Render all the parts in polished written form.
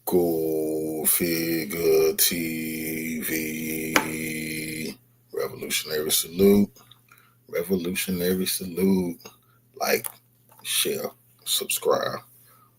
Go Figure TV. Revolutionary salute. Revolutionary salute. Like, share, subscribe.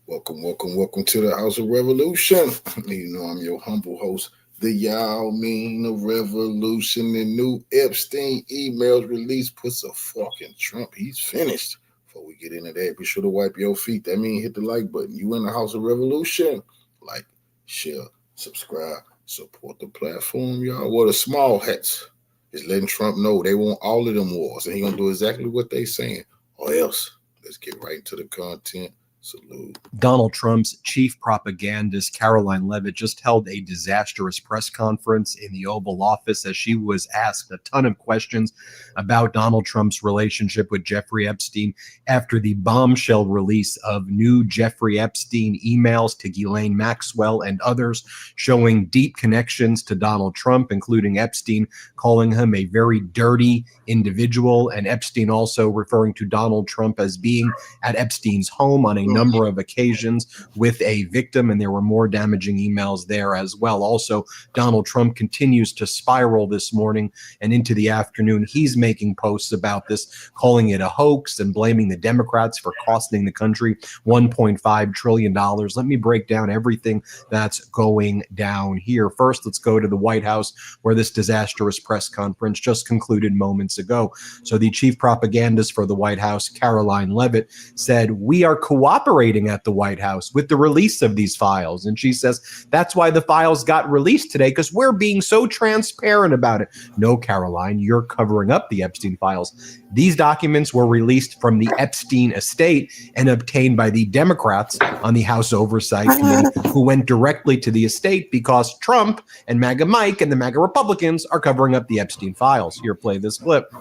Welcome to the House of Revolution. You know I'm your humble host, the Yao Mean of Revolution. The new Epstein emails release puts a fucking Trump. He's finished. Before we get into that, be sure to wipe your feet. That means hit the like button. You in the House of Revolution. Like, share, subscribe, support the platform, y'all. Well, the small hats is letting Trump know they want all of them wars, and he gonna do exactly what they saying, or else. Let's get right into the content. Salute. Donald Trump's chief propagandist, Caroline Leavitt, just held a disastrous press conference in the Oval Office as she was asked a ton of questions about Donald Trump's relationship with Jeffrey Epstein after the bombshell release of new Jeffrey Epstein emails to Ghislaine Maxwell and others showing deep connections to Donald Trump, including Epstein calling him a very dirty individual, and Epstein also referring to Donald Trump as being at Epstein's home on a number of occasions with a victim, and there were more damaging emails there as well. Also, Donald Trump continues to spiral this morning and into the afternoon. He's making posts about this, calling it a hoax and blaming the Democrats for costing the country $1.5 trillion. Let me break down everything that's going down here. First, let's go to the White House, where this disastrous press conference just concluded moments ago. So the chief propagandist for the White House, Caroline Leavitt, said, "We are cooperating at the White House with the release of these files." And she says, that's why the files got released today, because we're being so transparent about it. No, Caroline, you're covering up the Epstein files. These documents were released from the Epstein estate and obtained by the Democrats on the House Oversight Committee, who went directly to the estate because Trump and MAGA Mike and the MAGA Republicans are covering up the Epstein files. Here, play this clip.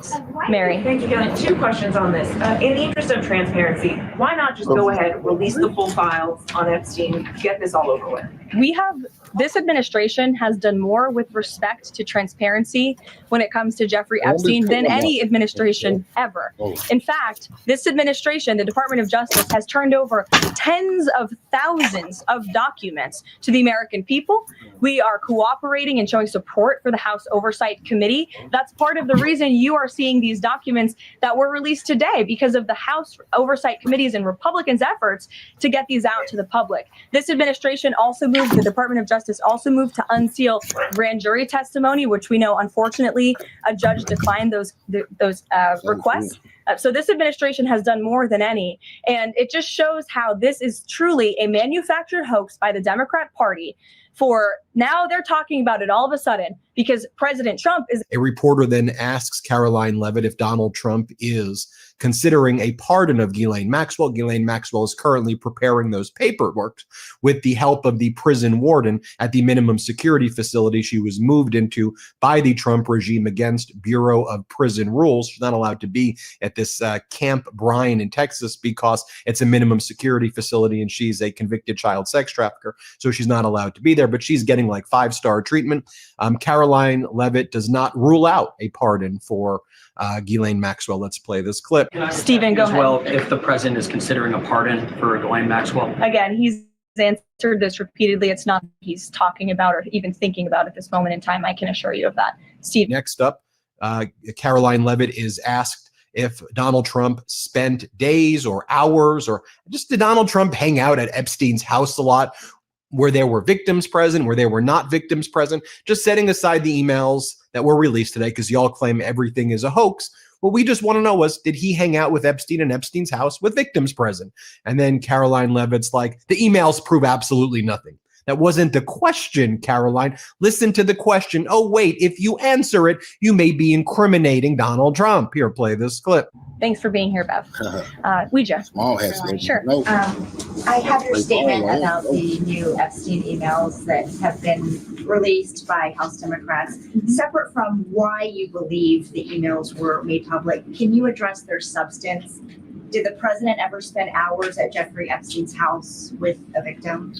Mary. Thank you, Kelly. Two questions on this. In the interest of transparency, why not just go ahead, release the full files on Epstein, get this all over with? This administration has done more with respect to transparency when it comes to Jeffrey Epstein than any administration ever. In fact, this administration, the Department of Justice, has turned over tens of thousands of documents to the American people. We are cooperating and showing support for the House Oversight Committee. That's part of the reason you are seeing these documents that were released today, because of the House Oversight Committee's and Republicans' efforts to get these out to the public. This administration also moved, the Department of Justice also moved to unseal grand jury testimony, which we know, unfortunately, a judge declined those requests. So this administration has done more than any, and it just shows how this is truly a manufactured hoax by the Democrat Party. For now, they're talking about it all of a sudden because President Trump is. A reporter then asks Caroline Leavitt if Donald Trump is considering a pardon of Ghislaine Maxwell. Ghislaine Maxwell is currently preparing those paperwork with the help of the prison warden at the minimum security facility she was moved into by the Trump regime against Bureau of Prison rules. She's not allowed to be at this Camp Bryan in Texas because it's a minimum security facility and she's a convicted child sex trafficker, so she's not allowed to be there, but she's getting like 5-star treatment. Caroline Leavitt does not rule out a pardon for Ghislaine Maxwell. Let's play this clip. Stephen, go ahead. Well, if the president is considering a pardon for Ghislaine Maxwell. Again, he's answered this repeatedly. It's not he's talking about or even thinking about at this moment in time. I can assure you of that. Steve. Next up, Caroline Leavitt is asked if Donald Trump spent days or hours, or just did Donald Trump hang out at Epstein's house a lot, where there were victims present, where there were not victims present, just setting aside the emails that were released today, because y'all claim everything is a hoax. What we just want to know was, did he hang out with Epstein in Epstein's house with victims present? And then Caroline Leavitt's like, the emails prove absolutely nothing. That wasn't the question, Caroline. Listen to the question. Oh, wait, if you answer it, you may be incriminating Donald Trump. Here, play this clip. Thanks for being here, Bev. Ouija. Small hats. Sure. I have your statement about the new Epstein emails that have been released by House Democrats. Separate from why you believe the emails were made public, can you address their substance? Did the president ever spend hours at Jeffrey Epstein's house with a victim?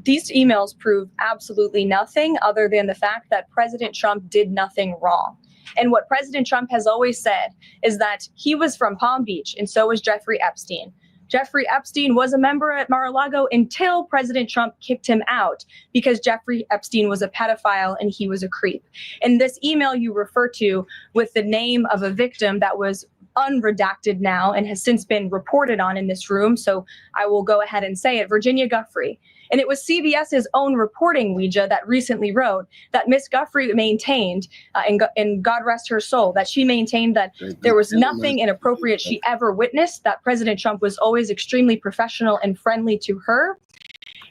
These emails prove absolutely nothing other than the fact that President Trump did nothing wrong. And what President Trump has always said is that he was from Palm Beach, and so was Jeffrey Epstein. Jeffrey Epstein was a member at Mar-a-Lago until President Trump kicked him out because Jeffrey Epstein was a pedophile and he was a creep. And this email you refer to with the name of a victim that was unredacted now and has since been reported on in this room, so I will go ahead and say it, Virginia Giuffre. And it was CBS's own reporting, Ouija, that recently wrote that Miss Giuffre maintained, and God rest her soul, that she maintained that there was nothing inappropriate she ever witnessed, that President Trump was always extremely professional and friendly to her.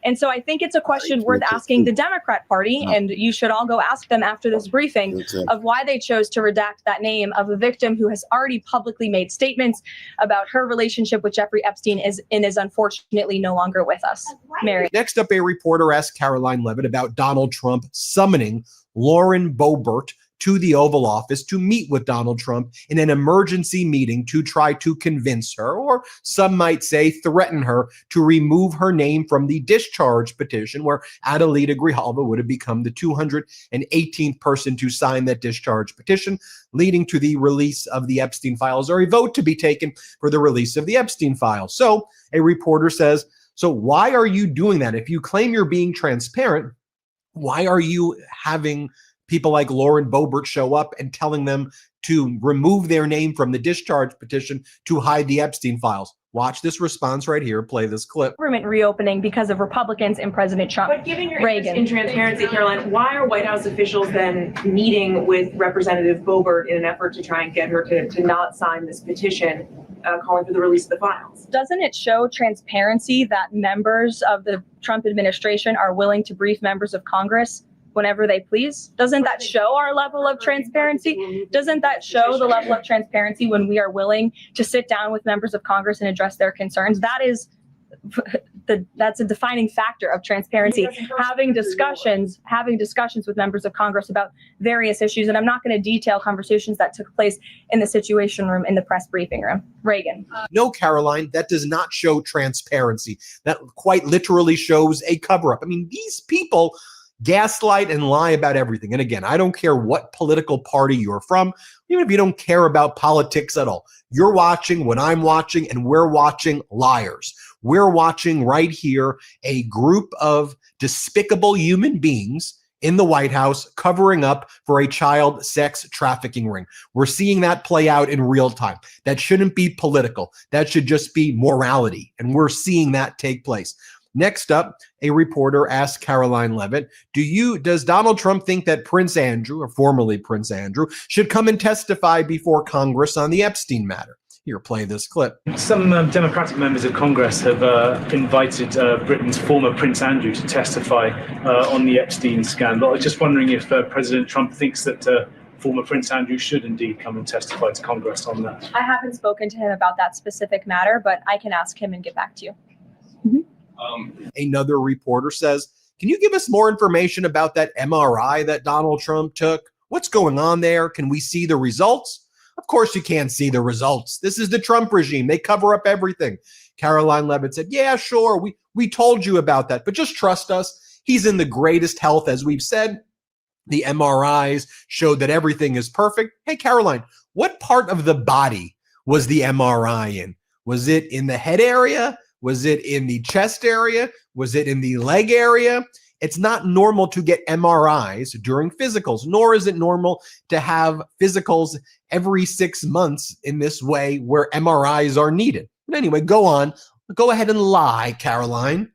And so I think it's a question worth asking the Democrat Party, and you should all go ask them after this briefing, of why they chose to redact that name of a victim who has already publicly made statements about her relationship with Jeffrey Epstein and is unfortunately no longer with us. Mary. Next up, a reporter asked Caroline Levitt about Donald Trump summoning Lauren Boebert to the Oval Office to meet with Donald Trump in an emergency meeting to try to convince her, or some might say threaten her, to remove her name from the discharge petition, where Adelita Grijalva would have become the 218th person to sign that discharge petition, leading to the release of the Epstein files, or a vote to be taken for the release of the Epstein files. So a reporter says, so why are you doing that? If you claim you're being transparent, why are you having people like Lauren Boebert show up and telling them to remove their name from the discharge petition to hide the Epstein files? Watch this response right here. Play this clip. Government reopening because of Republicans and President Trump. But given your interest in transparency, Caroline, why are White House officials then meeting with Representative Boebert in an effort to try and get her to not sign this petition calling for the release of the files? Doesn't it show transparency that members of the Trump administration are willing to brief members of Congress whenever they please? Doesn't that show our level of transparency? Doesn't that show the level of transparency when we are willing to sit down with members of Congress and address their concerns? That's a defining factor of transparency, having discussions with members of Congress about various issues. And I'm not going to detail conversations that took place in the Situation Room, in the press briefing room. Reagan. No, Caroline, that does not show transparency. That quite literally shows a cover-up. I mean, these people gaslight and lie about everything. And again, I don't care what political party you're from, even if you don't care about politics at all. You're watching what I'm watching, and we're watching liars. We're watching right here a group of despicable human beings in the White House covering up for a child sex trafficking ring. We're seeing that play out in real time. That shouldn't be political. That should just be morality. And we're seeing that take place. Next up, a reporter asked Caroline Levitt, does Donald Trump think that Prince Andrew, or formerly Prince Andrew, should come and testify before Congress on the Epstein matter? Here, play this clip. Some Democratic members of Congress have invited Britain's former Prince Andrew to testify on the Epstein scandal. I was just wondering if President Trump thinks that former Prince Andrew should indeed come and testify to Congress on that. I haven't spoken to him about that specific matter, but I can ask him and get back to you. Mm-hmm. Another reporter says, can you give us more information about that MRI that Donald Trump took? What's going on there? Can we see the results? Of course you can't see the results. This is the Trump regime. They cover up everything. Caroline Levitt said, yeah, sure, we told you about that, but just trust us. He's in the greatest health, as we've said. The MRIs showed that everything is perfect. Hey, Caroline, what part of the body was the MRI in? Was it in the head area? Was it in the chest area? Was it in the leg area? It's not normal to get MRIs during physicals, nor is it normal to have physicals every 6 months in this way where MRIs are needed. But anyway, go on. Go ahead and lie, Caroline.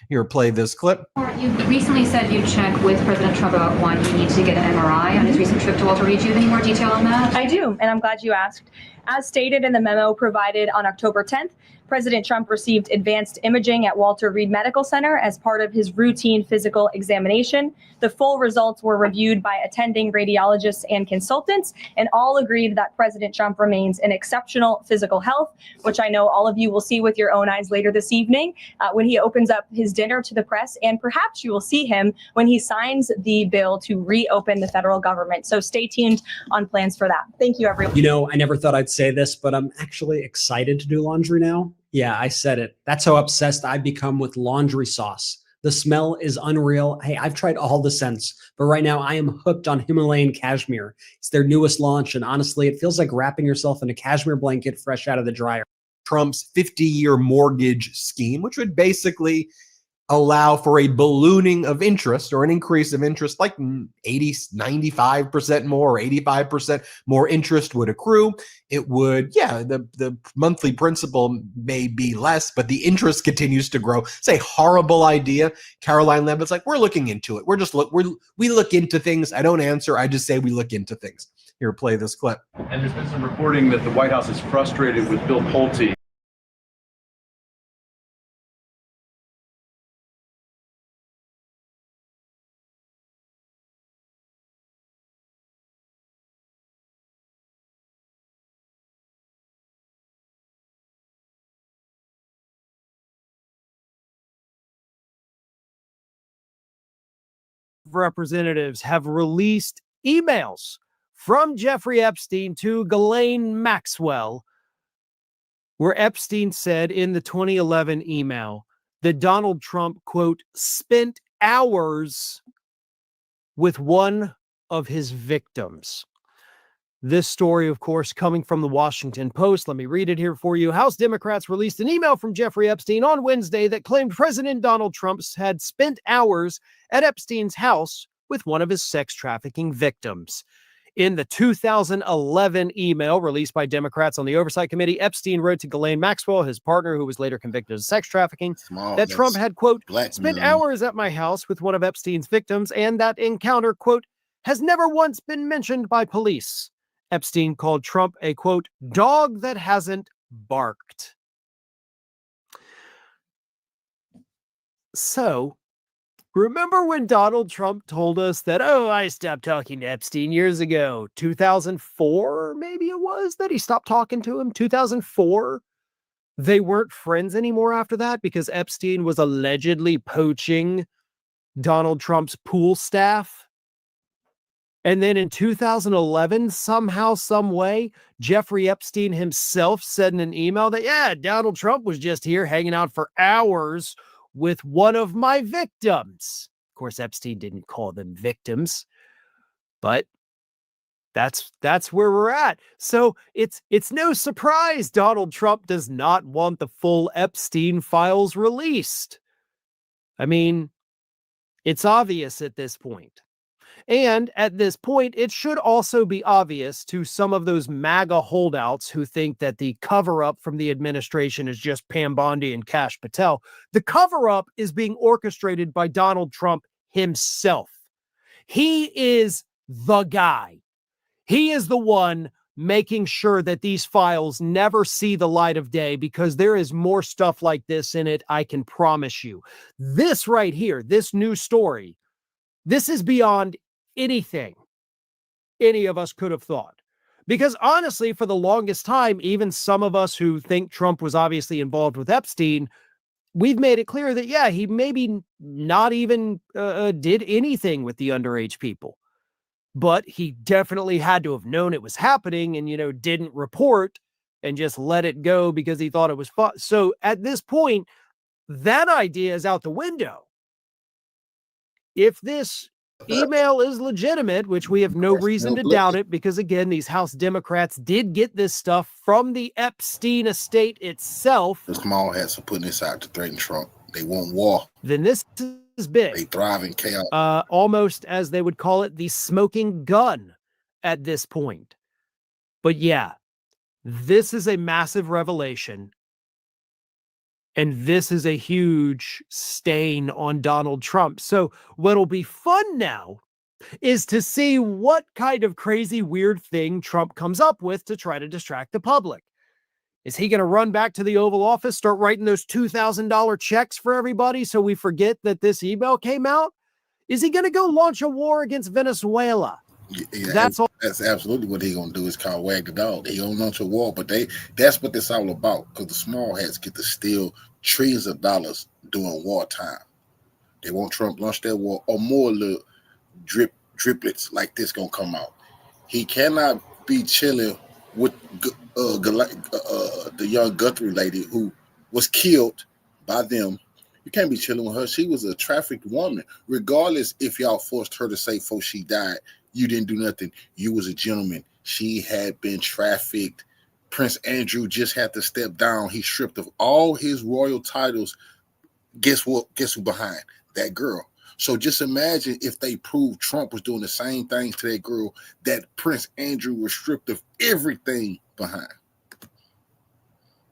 Here, play this clip. You recently said you checked with President Trump about why he needs to get an MRI on his recent trip to Walter Reed. Do you have any more detail on that? I do, and I'm glad you asked. As stated in the memo provided on October 10th, President Trump received advanced imaging at Walter Reed Medical Center as part of his routine physical examination. The full results were reviewed by attending radiologists and consultants, and all agreed that President Trump remains in exceptional physical health, which I know all of you will see with your own eyes later this evening when he opens up his dinner to the press, and perhaps you will see him when he signs the bill to reopen the federal government. So stay tuned on plans for that. Thank you, everyone. You know, I never thought I'd say this, but I'm actually excited to do laundry now. Yeah, I said it. That's how obsessed I've become with laundry sauce. The smell is unreal. Hey, I've tried all the scents, but right now I am hooked on Himalayan cashmere. It's their newest launch, and honestly, it feels like wrapping yourself in a cashmere blanket fresh out of the dryer. Trump's 50-year mortgage scheme, which would basically allow for a ballooning of interest or an increase of interest, like 80, 95% more or 85% more interest would accrue. It would, the monthly principal may be less, but the interest continues to grow. It's a horrible idea. Caroline Levitt's like, we're looking into it. We look into things. I don't answer. I just say we look into things. Here, play this clip. And there's been some reporting that the White House is frustrated with Bill Pulte. Representatives have released emails from Jeffrey Epstein to Ghislaine Maxwell, where Epstein said in the 2011 email that Donald Trump, quote, spent hours with one of his victims. This story, of course, coming from the Washington Post. Let me read it here for you. House Democrats released an email from Jeffrey Epstein on Wednesday that claimed President Donald Trump had spent hours at Epstein's house with one of his sex trafficking victims. In the 2011 email released by Democrats on the Oversight Committee, Epstein wrote to Ghislaine Maxwell, his partner, who was later convicted of sex trafficking, that Trump had, quote, spent hours at my house with one of Epstein's victims, and that encounter, quote, has never once been mentioned by police. Epstein called Trump a, quote, dog that hasn't barked. So, remember when Donald Trump told us that, I stopped talking to Epstein years ago, 2004, maybe it was, that he stopped talking to him, 2004? They weren't friends anymore after that because Epstein was allegedly poaching Donald Trump's pool staff. And then in 2011, somehow, some way, Jeffrey Epstein himself said in an email that, Donald Trump was just here hanging out for hours with one of my victims. Of course, Epstein didn't call them victims, but that's where we're at. So it's no surprise Donald Trump does not want the full Epstein files released. I mean, it's obvious at this point. And at this point, it should also be obvious to some of those MAGA holdouts who think that the cover-up from the administration is just Pam Bondi and Kash Patel. The cover-up is being orchestrated by Donald Trump himself. He is the guy. He is the one making sure that these files never see the light of day because there is more stuff like this in it, I can promise you. This right here, this new story, this is beyond anything any of us could have thought. Because honestly, for the longest time, even some of us who think Trump was obviously involved with Epstein, we've made it clear that, he maybe not even did anything with the underage people. But he definitely had to have known it was happening and, didn't report and just let it go because he thought it was fun. So at this point, that idea is out the window. If this email is legitimate, which we have no reason to doubt it, because again, these House Democrats did get this stuff from the Epstein estate itself. The small hats are putting this out to threaten Trump. They want war. Then this is big. They thrive in chaos. Almost, as they would call it, the smoking gun at this point. But this is a massive revelation. And this is a huge stain on Donald Trump. So what'll be fun now is to see what kind of crazy, weird thing Trump comes up with to try to distract the public. Is he going to run back to the Oval Office, start writing those $2,000 checks for everybody so we forget that this email came out? Is he going to go launch a war against Venezuela? Yeah, that's absolutely what he's gonna do is call wag the dog. He gonna launch a war, but that's what it's all about. Because the small hats get to steal trillions of dollars during wartime. They want Trump to launch that war, or more little driplets like this gonna come out. He cannot be chilling with the young Guthrie lady who was killed by them. You can't be chilling with her. She was a trafficked woman. Regardless if y'all forced her to say before she died, you didn't do nothing. You was a gentleman. She had been trafficked Prince Andrew just had to step down. He's stripped of all his royal titles. Guess what? Guess who behind? That girl. So just imagine if they proved Trump was doing the same things to that girl, that Prince Andrew was stripped of everything behind.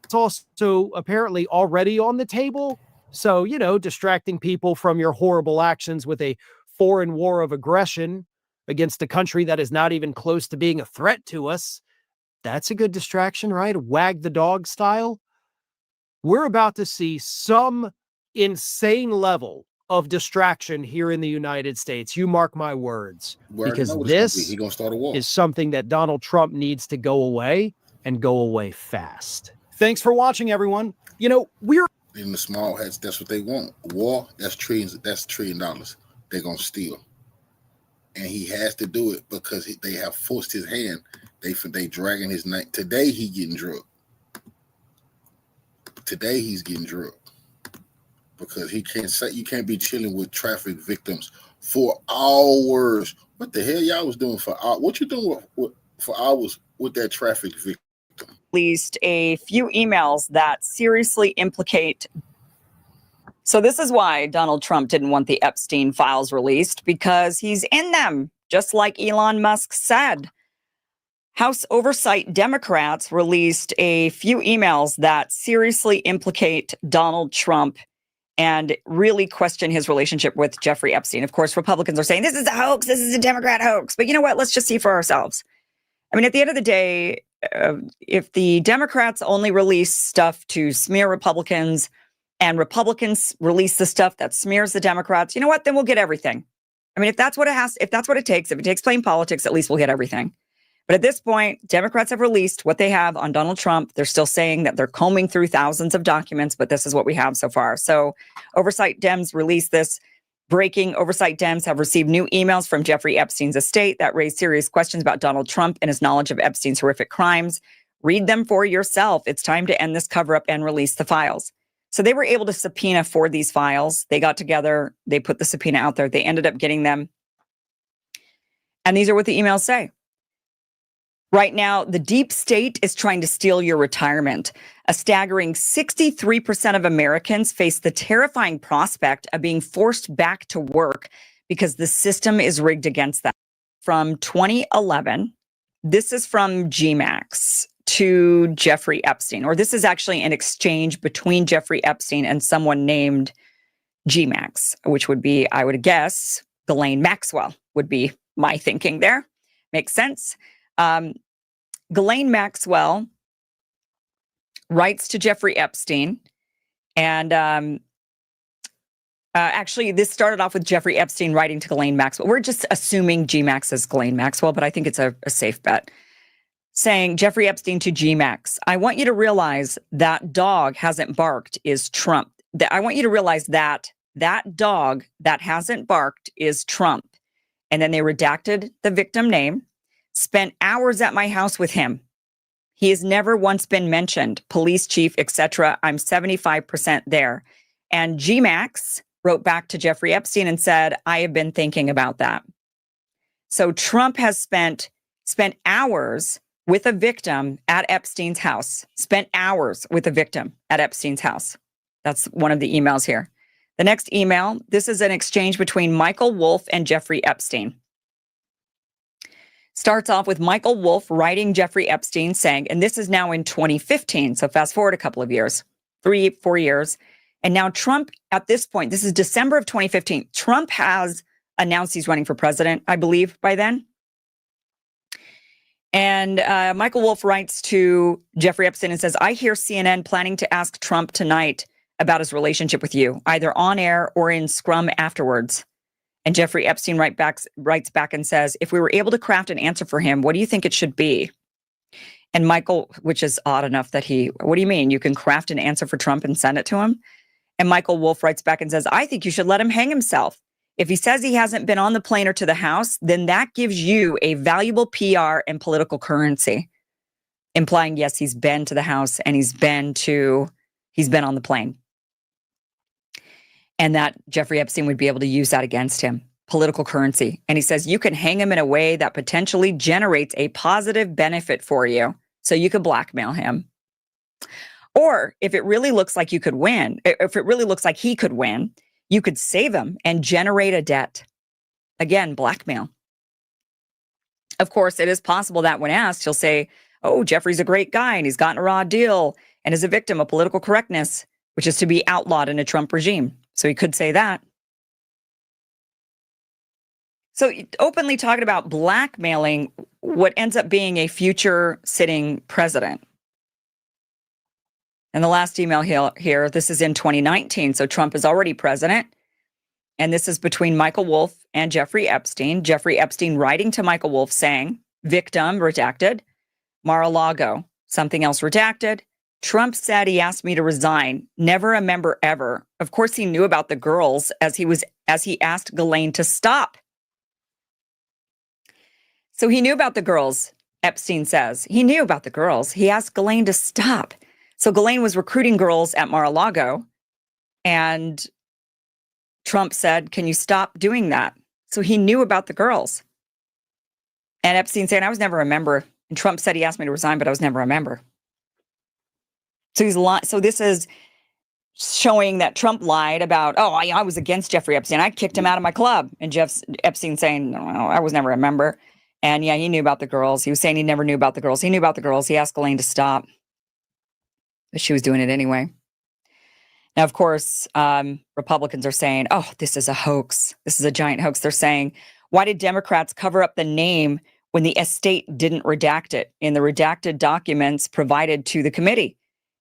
It's also apparently already on the table. So, distracting people from your horrible actions with a foreign war of aggression against a country that is not even close to being a threat to us. That's a good distraction, right? Wag the dog style. We're about to see some insane level of distraction here in the United States. You mark my words, because this gonna start a war. is something that Donald Trump needs to go away and go away fast. Thanks for watching, everyone. We're in the small hats. That's what they want. War. That's trillions. That's $1 trillion. They're gonna steal, and he has to do it because they have forced his hand. They dragging his neck. Today he getting drugged. Today he's getting drugged because he can't say you can't be chilling with traffic victims for hours. What the hell y'all was doing for hours? What you doing for hours with that traffic victim? Released a few emails that seriously implicate. So this is why Donald Trump didn't want the Epstein files released, because he's in them, just like Elon Musk said. House Oversight Democrats released a few emails that seriously implicate Donald Trump and really question his relationship with Jeffrey Epstein. Of course, Republicans are saying this is a hoax, this is a Democrat hoax. But you know what? Let's just see for ourselves. I mean, at the end of the day, if the Democrats only release stuff to smear Republicans and Republicans release the stuff that smears the Democrats, you know what? Then we'll get everything. I mean, if that's what it takes, if it takes plain politics, at least we'll get everything. But at this point, Democrats have released what they have on Donald Trump. They're still saying that they're combing through thousands of documents, but this is what we have so far. So Oversight Dems released this. Breaking: Oversight Dems have received new emails from Jeffrey Epstein's estate that raise serious questions about Donald Trump and his knowledge of Epstein's horrific crimes. Read them for yourself. It's time to end this cover-up and release the files. So they were able to subpoena for these files. They got together. They put the subpoena out there. They ended up getting them. And these are what the emails say. Right now, the deep state is trying to steal your retirement. A staggering 63% of Americans face the terrifying prospect of being forced back to work because the system is rigged against them. From 2011, this is from GMAX to Jeffrey Epstein, or this is actually an exchange between Jeffrey Epstein and someone named GMAX, which would be, I would guess, Ghislaine Maxwell would be my thinking there. Makes sense. Ghislaine Maxwell writes to Jeffrey Epstein, and actually, this started off with Jeffrey Epstein writing to Ghislaine Maxwell. We're just assuming GMAX is Ghislaine Maxwell, but I think it's a safe bet. Saying, Jeffrey Epstein to GMAX, I want you to realize that dog hasn't barked is Trump. I want you to realize that that dog that hasn't barked is Trump. And then they redacted the victim name. Spent hours at my house with him. He has never once been mentioned. Police chief, etc. I'm 75% there. And GMAX wrote back to Jeffrey Epstein and said, I have been thinking about that. So Trump has spent hours with a victim at Epstein's house. Spent hours with a victim at Epstein's house. That's one of the emails here. The next email, this is an exchange between Michael Wolff and Jeffrey Epstein. Starts off with Michael Wolff writing Jeffrey Epstein saying, and this is now in 2015, so fast forward a couple of years, 3-4 years. And now Trump, at this point, this is December of 2015, Trump has announced he's running for president, I believe, by then. And Michael Wolff writes to Jeffrey Epstein and says, I hear CNN planning to ask Trump tonight about his relationship with you, either on air or in scrum afterwards. And Jeffrey Epstein writes back and says, if we were able to craft an answer for him, what do you think it should be? And Michael, which is odd enough that what do you mean? You can craft an answer for Trump and send it to him? And Michael Wolff writes back and says, I think you should let him hang himself. If he says he hasn't been on the plane or to the house, then that gives you a valuable PR and political currency. Implying, yes, he's been to the house and he's been on the plane. And that Jeffrey Epstein would be able to use that against him, political currency. And he says, you can hang him in a way that potentially generates a positive benefit for you. so you could blackmail him. Or if it really looks like you could win, if it really looks like he could win, you could save him and generate a debt. Again, blackmail. Of course, it is possible that when asked, he'll say, oh, Jeffrey's a great guy and he's gotten a raw deal and is a victim of political correctness, which is to be outlawed in a Trump regime. So he could say that. So openly talking about blackmailing what ends up being a future sitting president. And the last email here, this is in 2019. So Trump is already president. And this is between Michael Wolff and Jeffrey Epstein. Jeffrey Epstein writing to Michael Wolff saying, victim, redacted. Mar-a-Lago, something else redacted. Trump said he asked me to resign. Never a member ever. Of course, he knew about the girls as he asked Ghislaine to stop. So he knew about the girls, Epstein says. He knew about the girls. He asked Ghislaine to stop. So Ghislaine was recruiting girls at Mar-a-Lago, and Trump said, can you stop doing that? So he knew about the girls. And Epstein saying, I was never a member. And Trump said he asked me to resign, but I was never a member. So this is showing that Trump lied about, oh, I was against Jeffrey Epstein. I kicked him out of my club. And Epstein saying, no, I was never a member. And yeah, he knew about the girls. He was saying he never knew about the girls. He knew about the girls. He asked Ghislaine to stop. But she was doing it anyway. Now, of course, Republicans are saying, oh, this is a hoax. This is a giant hoax. They're saying, why did Democrats cover up the name when the estate didn't redact it in the redacted documents provided to the committee?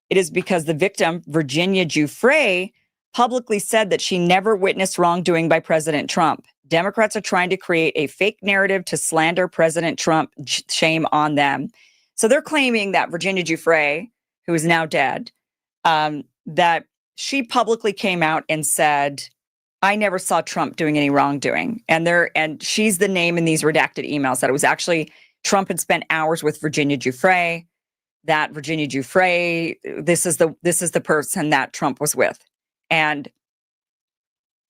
It is because the victim, Virginia Giuffre, publicly said that she never witnessed wrongdoing by President Trump. Democrats are trying to create a fake narrative to slander President Trump. Shame on them. So they're claiming that Virginia Giuffre, who is now dead, that she publicly came out and said, I never saw Trump doing any wrongdoing. And she's the name in these redacted emails that it was actually Trump had spent hours with Virginia Giuffre, that Virginia Giuffre, this is the person that Trump was with. And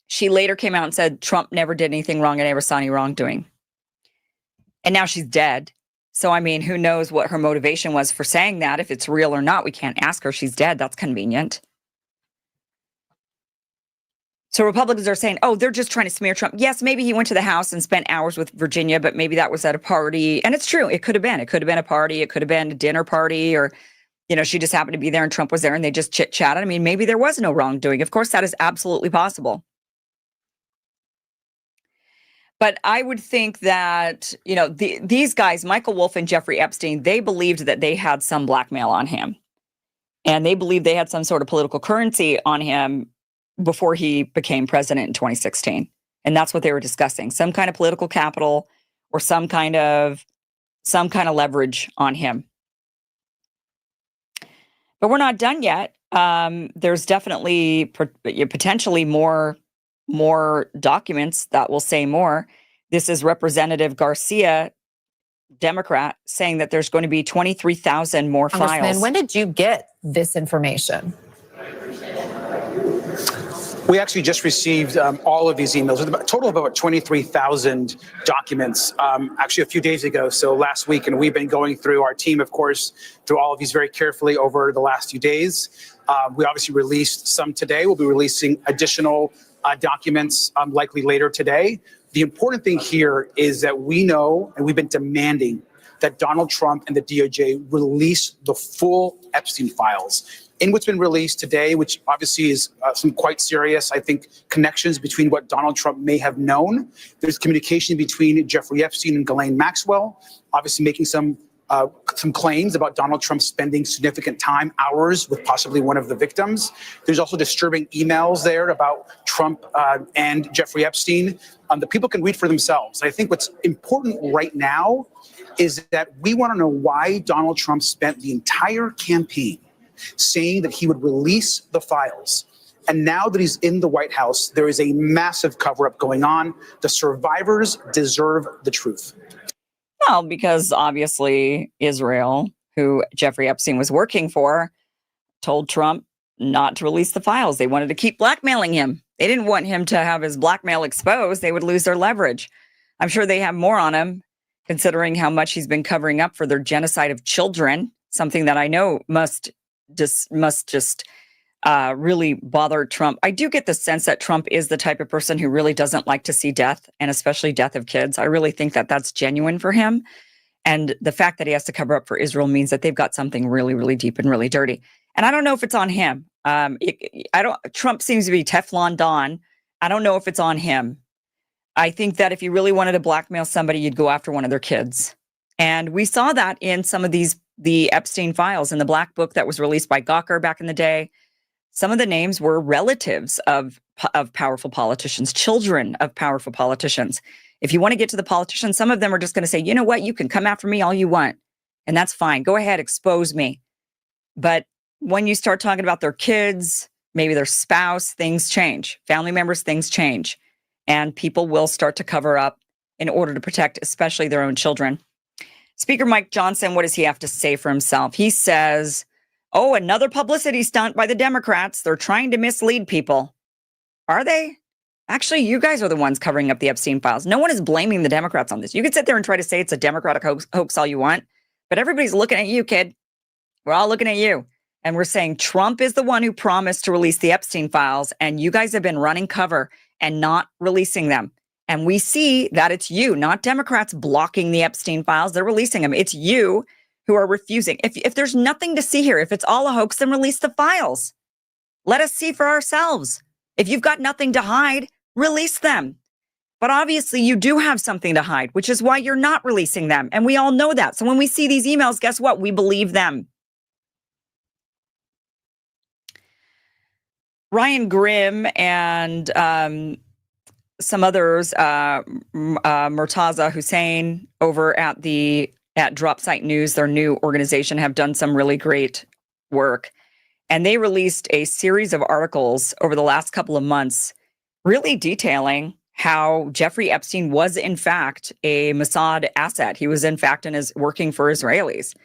she later came out and said, Trump never did anything wrong. I never saw any wrongdoing. And now she's dead. So, I mean, who knows what her motivation was for saying that? If it's real or not, we can't ask her. She's dead. That's convenient. So Republicans are saying, oh, they're just trying to smear Trump. Yes, maybe he went to the house and spent hours with Virginia, but maybe that was at a party. And it's true. It could have been. It could have been a party. It could have been a dinner party, or, she just happened to be there and Trump was there and they just chit-chatted. I mean, maybe there was no wrongdoing. Of course, that is absolutely possible. But I would think that, these guys, Michael Wolff and Jeffrey Epstein, they believed that they had some blackmail on him. And they believed they had some sort of political currency on him before he became president in 2016. And that's what they were discussing. Some kind of political capital or some kind of leverage on him. But we're not done yet. There's definitely potentially more documents that will say more. This is Representative Garcia, Democrat, saying that there's going to be 23,000 more files. Congressman, when did you get this information? We actually just received all of these emails, with a total of about 23,000 documents, actually a few days ago, so last week. And we've been going through, our team, of course, through all of these very carefully over the last few days. We obviously released some today. We'll be releasing additional documents likely later today. The important thing here is that we know, and we've been demanding, that Donald Trump and the DOJ release the full Epstein files. In what's been released today, which obviously is some quite serious, I think, connections between what Donald Trump may have known. There's communication between Jeffrey Epstein and Ghislaine Maxwell, obviously making some claims about Donald Trump spending significant time, hours, with possibly one of the victims. There's also disturbing emails there about Trump and Jeffrey Epstein. The people can read for themselves. I think what's important right now is that we want to know why Donald Trump spent the entire campaign saying that he would release the files. And now that he's in the White House, there is a massive cover-up going on. The survivors deserve the truth. Well, because obviously Israel, who Jeffrey Epstein was working for, told Trump not to release the files. They wanted to keep blackmailing him. They didn't want him to have his blackmail exposed. They would lose their leverage. I'm sure they have more on him, considering how much he's been covering up for their genocide of children something that I know must just really bother Trump. I do get the sense that Trump is the type of person who really doesn't like to see death, and especially death of kids. I really think that that's genuine for him. And the fact that he has to cover up for Israel means that they've got something really, really deep and really dirty. And I don't know if it's on him. Trump seems to be Teflon Don. I don't know if it's on him. I think that if you really wanted to blackmail somebody, you'd go after one of their kids. And we saw that in some of the Epstein files in the black book that was released by Gawker back in the day. Some of the names were relatives of powerful politicians, children of powerful politicians. If you want to get to the politicians, some of them are just going to say, you know what, you can come after me all you want. And that's fine. Go ahead, expose me. But when you start talking about their kids, maybe their spouse, things change. Family members, things change. And people will start to cover up in order to protect especially their own children. Speaker Mike Johnson, what does he have to say for himself? He says, oh, another publicity stunt by the Democrats. They're trying to mislead people. Are they? Actually, you guys are the ones covering up the Epstein files. No one is blaming the Democrats on this. You could sit there and try to say it's a Democratic hoax all you want, but everybody's looking at you, kid. We're all looking at you. And we're saying Trump is the one who promised to release the Epstein files, and you guys have been running cover and not releasing them. And we see that it's you, not Democrats, blocking the Epstein files. They're releasing them. It's you who are refusing. If there's nothing to see here, if it's all a hoax, then release the files. Let us see for ourselves. If you've got nothing to hide, release them. But obviously you do have something to hide, which is why you're not releasing them. And we all know that. So when we see these emails, guess what? We believe them. Ryan Grimm and some others, Murtaza Hussein over at Drop Site News, their new organization, have done some really great work. And they released a series of articles over the last couple of months, really detailing how Jeffrey Epstein was, in fact, a Mossad asset. He was, in fact, working for Israelis.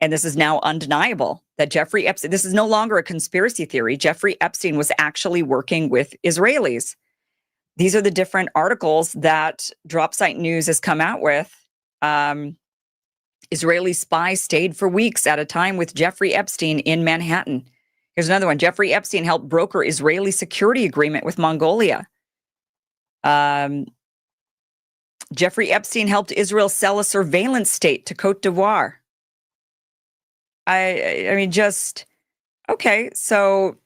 And this is now undeniable that Jeffrey Epstein, this is no longer a conspiracy theory. Jeffrey Epstein was actually working with Israelis. These are the different articles that Drop Site News has come out with. Israeli spies stayed for weeks at a time with Jeffrey Epstein in Manhattan. Here's another one. Jeffrey Epstein helped broker Israeli security agreement with Mongolia. Jeffrey Epstein helped Israel sell a surveillance state to Cote d'Ivoire. I mean, okay, so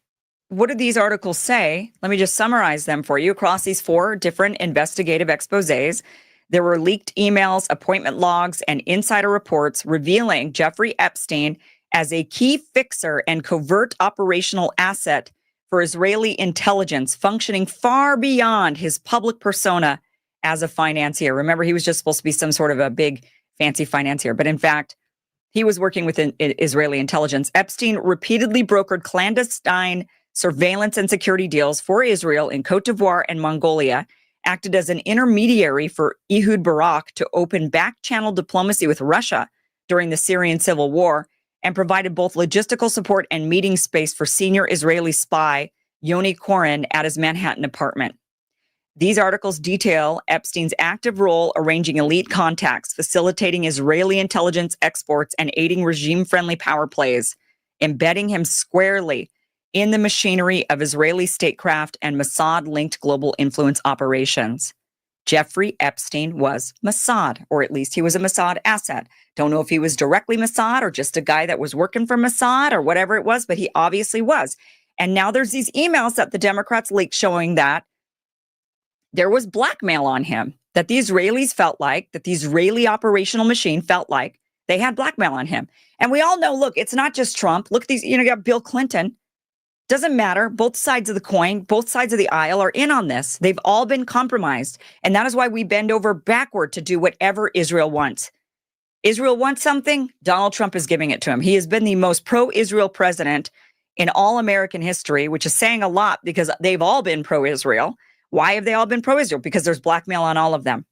what do these articles say? Let me just summarize them for you. Across these 4 different investigative exposés, there were leaked emails, appointment logs, and insider reports revealing Jeffrey Epstein as a key fixer and covert operational asset for Israeli intelligence, functioning far beyond his public persona as a financier. Remember, he was just supposed to be some sort of a big, fancy financier, but in fact, he was working with Israeli intelligence. Epstein repeatedly brokered clandestine surveillance and security deals for Israel in Cote d'Ivoire and Mongolia, acted as an intermediary for Ehud Barak to open back-channel diplomacy with Russia during the Syrian civil war, and provided both logistical support and meeting space for senior Israeli spy Yoni Koren at his Manhattan apartment. These articles detail Epstein's active role arranging elite contacts, facilitating Israeli intelligence exports, and aiding regime-friendly power plays, embedding him squarely in the machinery of Israeli statecraft and Mossad-linked global influence operations. Jeffrey Epstein was Mossad, or at least he was a Mossad asset. Don't know if he was directly Mossad or just a guy that was working for Mossad or whatever it was, but he obviously was. And now there's these emails that the Democrats leaked showing that there was blackmail on him, that the Israelis felt like, that the Israeli operational machine felt like they had blackmail on him. And we all know, look, it's not just Trump. Look at these, you got Bill Clinton. Doesn't matter. Both sides of the coin, both sides of the aisle are in on this. They've all been compromised. And that is why we bend over backward to do whatever Israel wants. Israel wants something, Donald Trump is giving it to him. He has been the most pro-Israel president in all American history, which is saying a lot because they've all been pro-Israel. Why have they all been pro-Israel? Because there's blackmail on all of them.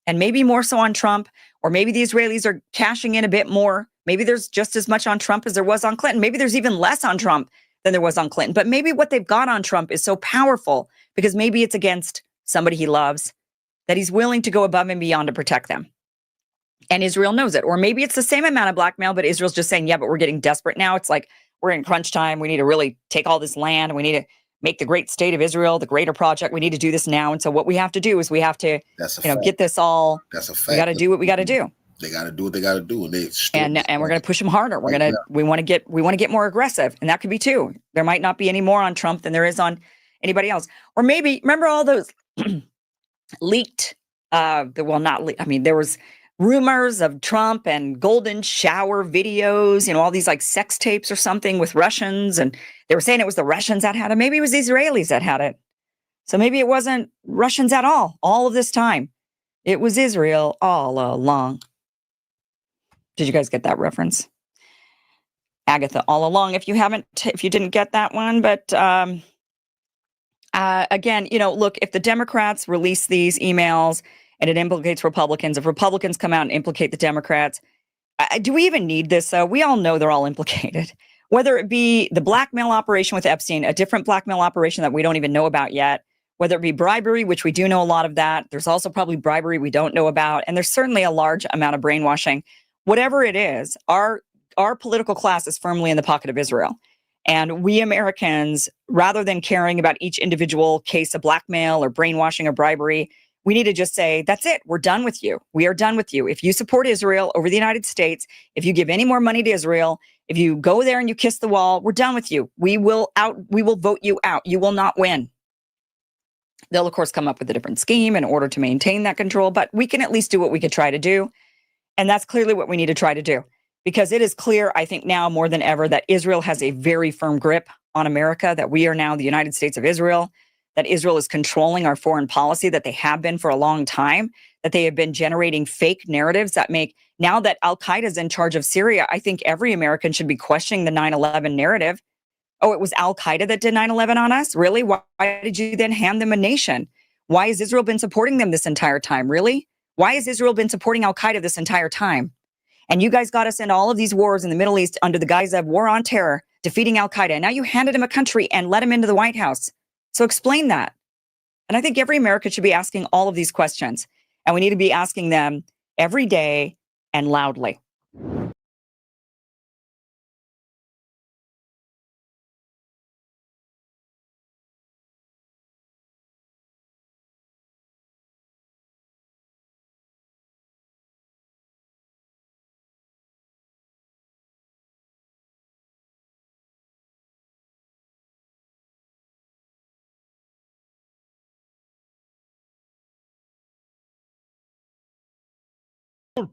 And maybe more so on Trump, or maybe the Israelis are cashing in a bit more. Maybe there's just as much on Trump as there was on Clinton. Maybe there's even less on Trump than there was on Clinton. But maybe what they've got on Trump is so powerful because maybe it's against somebody he loves that he's willing to go above and beyond to protect them. And Israel knows it. Or maybe it's the same amount of blackmail, but Israel's just saying, yeah, but we're getting desperate now. It's like, we're in crunch time. We need to really take all this land. We need to make the great state of Israel, the greater project. We need to do this now. And so what we have to do is we have to, get this all. That's a fact. We got to do what we got to do. They got to do what they got to do, and we're going to push them harder. We're going to we want to get more aggressive, and that could be too. There might not be any more on Trump than there is on anybody else, or maybe remember all those leaked. There was rumors of Trump and golden shower videos. All these like sex tapes or something with Russians, and they were saying it was the Russians that had it. Maybe it was the Israelis that had it. So maybe it wasn't Russians at all of this time. It was Israel all along. Did you guys get that reference? Agatha, all along, if you didn't get that one. But again, look, if the Democrats release these emails and it implicates Republicans, if Republicans come out and implicate the Democrats, do we even need this? We all know they're all implicated. Whether it be the blackmail operation with Epstein, a different blackmail operation that we don't even know about yet, whether it be bribery, which we do know a lot of that. There's also probably bribery we don't know about. And there's certainly a large amount of brainwashing. Whatever it is, our political class is firmly in the pocket of Israel. And we Americans, rather than caring about each individual case of blackmail or brainwashing or bribery, we need to just say, that's it. We're done with you. We are done with you. If you support Israel over the United States, if you give any more money to Israel, if you go there and you kiss the wall, we're done with you. We will vote you out. You will not win. They'll, of course, come up with a different scheme in order to maintain that control, but we can at least do what we could try to do. And that's clearly what we need to try to do, because it is clear, I think now more than ever, that Israel has a very firm grip on America, that we are now the United States of Israel, that Israel is controlling our foreign policy, that they have been for a long time, that they have been generating fake narratives that make, now that Al-Qaeda is in charge of Syria, I think every American should be questioning the 9/11 narrative. Oh, it was Al-Qaeda that did 9/11 on us? Really? Why did you then hand them a nation? Why has Israel been supporting them this entire time? Really? Why has Israel been supporting Al-Qaeda this entire time? And you guys got us into all of these wars in the Middle East under the guise of war on terror, defeating Al-Qaeda. And now you handed him a country and let him into the White House. So explain that. And I think every American should be asking all of these questions. And we need to be asking them every day and loudly.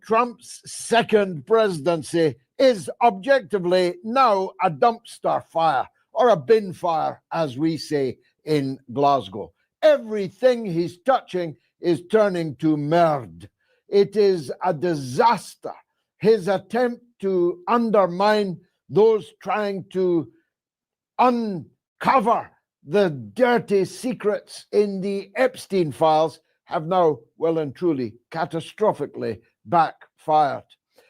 Trump's second presidency is objectively now a dumpster fire, or a bin fire, as we say in Glasgow. Everything he's touching is turning to merd. It is a disaster. His attempt to undermine those trying to uncover the dirty secrets in the Epstein files have now well and truly catastrophically backfired.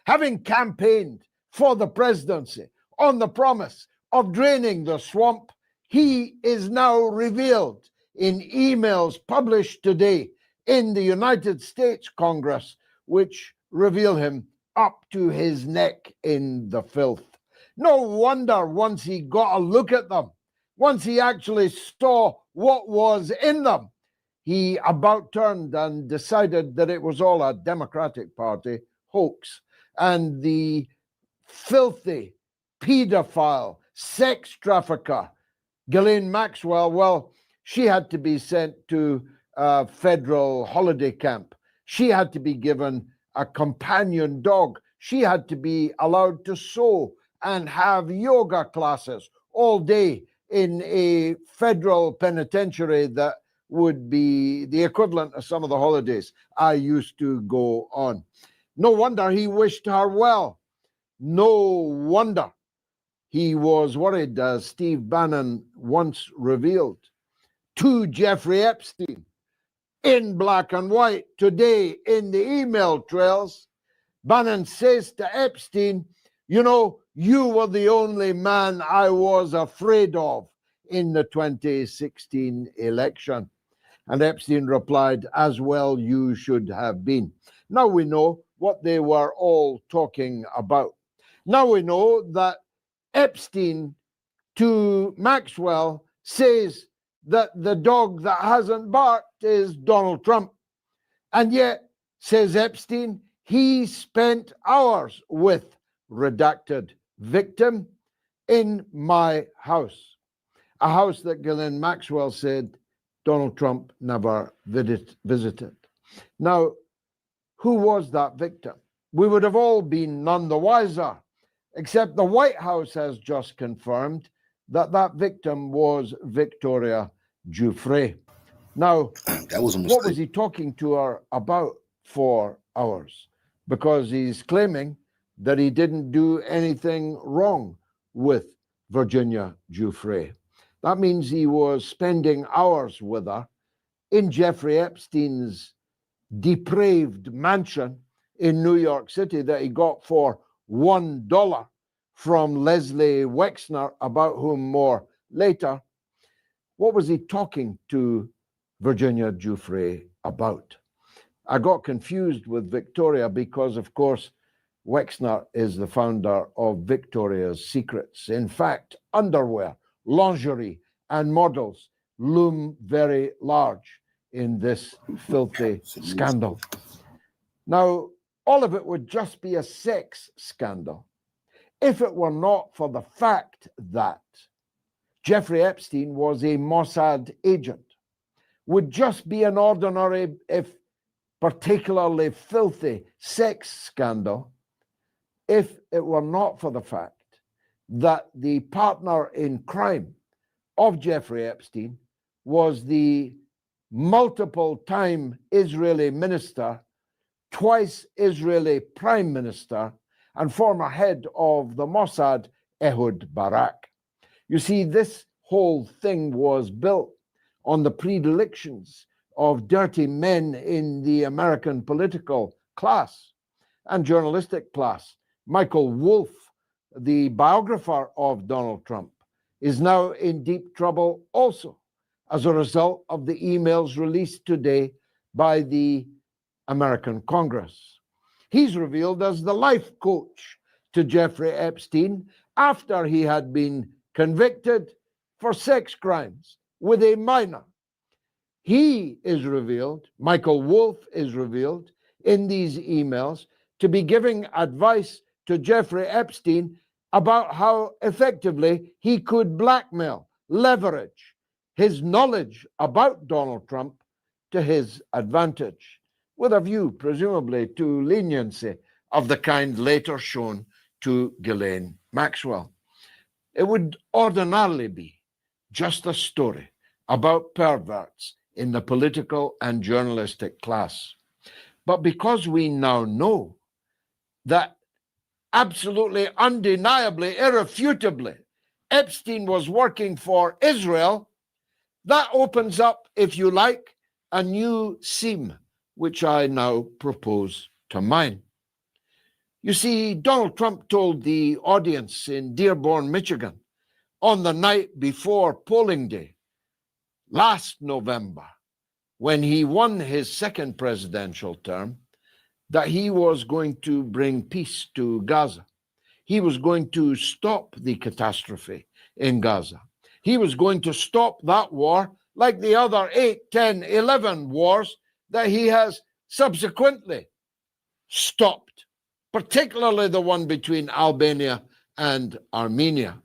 Having campaigned for the presidency on the promise of draining the swamp, he is now revealed in emails published today in the United States Congress, which reveal him up to his neck in the filth. No wonder once he got a look at them, once he actually saw what was in them, he about turned and decided that it was all a Democratic Party hoax. And the filthy pedophile, sex trafficker, Ghislaine Maxwell, well, she had to be sent to a federal holiday camp. She had to be given a companion dog. She had to be allowed to sew and have yoga classes all day in a federal penitentiary that would be the equivalent of some of the holidays I used to go on. No wonder he wished her well. No wonder he was worried, as Steve Bannon once revealed to Jeffrey Epstein in black and white today in the email trails. Bannon says to Epstein, you know, you were the only man I was afraid of in the 2016 election. And Epstein replied, as well you should have been. Now we know what they were all talking about. Now we know that Epstein to Maxwell says that the dog that hasn't barked is Donald Trump. And yet, says Epstein, he spent hours with redacted victim in my house, a house that Ghislaine Maxwell said Donald Trump never visited. Now, who was that victim? We would have all been none the wiser, except the White House has just confirmed that that victim was Victoria Giuffre. Now, that was a mistake. What was he talking to her about for hours? Because he's claiming that he didn't do anything wrong with Virginia Giuffre. That means he was spending hours with her in Jeffrey Epstein's depraved mansion in New York City that he got for $1 from Leslie Wexner, about whom more later. What was he talking to Virginia Giuffre about? I got confused with Victoria because, of course, Wexner is the founder of Victoria's Secrets. In fact, underwear, lingerie, and models loom very large in this filthy scandal. Now, all of it would just be a sex scandal if it were not for the fact that Jeffrey Epstein was a Mossad agent. Would just be an ordinary, if particularly filthy, sex scandal if it were not for the fact that the partner in crime of Jeffrey Epstein was the multiple-time Israeli minister, twice Israeli prime minister, and former head of the Mossad, Ehud Barak. You see, this whole thing was built on the predilections of dirty men in the American political class and journalistic class. Michael Wolff, the biographer of Donald Trump, is now in deep trouble also as a result of the emails released today by the American Congress. He's revealed as the life coach to Jeffrey Epstein after he had been convicted for sex crimes with a minor. He is revealed, Michael Wolff is revealed in these emails to be giving advice to Jeffrey Epstein about how effectively he could blackmail, leverage his knowledge about Donald Trump to his advantage, with a view, presumably, to leniency of the kind later shown to Ghislaine Maxwell. It would ordinarily be just a story about perverts in the political and journalistic class. But because we now know that absolutely undeniably, irrefutably, Epstein was working for Israel, that opens up, if you like, a new seam, which I now propose to mine. You see, Donald Trump told the audience in Dearborn, Michigan, on the night before polling day, last November, when he won his second presidential term, that he was going to bring peace to Gaza. He was going to stop the catastrophe in Gaza. He was going to stop that war like the other 8, 10, 11 wars that he has subsequently stopped, particularly the one between Albania and Armenia.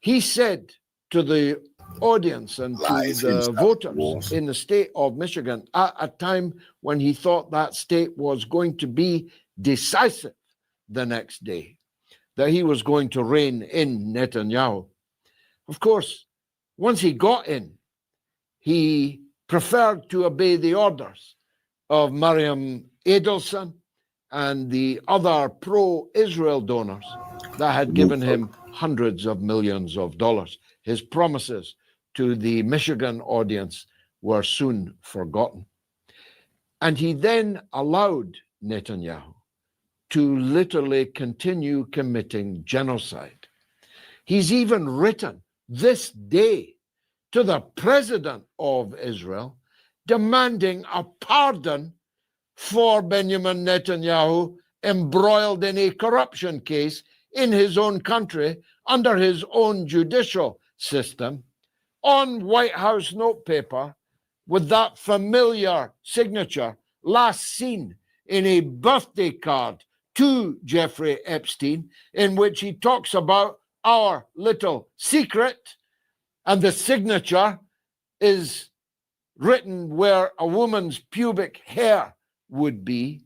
He said to the audience and to the voters in the state of Michigan at a time when he thought that state was going to be decisive the next day, that he was going to rein in Netanyahu. Of course, once he got in, he preferred to obey the orders of Miriam Edelson and the other pro-Israel donors that had given him hundreds of millions of dollars. His promises to the Michigan audience were soon forgotten. And he then allowed Netanyahu to literally continue committing genocide. He's even written this day to the president of Israel demanding a pardon for Benjamin Netanyahu, embroiled in a corruption case in his own country under his own judicial system, on White House notepaper with that familiar signature last seen in a birthday card to Jeffrey Epstein, in which he talks about our little secret, and the signature is written where a woman's pubic hair would be.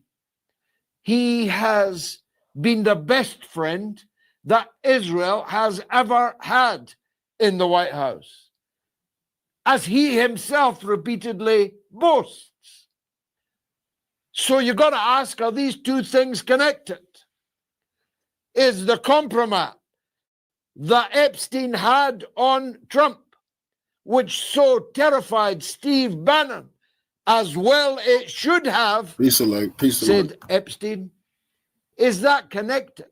He has been the best friend that Israel has ever had in the White House, as he himself repeatedly boasts. So you got to ask, are these two things connected? Is the compromise that Epstein had on Trump, which so terrified Steve Bannon, as well it should have, said Epstein, is that connected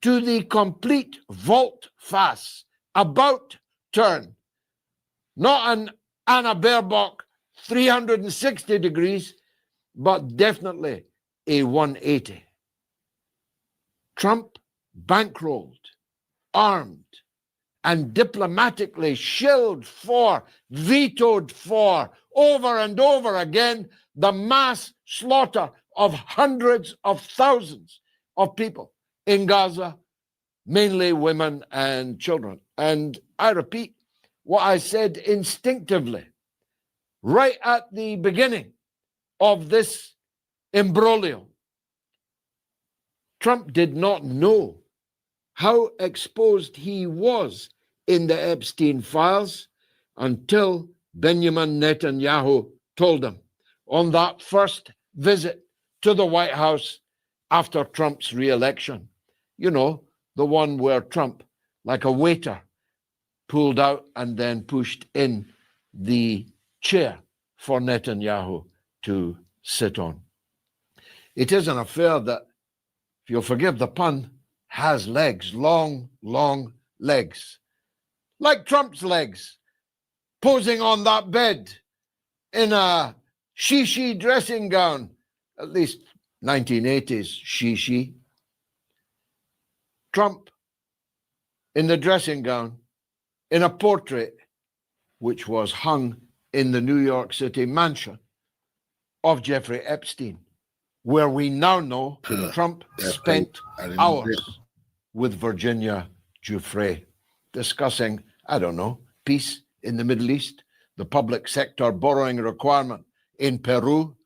to the complete volte-face about turn? Not an Anna Baerbock 360 degrees, but definitely a 180. Trump bankrolled, armed, and diplomatically shilled for, vetoed for, over and over again, the mass slaughter of hundreds of thousands of people in Gaza, mainly women and children. And I repeat what I said instinctively right at the beginning of this imbroglio. Trump did not know how exposed he was in the Epstein files until Benjamin Netanyahu told him on that first visit to the White House after Trump's re-election. You know, the one where Trump, like a waiter, pulled out and then pushed in the chair for Netanyahu to sit on. It is an affair that, if you'll forgive the pun, has legs, long, long legs, like Trump's legs, posing on that bed in a shishi dressing gown, at least 1980s shishi. Trump in the dressing gown, in a portrait which was hung in the New York City mansion of Jeffrey Epstein, where we now know Trump spent hours with Virginia Giuffre discussing, I don't know, peace in the Middle East, the public sector borrowing requirement in Peru,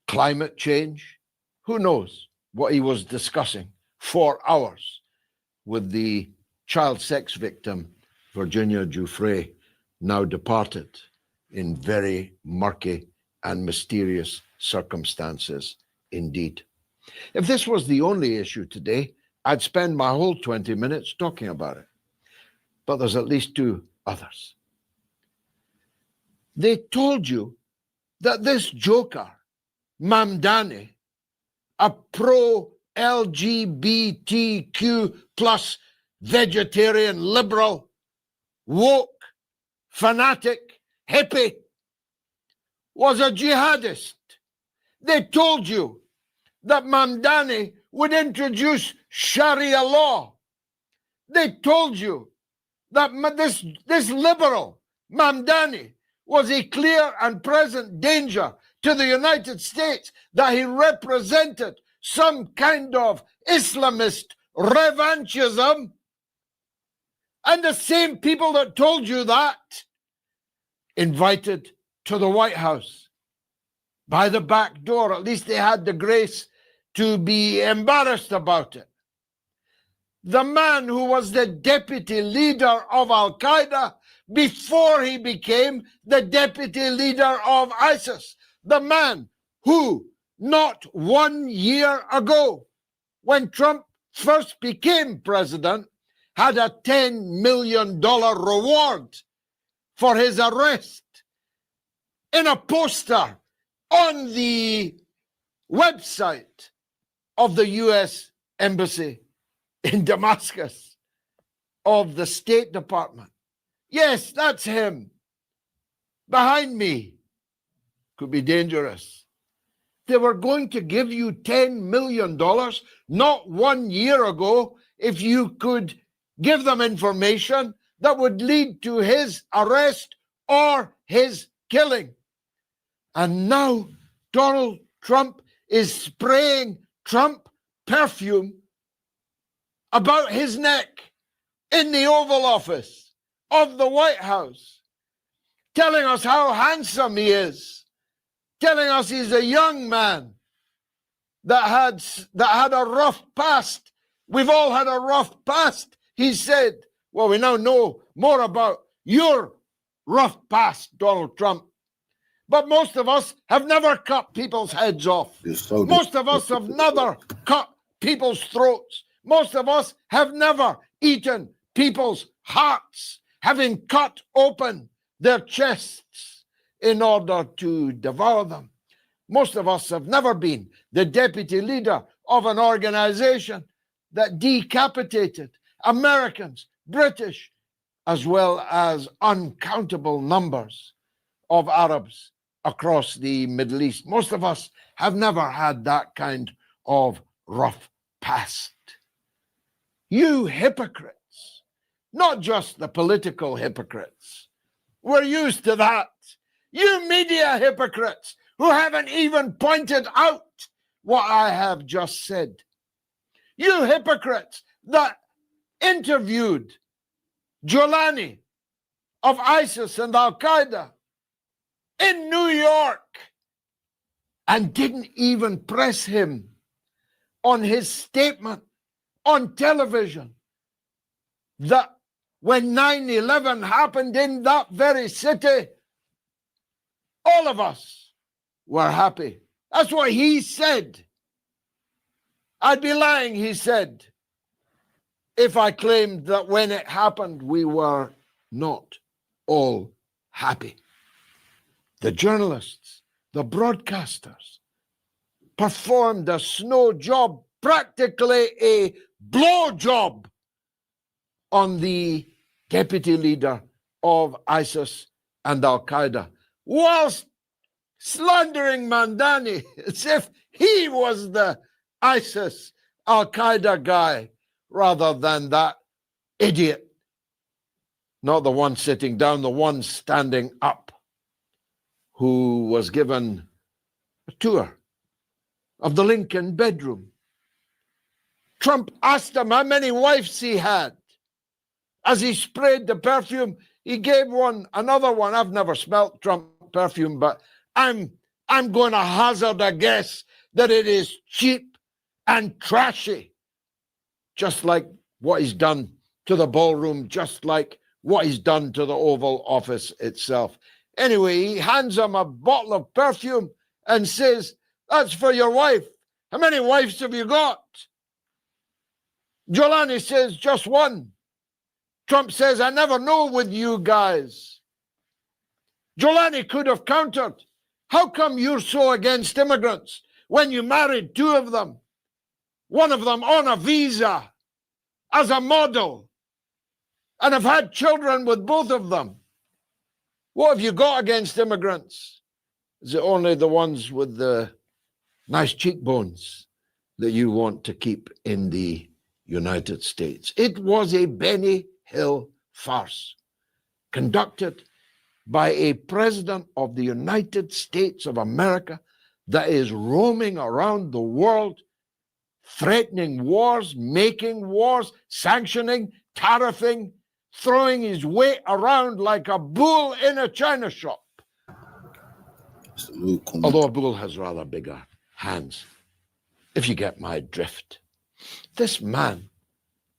climate change. Who knows what he was discussing for hours with the child sex victim, Virginia Giuffre, now departed in very murky and mysterious circumstances indeed. If this was the only issue today, I'd spend my whole 20 minutes talking about it. But there's at least two others. They told you that this joker, Mamdani, a pro-LGBTQ plus vegetarian liberal, woke, fanatic, hippie, was a jihadist. They told you that Mamdani would introduce Sharia law. They told you that this liberal, Mamdani, was a clear and present danger to the United States, that he represented some kind of Islamist revanchism. And the same people that told you that invited to the White House by the back door. At least they had the grace to be embarrassed about it. The man who was the deputy leader of Al-Qaeda before he became the deputy leader of ISIS. The man who, not 1 year ago, when Trump first became president, had a $10 million reward for his arrest in a poster on the website of the U.S. Embassy in Damascus, of the State Department. Yes, that's him. Behind me. Could be dangerous. they were going to give you $10 million not 1 year ago if you could give them information that would lead to his arrest or his killing. And now Donald Trump is spraying Trump perfume about his neck in the Oval Office of the White House, telling us how handsome he is, telling us he's a young man that had a rough past. We've all had a rough past, he said. Well, we now know more about your rough past, Donald Trump. But most of us have never cut people's heads off. Most of us have never cut people's throats. Most of us have never eaten people's hearts, having cut open their chests in order to devour them. Most of us have never been the deputy leader of an organization that decapitated Americans, British, as well as uncountable numbers of Arabs across the Middle East. Most of us have never had that kind of rough past. You hypocrites, not just the political hypocrites, we're used to that. You media hypocrites who haven't even pointed out what I have just said. You hypocrites that interviewed Giuliani of ISIS and Al-Qaeda in New York and didn't even press him on his statement on television that when 9/11 happened in that very city, all of us were happy. That's what he said. I'd be lying, he said, if I claimed that when it happened, we were not all happy. The journalists, the broadcasters performed a snow job, practically a blow job on the deputy leader of ISIS and Al-Qaeda, whilst slandering Mandani as if he was the ISIS Al-Qaeda guy rather than that idiot, not the one sitting down, the one standing up, who was given a tour of the Lincoln bedroom. Trump asked him how many wives he had. As he sprayed the perfume, he gave another one. I've never smelt Trump perfume, but I'm going to hazard a guess that it is cheap and trashy, just like what he's done to the ballroom, just like what he's done to the Oval Office itself. Anyway, he hands him a bottle of perfume and says, "That's for your wife. How many wives have you got?" Giuliani says, "Just one." Trump says, "I never know with you guys." Giuliani could have countered, "How come you're so against immigrants when you married two of them? One of them on a visa as a model, and have had children with both of them. What have you got against immigrants? Is it only the ones with the nice cheekbones that you want to keep in the United States?" It was a Benny Hill farce conducted by a president of the United States of America that is roaming around the world, threatening wars, making wars, sanctioning, tariffing, throwing his weight around like a bull in a china shop. Although a bull has rather bigger hands, if you get my drift. This man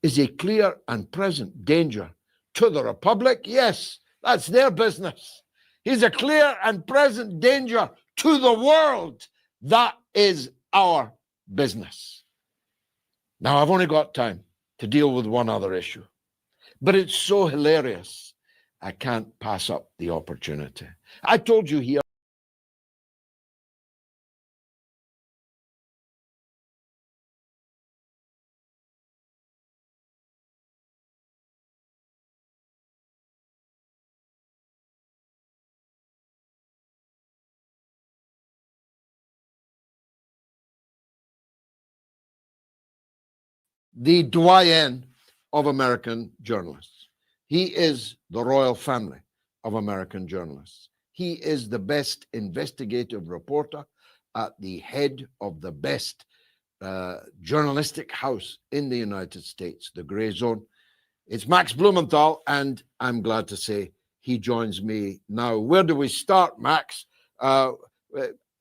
is a clear and present danger to the Republic. Yes, that's their business. He's a clear and present danger to the world. That is our business. Now, I've only got time to deal with one other issue, but it's so hilarious, I can't pass up the opportunity. I told you here the doyen of American journalists. He is the royal family of American journalists. He is the best investigative reporter at the head of the best journalistic house in the United States, the Gray Zone. It's Max Blumenthal, and I'm glad to say he joins me now. Where do we start, Max? In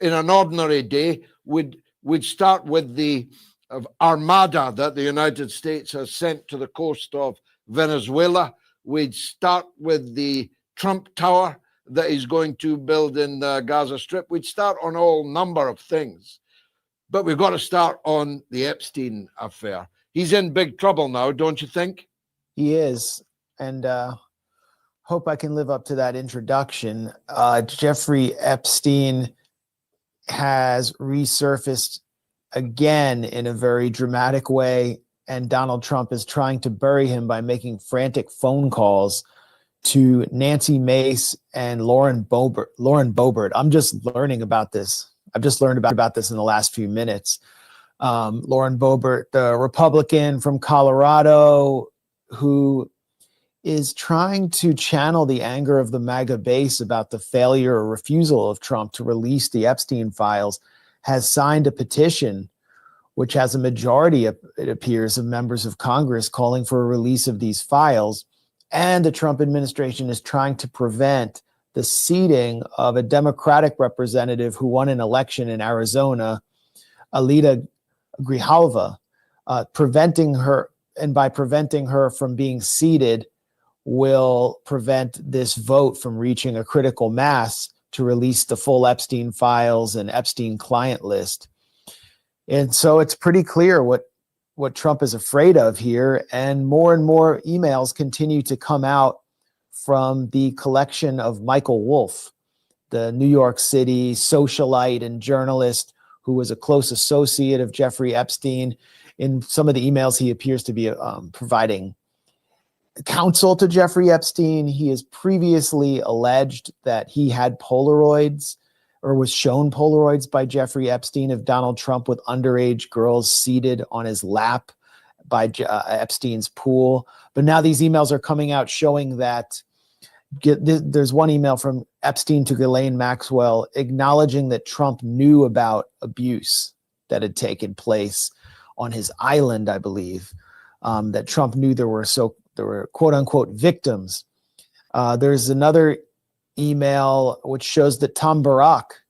an ordinary day, we'd start with the armada that the United States has sent to the coast of Venezuela. We'd start with the Trump Tower that he's going to build in the Gaza Strip. We'd start on all number of things. But we've got to start on the Epstein affair. He's in big trouble now, don't you think? He is. And hope I can live up to that introduction. Jeffrey Epstein has resurfaced again in a very dramatic way. And Donald Trump is trying to bury him by making frantic phone calls to Nancy Mace and Lauren Boebert. I'm just learning about this. I've just learned about this in the last few minutes. Lauren Boebert, the Republican from Colorado, who is trying to channel the anger of the MAGA base about the failure or refusal of Trump to release the Epstein files, has signed a petition which has a majority, it appears, of members of Congress calling for a release of these files. And the Trump administration is trying to prevent the seating of a Democratic representative who won an election in Arizona, Alita Grijalva, preventing her, and by preventing her from being seated will prevent this vote from reaching a critical mass to release the full Epstein files and Epstein client list. And so it's pretty clear what Trump is afraid of here, and more emails continue to come out from the collection of Michael Wolff, the New York City socialite and journalist who was a close associate of Jeffrey Epstein. In some of the emails, he appears to be providing counsel to Jeffrey Epstein. He has previously alleged that he had Polaroids or was shown Polaroids by Jeffrey Epstein of Donald Trump with underage girls seated on his lap by Epstein's pool. But now these emails are coming out showing that there's one email from Epstein to Ghislaine Maxwell acknowledging that Trump knew about abuse that had taken place on his island, I believe, that Trump knew there were quote unquote victims. There's another email which shows that Tom Barak,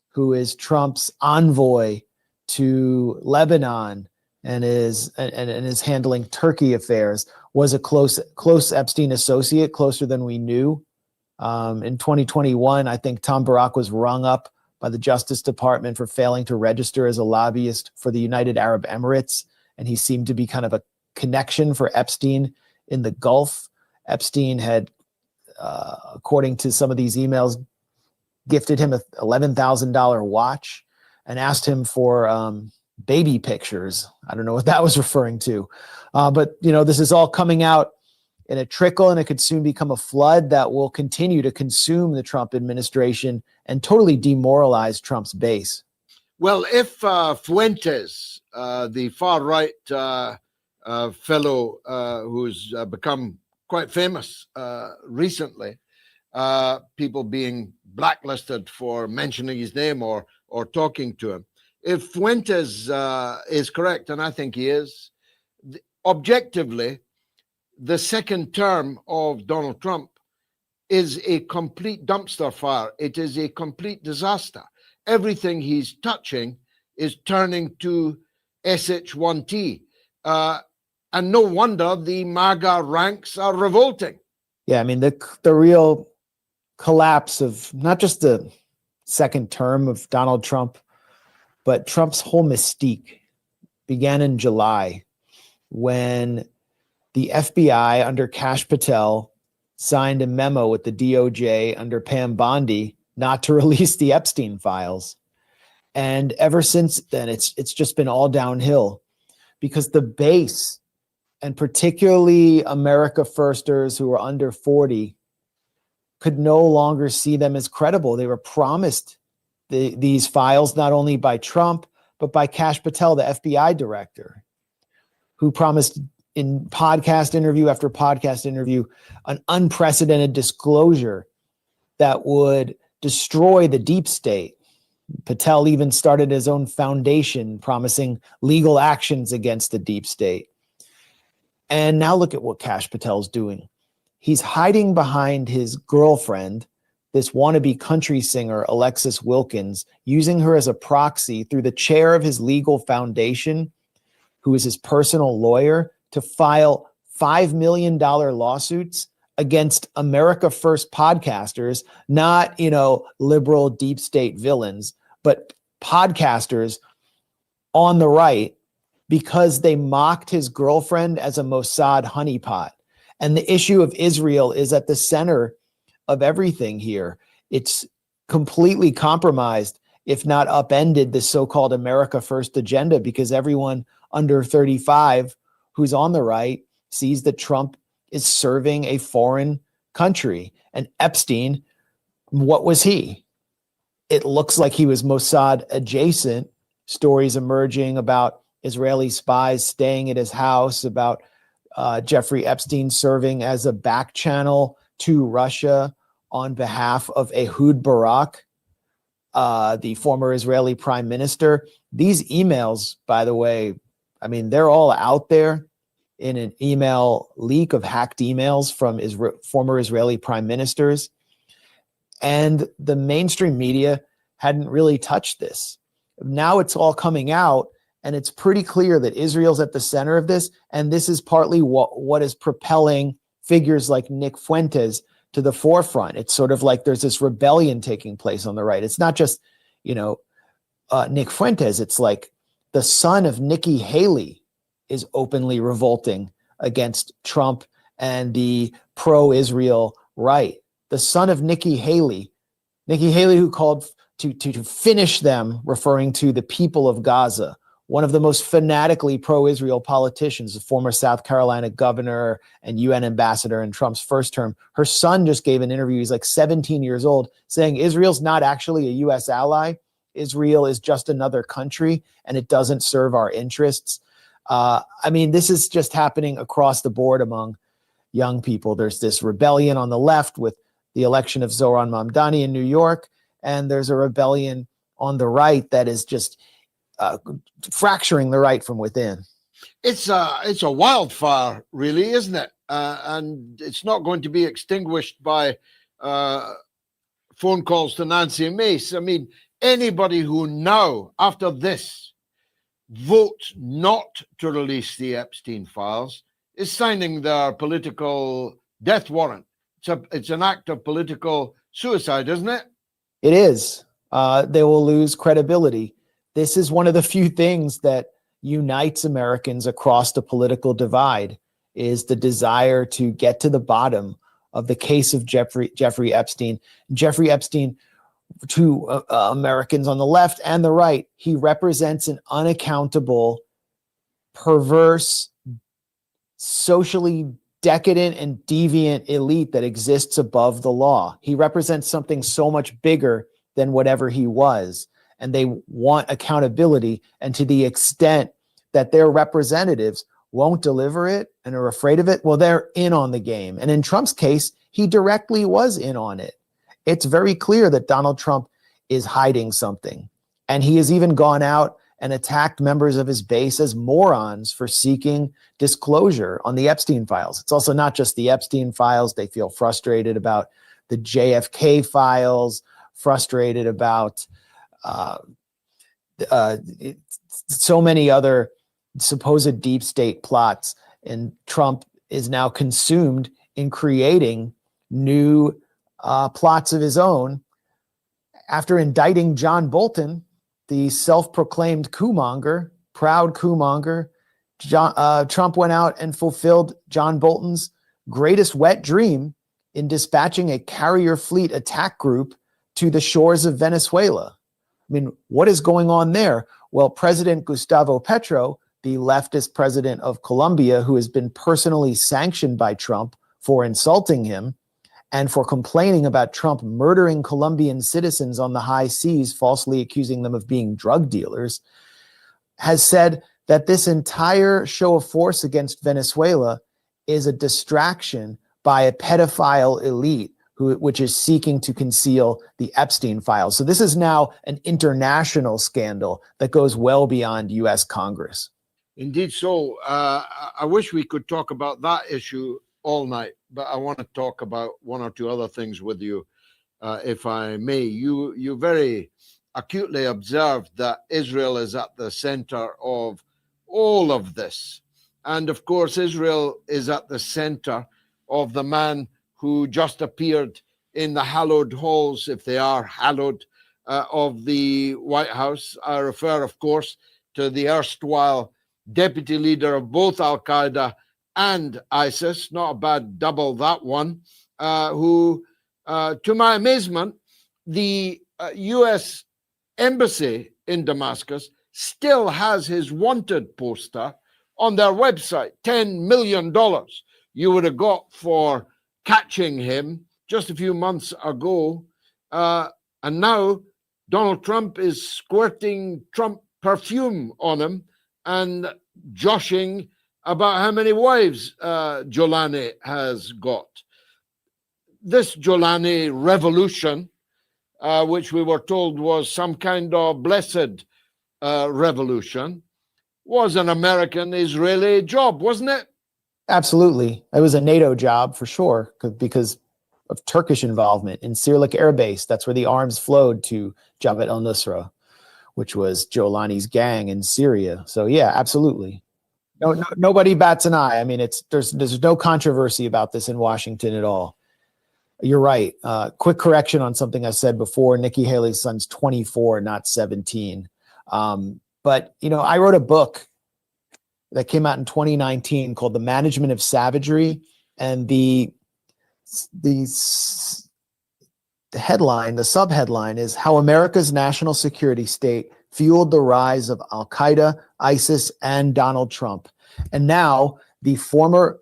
who is Trump's envoy to Lebanon and is handling Turkey affairs, was a close Epstein associate, closer than we knew. In 2021, I think Tom Barak was rung up by the Justice Department for failing to register as a lobbyist for the United Arab Emirates, and he seemed to be kind of a connection for Epstein in the Gulf. Epstein had, according to some of these emails, gifted him a $11,000 watch and asked him for baby pictures. I don't know what that was referring to. But, this is all coming out in a trickle, and it could soon become a flood that will continue to consume the Trump administration and totally demoralize Trump's base. Well, if Fuentes, the far-right fellow who's become quite famous recently, people being blacklisted for mentioning his name or talking to him. If Fuentes is correct, and I think he is, objectively, the second term of Donald Trump is a complete dumpster fire. It is a complete disaster. Everything he's touching is turning to SH1T. And no wonder the MAGA ranks are revolting. Yeah, I mean, the real collapse of not just the second term of Donald Trump, but Trump's whole mystique began in July when the FBI under Kash Patel signed a memo with the DOJ under Pam Bondi not to release the Epstein files. And ever since then, it's just been all downhill because the base, and particularly America Firsters who are under 40, could no longer see them as credible. They were promised these files not only by Trump, but by Kash Patel, the FBI director, who promised in podcast interview after podcast interview an unprecedented disclosure that would destroy the deep state. Patel even started his own foundation promising legal actions against the deep state. And now look at what Kash Patel's doing. He's hiding behind his girlfriend, this wannabe country singer, Alexis Wilkins, using her as a proxy through the chair of his legal foundation, who is his personal lawyer, to file $5 million lawsuits against America First podcasters, not, liberal deep state villains, but podcasters on the right, because they mocked his girlfriend as a Mossad honeypot. And the issue of Israel is at the center of everything here. It's completely compromised, if not upended, the so-called America First agenda, because everyone under 35 who's on the right sees that Trump is serving a foreign country. And Epstein, what was he? It looks like he was Mossad adjacent. Stories emerging about Israeli spies staying at his house, about Jeffrey Epstein serving as a back channel to Russia on behalf of Ehud Barak, the former Israeli prime minister. These emails, by the way, they're all out there in an email leak of hacked emails from former Israeli prime ministers. And the mainstream media hadn't really touched this. Now it's all coming out, and it's pretty clear that Israel's at the center of this. And this is partly what is propelling figures like Nick Fuentes to the forefront. It's sort of like there's this rebellion taking place on the right. It's not just, Nick Fuentes. It's like the son of Nikki Haley is openly revolting against Trump and the pro-Israel right. The son of Nikki Haley who called to finish them, referring to the people of Gaza. One of the most fanatically pro-Israel politicians, the former South Carolina governor and UN ambassador in Trump's first term. Her son just gave an interview. He's like 17 years old, saying Israel's not actually a U.S. ally. Israel is just another country, and it doesn't serve our interests. This is just happening across the board among young people. There's this rebellion on the left with the election of Zoran Mamdani in New York, and there's a rebellion on the right that is just fracturing the right from within. It's a wildfire, really, isn't it? And it's not going to be extinguished by phone calls to Nancy Mace. Anybody who now, after this, votes not to release the Epstein files is signing their political death warrant. It's an act of political suicide, isn't it? It is. They will lose credibility. This is one of the few things that unites Americans across the political divide, is the desire to get to the bottom of the case of Jeffrey Epstein. Jeffrey Epstein, to Americans on the left and the right, he represents an unaccountable, perverse, socially decadent and deviant elite that exists above the law. He represents something so much bigger than whatever he was. And they want accountability. And to the extent that their representatives won't deliver it and are afraid of it, well, they're in on the game. And in Trump's case, he directly was in on it. It's very clear that Donald Trump is hiding something. And he has even gone out and attacked members of his base as morons for seeking disclosure on the Epstein files. It's also not just the Epstein files. They feel frustrated about the JFK files, frustrated about so many other supposed deep state plots. And Trump is now consumed in creating new plots of his own. After indicting John Bolton, the self-proclaimed coup-monger, proud coup-monger, Trump went out and fulfilled John Bolton's greatest wet dream in dispatching a carrier fleet attack group to the shores of Venezuela. What is going on there? Well, President Gustavo Petro, the leftist president of Colombia, who has been personally sanctioned by Trump for insulting him and for complaining about Trump murdering Colombian citizens on the high seas, falsely accusing them of being drug dealers, has said that this entire show of force against Venezuela is a distraction by a pedophile elite which is seeking to conceal the Epstein files. So this is now an international scandal that goes well beyond U.S. Congress. Indeed so. I wish we could talk about that issue all night, but I want to talk about one or two other things with you, if I may. You very acutely observed that Israel is at the center of all of this. And of course, Israel is at the center of the man who just appeared in the hallowed halls, if they are hallowed, of the White House. I refer, of course, to the erstwhile deputy leader of both Al-Qaeda and ISIS, not a bad double that one, who, to my amazement, the U.S. embassy in Damascus still has his wanted poster on their website. $10 million you would have got for catching him just a few months ago. And now Donald Trump is squirting Trump perfume on him and joshing about how many wives Jolani has got. This Jolani revolution, which we were told was some kind of blessed revolution, was an American-Israeli job, wasn't it? Absolutely. It was a NATO job for sure, because of Turkish involvement in Sirlik Air Base. That's where the arms flowed to Jabhat al-Nusra, which was Jolani's gang in Syria. So yeah, absolutely. Nobody bats an eye. I mean, there's no controversy about this in Washington at all. You're right. Quick correction on something I said before. Nikki Haley's son's 24, not 17. But I wrote a book that came out in 2019 called The Management of Savagery, and the headline, the subheadline is How America's National Security State Fueled the Rise of Al-Qaeda, ISIS, and Donald Trump. And now the former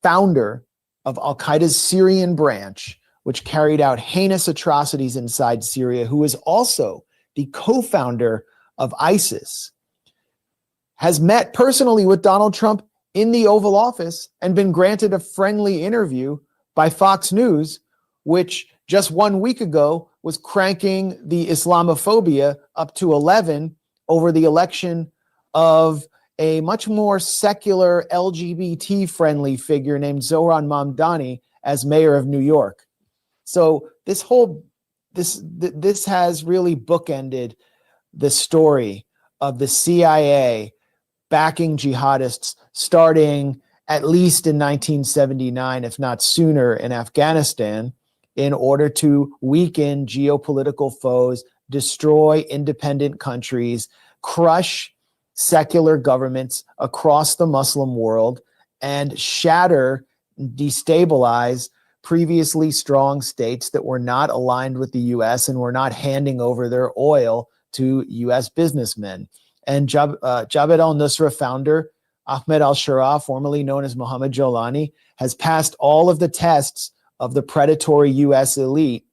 founder of Al-Qaeda's Syrian branch, which carried out heinous atrocities inside Syria, who is also the co-founder of ISIS, has met personally with Donald Trump in the Oval Office and been granted a friendly interview by Fox News, which just 1 week ago was cranking the Islamophobia up to 11 over the election of a much more secular LGBT-friendly figure named Zohran Mamdani as mayor of New York. So this has really bookended the story of the CIA backing jihadists starting at least in 1979, if not sooner, in Afghanistan, in order to weaken geopolitical foes, destroy independent countries, crush secular governments across the Muslim world, and shatter, destabilize previously strong states that were not aligned with the U.S. and were not handing over their oil to U.S. businessmen. And Jabhat al-Nusra founder Ahmed al-Sharaa, formerly known as Mohammed Jolani, has passed all of the tests of the predatory U.S. elite,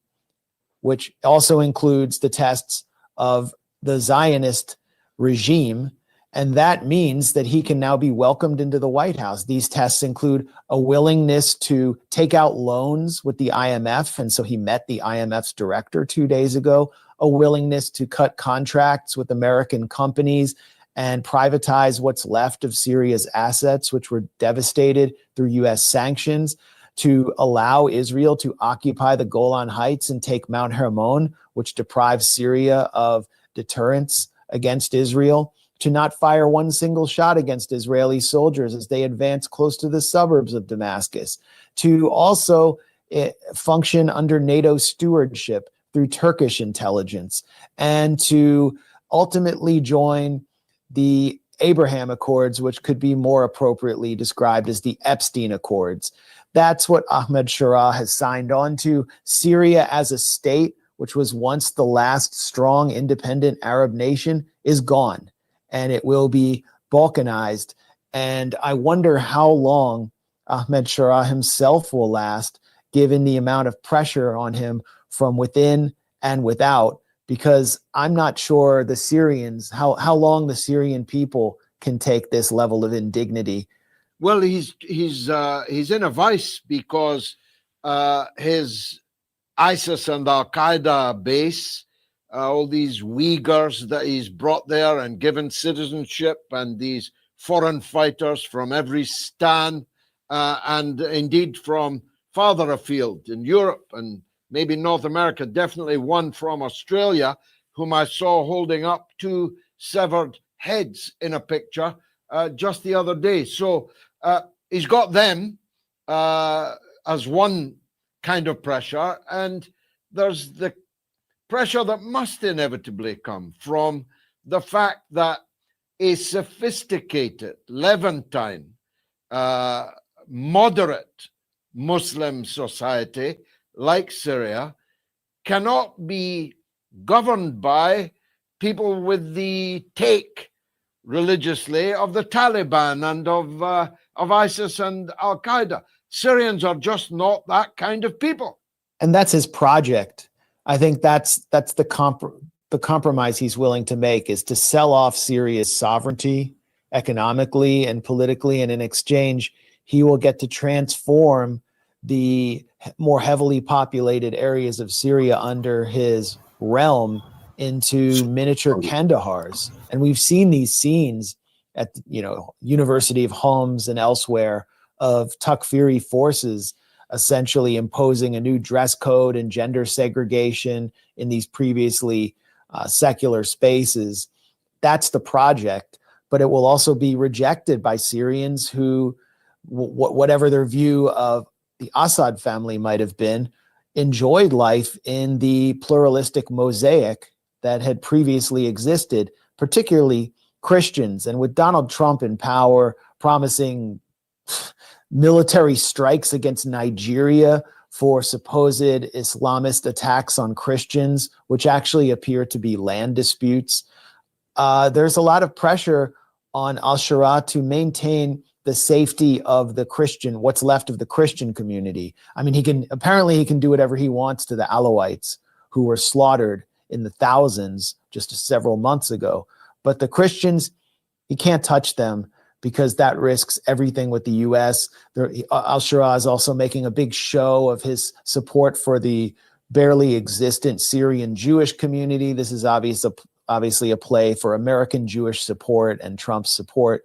which also includes the tests of the Zionist regime. And that means that he can now be welcomed into the White House. These tests include a willingness to take out loans with the IMF. And so he met the IMF's director 2 days ago, a willingness to cut contracts with American companies and privatize what's left of Syria's assets, which were devastated through U.S. sanctions, to allow Israel to occupy the Golan Heights and take Mount Hermon, which deprives Syria of deterrence against Israel, to not fire one single shot against Israeli soldiers as they advance close to the suburbs of Damascus, to also function under NATO stewardship through Turkish intelligence, and to ultimately join the Abraham Accords, which could be more appropriately described as the Epstein Accords. That's what Ahmed Sharaa has signed on to. Syria as a state, which was once the last strong independent Arab nation, is gone, and it will be balkanized. And I wonder how long Ahmed Sharaa himself will last, given the amount of pressure on him from within and without, because I'm not sure the Syrians, how long the Syrian people can take this level of indignity. Well, he's in a vice because his ISIS and Al Qaeda base, all these Uyghurs that he's brought there and given citizenship, and these foreign fighters from every stan, and indeed from farther afield in Europe and maybe North America, definitely one from Australia, whom I saw holding up two severed heads in a picture just the other day. So he's got them as one kind of pressure, and there's the pressure that must inevitably come from the fact that a sophisticated Levantine, moderate Muslim society like Syria cannot be governed by people with the take religiously of the Taliban and of ISIS and Al Qaeda. Syrians are just not that kind of people. And that's his project. I think that's the compromise he's willing to make, is to sell off Syria's sovereignty economically and politically, and in exchange, he will get to transform the more heavily populated areas of Syria under his realm into miniature Kandahars. And we've seen these scenes at University of Homs and elsewhere of Takfiri forces essentially imposing a new dress code and gender segregation in these previously secular spaces. That's the project, but it will also be rejected by Syrians who, whatever their view of the Assad family might have been, enjoyed life in the pluralistic mosaic that had previously existed, particularly Christians. And with Donald Trump in power, promising military strikes against Nigeria for supposed Islamist attacks on Christians, which actually appear to be land disputes, there's a lot of pressure on al-Shura to maintain the safety of the Christian, what's left of the Christian community. I mean, he can do whatever he wants to the Alawites, who were slaughtered in the thousands just several months ago. But the Christians, he can't touch them, because that risks everything with the U.S. Al-Shura is also making a big show of his support for the barely existent Syrian Jewish community. This is obviously a play for American Jewish support and Trump's support.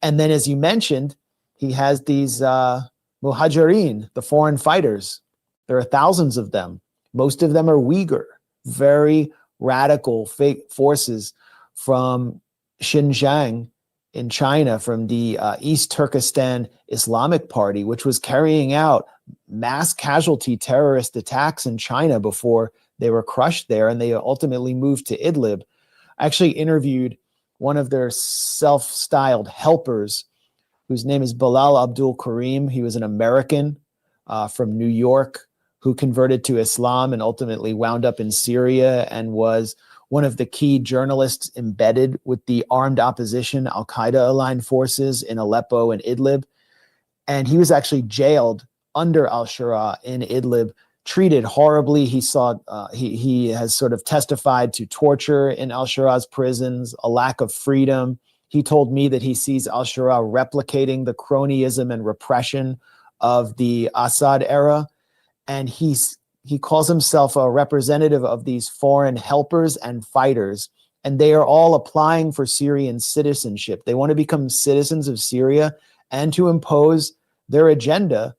And then, as you mentioned, he has these muhajirin, the foreign fighters. There are thousands of them. Most of them are Uyghur, very radical fake forces from Xinjiang in China, from the East Turkestan Islamic Party, which was carrying out mass casualty terrorist attacks in China before they were crushed there, and they ultimately moved to Idlib. I actually interviewed one of their self-styled helpers, whose name is Bilal Abdul Karim. He was an American from New York who converted to Islam and ultimately wound up in Syria and was one of the key journalists embedded with the armed opposition Al-Qaeda aligned forces in Aleppo and Idlib. And he was actually jailed under al-Shura in Idlib, treated horribly. He has sort of testified to torture in al-Shura's prisons, a lack of freedom. He told me that he sees al-Shura replicating the cronyism and repression of the Assad era. And he calls himself a representative of these foreign helpers and fighters, and they are all applying for Syrian citizenship. They want to become citizens of Syria and to impose their agenda.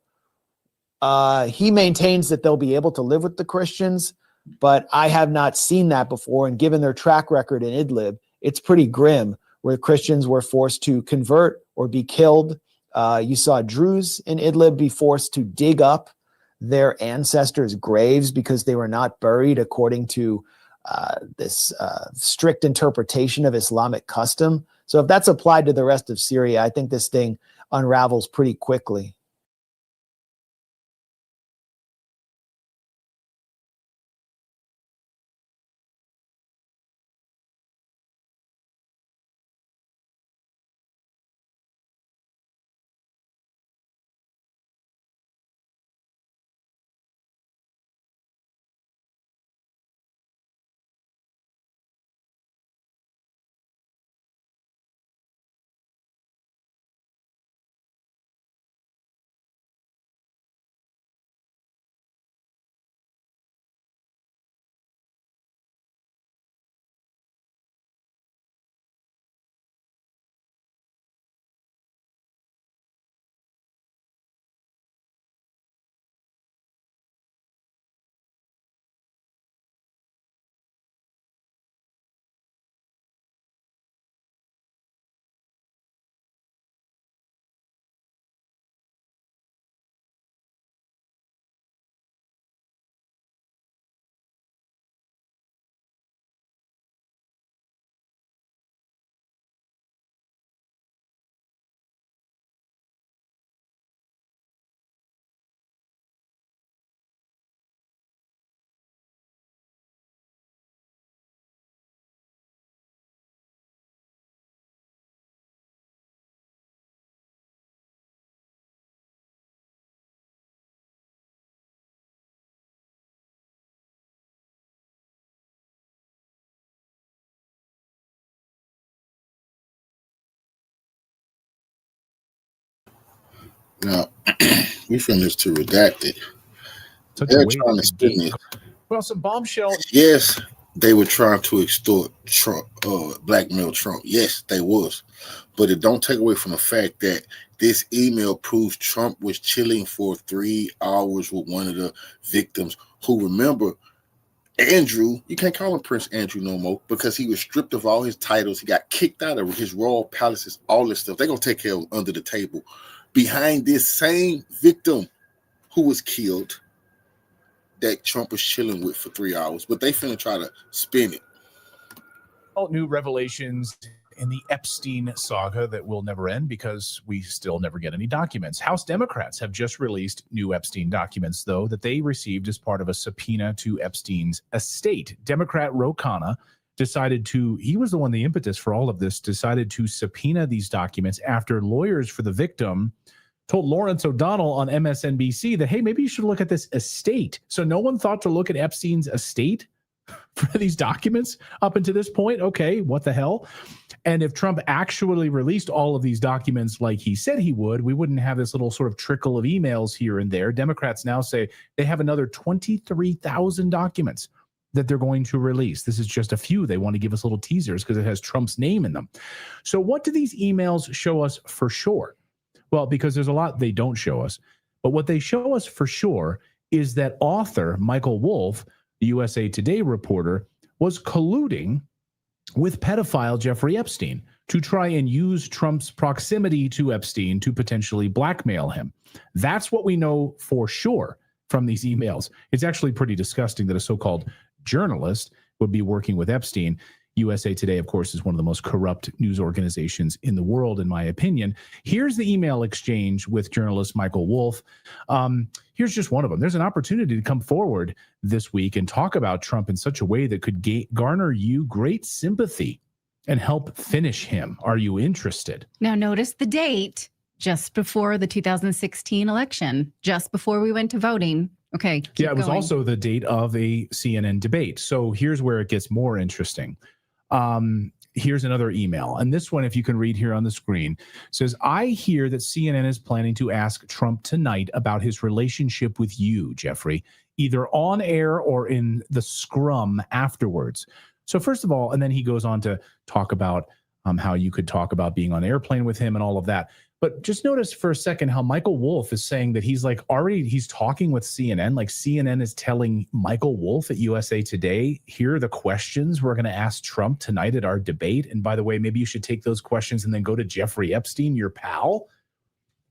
He maintains that they'll be able to live with the Christians, but I have not seen that before. And given their track record in Idlib, it's pretty grim, where Christians were forced to convert or be killed. You saw Druze in Idlib be forced to dig up their ancestors' graves because they were not buried according to this strict interpretation of Islamic custom. So if that's applied to the rest of Syria, I think this thing unravels pretty quickly. Now, we finished to redacted. Such They're a way trying to to spin gate. it. Well, some bombshell. Yes, they were trying to extort Trump, blackmail Trump. Yes, they was. But it don't take away from the fact that this email proves Trump was chilling for 3 hours with one of the victims who, remember, Andrew, you can't call him Prince Andrew no more because he was stripped of all his titles. He got kicked out of his royal palaces, all this stuff. They're going to take care of him under the table. Behind this same victim who was killed that Trump was chilling with for 3 hours, but they finna try to spin it. New revelations in the Epstein saga that will never end because we still never get any documents. House Democrats have just released new Epstein documents, though, that they received as part of a subpoena to Epstein's estate. Democrat Ro Khanna he was the one, the impetus for all of this, decided to subpoena these documents after lawyers for the victim told Lawrence O'Donnell on MSNBC that, hey, maybe you should look at this estate. So no one thought to look at Epstein's estate for these documents up until this point. Okay, what the hell? And if Trump actually released all of these documents like he said he would, we wouldn't have this little sort of trickle of emails here and there. Democrats now say they have another 23,000 documents that they're going to release. This is just a few. They want to give us little teasers because it has Trump's name in them. So what do these emails show us for sure? Well, because there's a lot they don't show us. But what they show us for sure is that author Michael Wolff, the USA Today reporter, was colluding with pedophile Jeffrey Epstein to try and use Trump's proximity to Epstein to potentially blackmail him. That's what we know for sure from these emails. It's actually pretty disgusting that a so-called journalist would be working with Epstein. USA Today, of course, is one of the most corrupt news organizations in the world, in my opinion. Here's the email exchange with journalist Michael Wolff. Here's just one of them. There's an opportunity to come forward this week and talk about Trump in such a way that could garner you great sympathy and help finish him. Are you interested? Now, notice the date just before the 2016 election, just before we went to voting. Okay. Yeah, it was also the date of a CNN debate. So here's where it gets more interesting. Here's another email. And this one, if you can read here on the screen, says, I hear that CNN is planning to ask Trump tonight about his relationship with you, Jeffrey, either on air or in the scrum afterwards. So first of all, and then he goes on to talk about how you could talk about being on an airplane with him and all of that. But just notice for a second how Michael Wolff is saying that he's talking with CNN. Like CNN is telling Michael Wolff at USA Today, here are the questions we're going to ask Trump tonight at our debate. And by the way, maybe you should take those questions and then go to Jeffrey Epstein, your pal,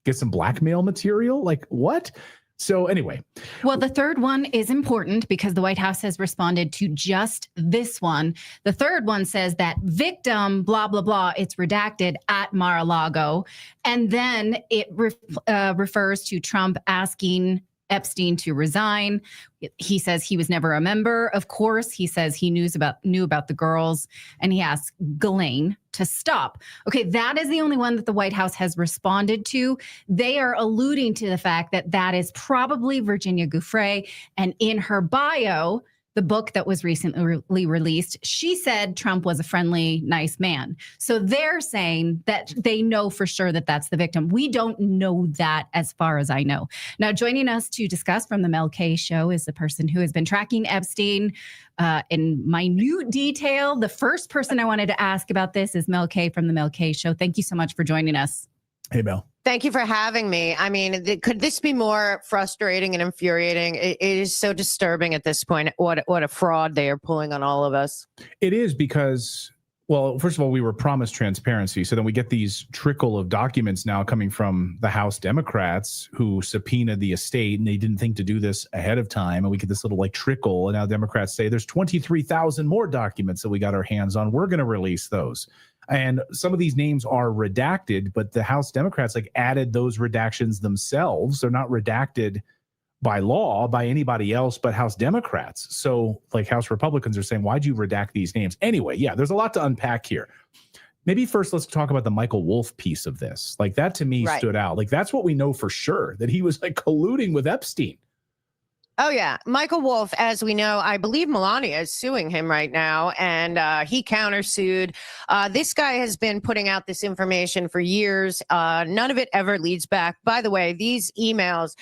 get some blackmail material. Like what? So anyway. Well, the third one is important because the White House has responded to just this one. The third one says that victim, blah, blah, blah, it's redacted at Mar-a-Lago. And then it refers to Trump asking Epstein to resign. He says he was never a member. Of course, he says he knew about the girls, and he asked Ghislaine to stop. Okay, that is the only one that the White House has responded to. They are alluding to the fact that that is probably Virginia Giuffre, and in her bio, the book that was recently released, she said Trump was a friendly, nice man. So they're saying that they know for sure that that's the victim. We don't know that as far as I know. Now, joining us to discuss from the Mel K Show is the person who has been tracking Epstein in minute detail. The first person I wanted to ask about this is Mel K from the Mel K Show. Thank you so much for joining us. Hey, Mel. Thank you for having me. I mean, could this be more frustrating and infuriating? It is so disturbing at this point. What a fraud they are pulling on all of us. It is because, well, first of all, we were promised transparency. So then we get these trickle of documents now coming from the House Democrats who subpoenaed the estate, and they didn't think to do this ahead of time. And we get this little like trickle. And now Democrats say there's 23,000 more documents that we got our hands on. We're going to release those. And some of these names are redacted, but the House Democrats added those redactions themselves. They're not redacted by law by anybody else but House Democrats. So House Republicans are saying, why'd you redact these names? Anyway, yeah, there's a lot to unpack here. Maybe first let's talk about the Michael Wolff piece of this. That to me stood out. That's what we know for sure, that he was colluding with Epstein. Oh, yeah. Michael Wolff, as we know, I believe Melania is suing him right now, and he countersued. This guy has been putting out this information for years. None of it ever leads back. By the way, these emails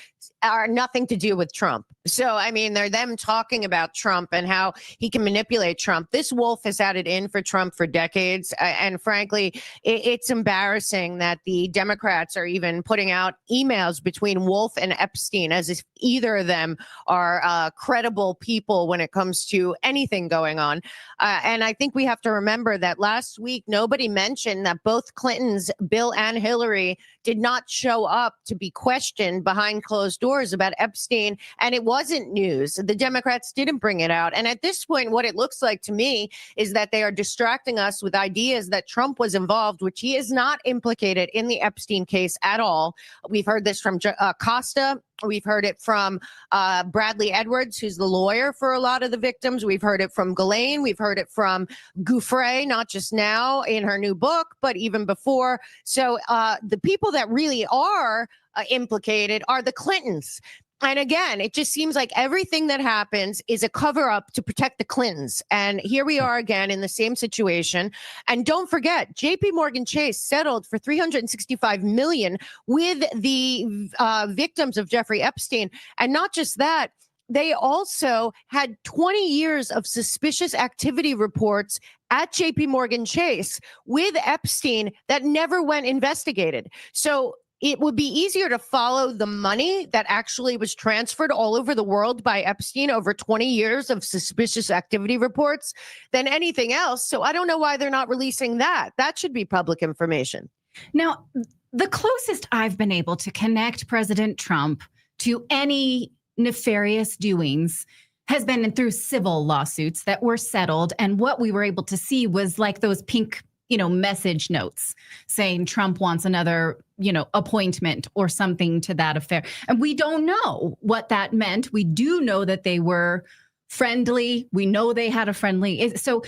are nothing to do with Trump. So, I mean, they're them talking about Trump and how he can manipulate Trump. This Wolf has had it in for Trump for decades. And frankly, it's embarrassing that the Democrats are even putting out emails between Wolf and Epstein as if either of them are credible people when it comes to anything going on. And I think we have to remember that last week, nobody mentioned that both Clintons, Bill and Hillary, did not show up to be questioned behind closed doors about Epstein. And it wasn't news. The Democrats didn't bring it out. And at this point, what it looks like to me is that they are distracting us with ideas that Trump was involved, which he is not implicated in the Epstein case at all. We've heard this from Costa. We've heard it from Bradley Edwards, who's the lawyer for a lot of the victims. We've heard it from Ghislaine. We've heard it from Gouffre, not just now in her new book, but even before. So the people that really are implicated are the Clintons. And again, it just seems like everything that happens is a cover up to protect the Clintons. And here we are again in the same situation. And don't forget, JP Morgan Chase settled for $365 million with the victims of Jeffrey Epstein. And not just that, they also had 20 years of suspicious activity reports at JP Morgan Chase with Epstein that never went investigated. So it would be easier to follow the money that actually was transferred all over the world by Epstein over 20 years of suspicious activity reports than anything else. So I don't know why they're not releasing that. That should be public information. Now, the closest I've been able to connect President Trump to any nefarious doings has been through civil lawsuits that were settled. And what we were able to see was like those pink message notes saying Trump wants another, appointment or something to that affair. And we don't know what that meant. We do know that they were friendly. We know they had a friendly. So,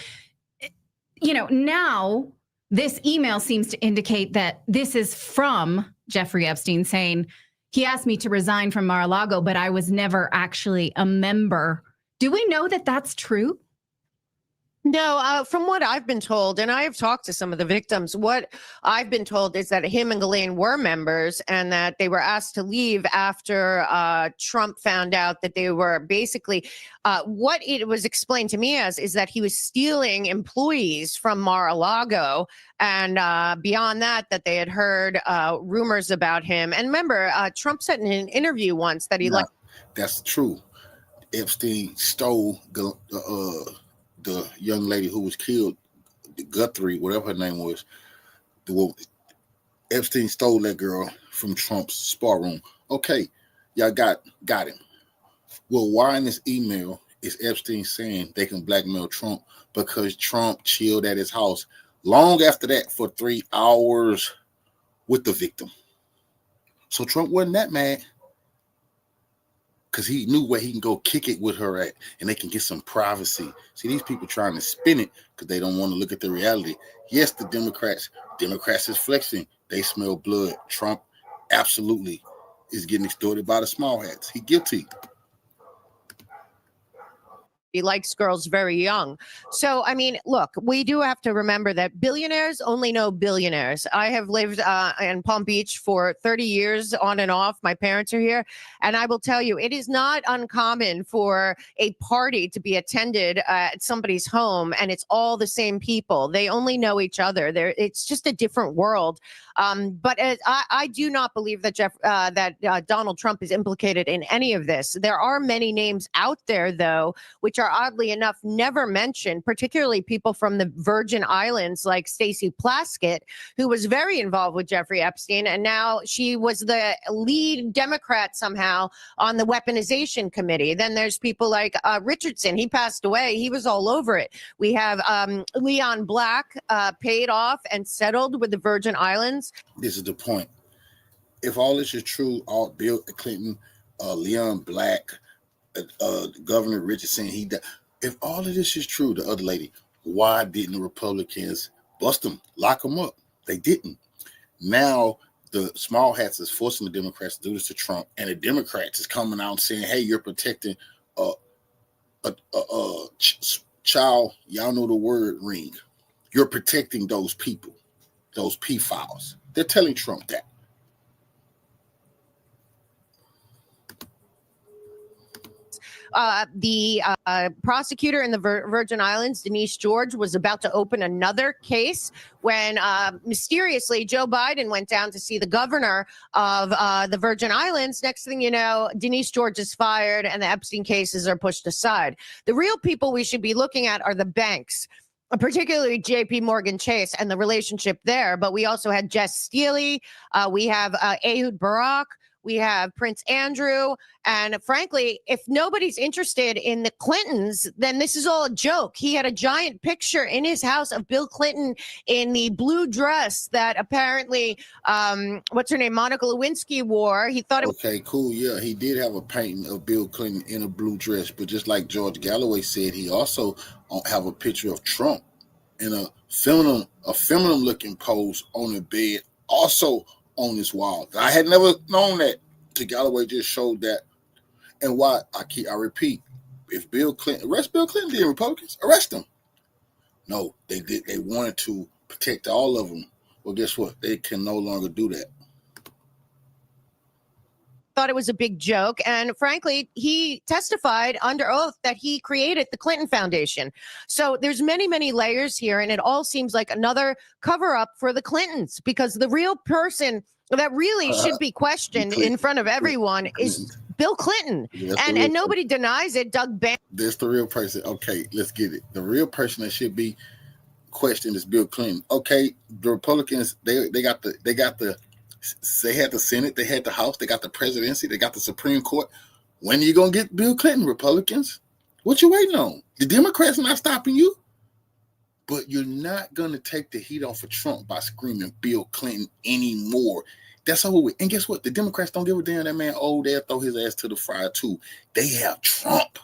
now this email seems to indicate that this is from Jeffrey Epstein saying he asked me to resign from Mar-a-Lago, but I was never actually a member. Do we know that that's true? No, from what I've been told, and I have talked to some of the victims, what I've been told is that him and Ghislaine were members and that they were asked to leave after Trump found out that they were basically, what it was explained to me as is that he was stealing employees from Mar-a-Lago. And beyond that, that they had heard rumors about him. And remember, Trump said in an interview once that he liked. That's true. Epstein stole the young lady who was killed, Guthrie, whatever her name was. Epstein stole that girl from Trump's spa room. Okay, y'all got him. Well, why in this email is Epstein saying they can blackmail Trump? Because Trump chilled at his house long after that for 3 hours with the victim. So Trump wasn't that mad, because he knew where he can go kick it with her at, and they can get some privacy. See, these people trying to spin it because they don't want to look at the reality. Yes, the Democrats is flexing. They smell blood. Trump absolutely is getting extorted by the small hats. He guilty. He likes girls very young. So, I mean, look, we do have to remember that billionaires only know billionaires. I have lived in Palm Beach for 30 years on and off. My parents are here. And I will tell you, it is not uncommon for a party to be attended at somebody's home and it's all the same people. They only know each other. It's just a different world. But I do not believe that Donald Trump is implicated in any of this. There are many names out there, though, which are oddly enough never mentioned, particularly people from the Virgin Islands like Stacey Plaskett, who was very involved with Jeffrey Epstein. And now she was the lead Democrat somehow on the weaponization committee. Then there's people like Richardson. He passed away. He was all over it. We have Leon Black paid off and settled with the Virgin Islands. This is the point. If all this is true, all Bill Clinton, Leon Black, Governor Richardson, if all of this is true, the other lady, why didn't the Republicans bust them, lock them up? They didn't. Now the small hats is forcing the Democrats to do this to Trump, and the Democrats is coming out and saying, "Hey, you're protecting child." Y'all know the word ring. You're protecting those people, those pedophiles. They're telling Trump that. The prosecutor in the Virgin Islands, Denise George, was about to open another case when mysteriously Joe Biden went down to see the governor of the Virgin Islands. Next thing you know, Denise George is fired and the Epstein cases are pushed aside. The real people we should be looking at are the banks, particularly JP Morgan Chase and the relationship there. But we also had Jess Steele. We have Ehud Barak. We have Prince Andrew. And frankly, if nobody's interested in the Clintons, then this is all a joke. He had a giant picture in his house of Bill Clinton in the blue dress that apparently, what's her name, Monica Lewinsky wore. He thought it was Okay, cool. Yeah, he did have a painting of Bill Clinton in a blue dress, but just like George Galloway said, he also have a picture of Trump in a feminine looking pose on the bed, also on his wall. I had never known that. Galloway just showed that. And why I repeat, if Bill Clinton arrest Bill Clinton, the Republicans arrest him. No, they did. They wanted to protect all of them. Well, guess what? They can no longer do that. thought it was a big joke. And frankly, he testified under oath that he created the Clinton Foundation. So there's many, many layers here. And it all seems like another cover up for the Clintons, because the real person that really should be questioned in front of everyone is Bill Clinton. And nobody denies it. Doug Bannon. That's the real person. Okay, let's get it. The real person that should be questioned is Bill Clinton. Okay, the Republicans, they had the Senate, they had the House, they got the presidency, they got the Supreme Court. When are you gonna get Bill Clinton, Republicans? What you waiting on? The Democrats not stopping you? But you're not gonna take the heat off of Trump by screaming Bill Clinton anymore. That's over with. And guess what? The Democrats don't give a damn that man old. They'll throw his ass to the fire too. They have Trump.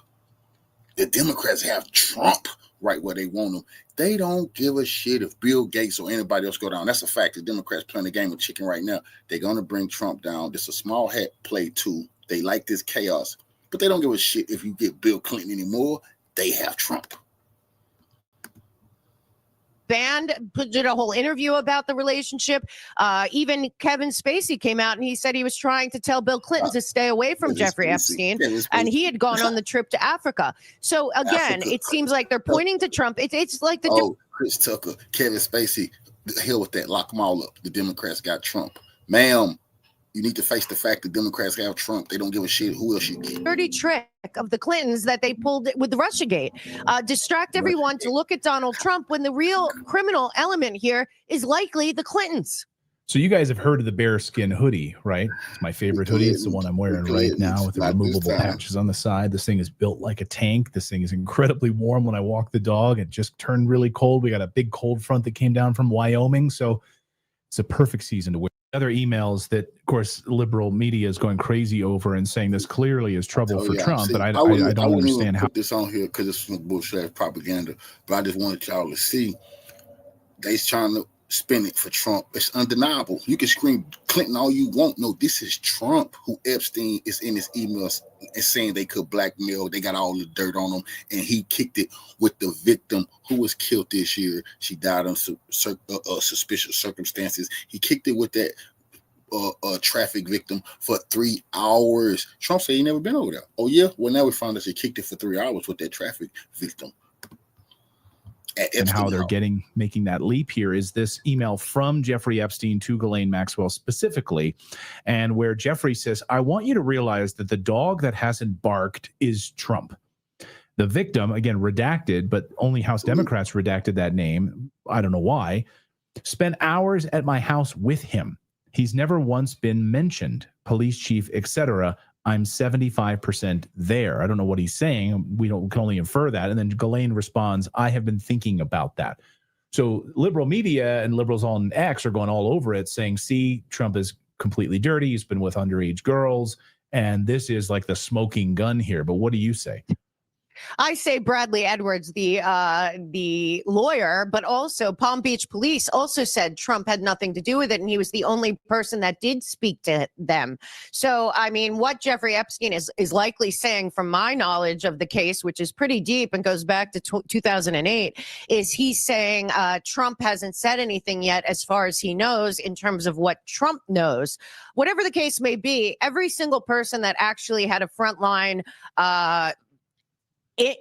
The Democrats have Trump right where they want him. They don't give a shit if Bill Gates or anybody else go down. That's a fact. The Democrats playing the game of chicken right now. They're going to bring Trump down. This is a small hat play too. They like this chaos, but they don't give a shit if you get Bill Clinton anymore. They have Trump. Banned, did a whole interview about the relationship. Even Kevin Spacey came out and he said he was trying to tell Bill Clinton to stay away from Jeffrey Epstein, and he had gone on the trip to Africa. So again, it seems like they're pointing to Trump. It's like the Chris Tucker, Kevin Spacey, the hell with that. Lock them all up. The Democrats got Trump, ma'am. You need to face the fact the Democrats have Trump. They don't give a shit who else you get. dirty trick of the Clintons that they pulled with the Russiagate. Distract everyone to look at Donald Trump when the real criminal element here is likely the Clintons. So you guys have heard of the bearskin hoodie, right? It's my favorite hoodie. It's the one I'm wearing right now with the removable patches on the side. This thing is built like a tank. This thing is incredibly warm when I walk the dog. It just turned really cold. We got a big cold front that came down from Wyoming. So it's a perfect season to wear. Other emails that, of course, liberal media is going crazy over and saying this clearly is trouble for Trump. But I don't understand how put this on here because it's some bullshit propaganda. But I just wanted y'all to see they're trying to spin it for Trump. It's undeniable. You can scream Clinton all you want. No, this is Trump who Epstein is in his emails and saying they could blackmail. They got all the dirt on him, and he kicked it with the victim who was killed this year. She died on suspicious circumstances. He kicked it with that traffic victim for 3 hours. Trump said he never been over there. Oh yeah, well now we found out he kicked it for 3 hours with that traffic victim. And how they're making that leap here is this email from Jeffrey Epstein to Ghislaine Maxwell specifically, and where Jeffrey says, I want you to realize that the dog that hasn't barked is Trump. The victim, again, redacted, but only House Democrats redacted that name. I don't know why. Spent hours at my house with him. He's never once been mentioned. Police chief, etc. I'm 75% there. I don't know what he's saying. We can only infer that. And then Ghislaine responds, I have been thinking about that. So liberal media and liberals on X are going all over it saying, see, Trump is completely dirty. He's been with underage girls. And this is like the smoking gun here. But what do you say? I say Bradley Edwards, the lawyer, but also Palm Beach police also said Trump had nothing to do with it, and he was the only person that did speak to them. So, I mean, what Jeffrey Epstein is likely saying, from my knowledge of the case, which is pretty deep and goes back to 2008, is he's saying Trump hasn't said anything yet as far as he knows in terms of what Trump knows. Whatever the case may be, every single person that actually had a frontline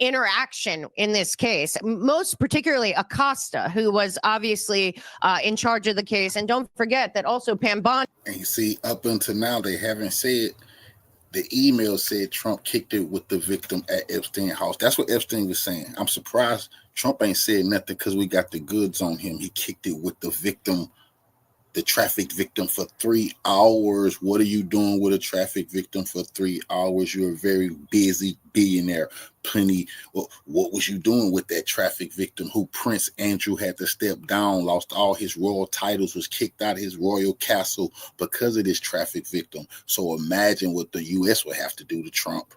interaction in this case, most particularly Acosta, who was obviously in charge of the case. And don't forget that also Pam Bondi. And you see, up until now, they haven't said, the email said Trump kicked it with the victim at Epstein house. That's what Epstein was saying. I'm surprised Trump ain't said nothing because we got the goods on him. He kicked it with the victim, the traffic victim, for 3 hours. What are you doing with a traffic victim for 3 hours? You're a very busy billionaire. Plenty. Well, what was you doing with that traffic victim who Prince Andrew had to step down, lost all his royal titles, was kicked out of his royal castle because of this traffic victim? So imagine what the U.S. would have to do to Trump.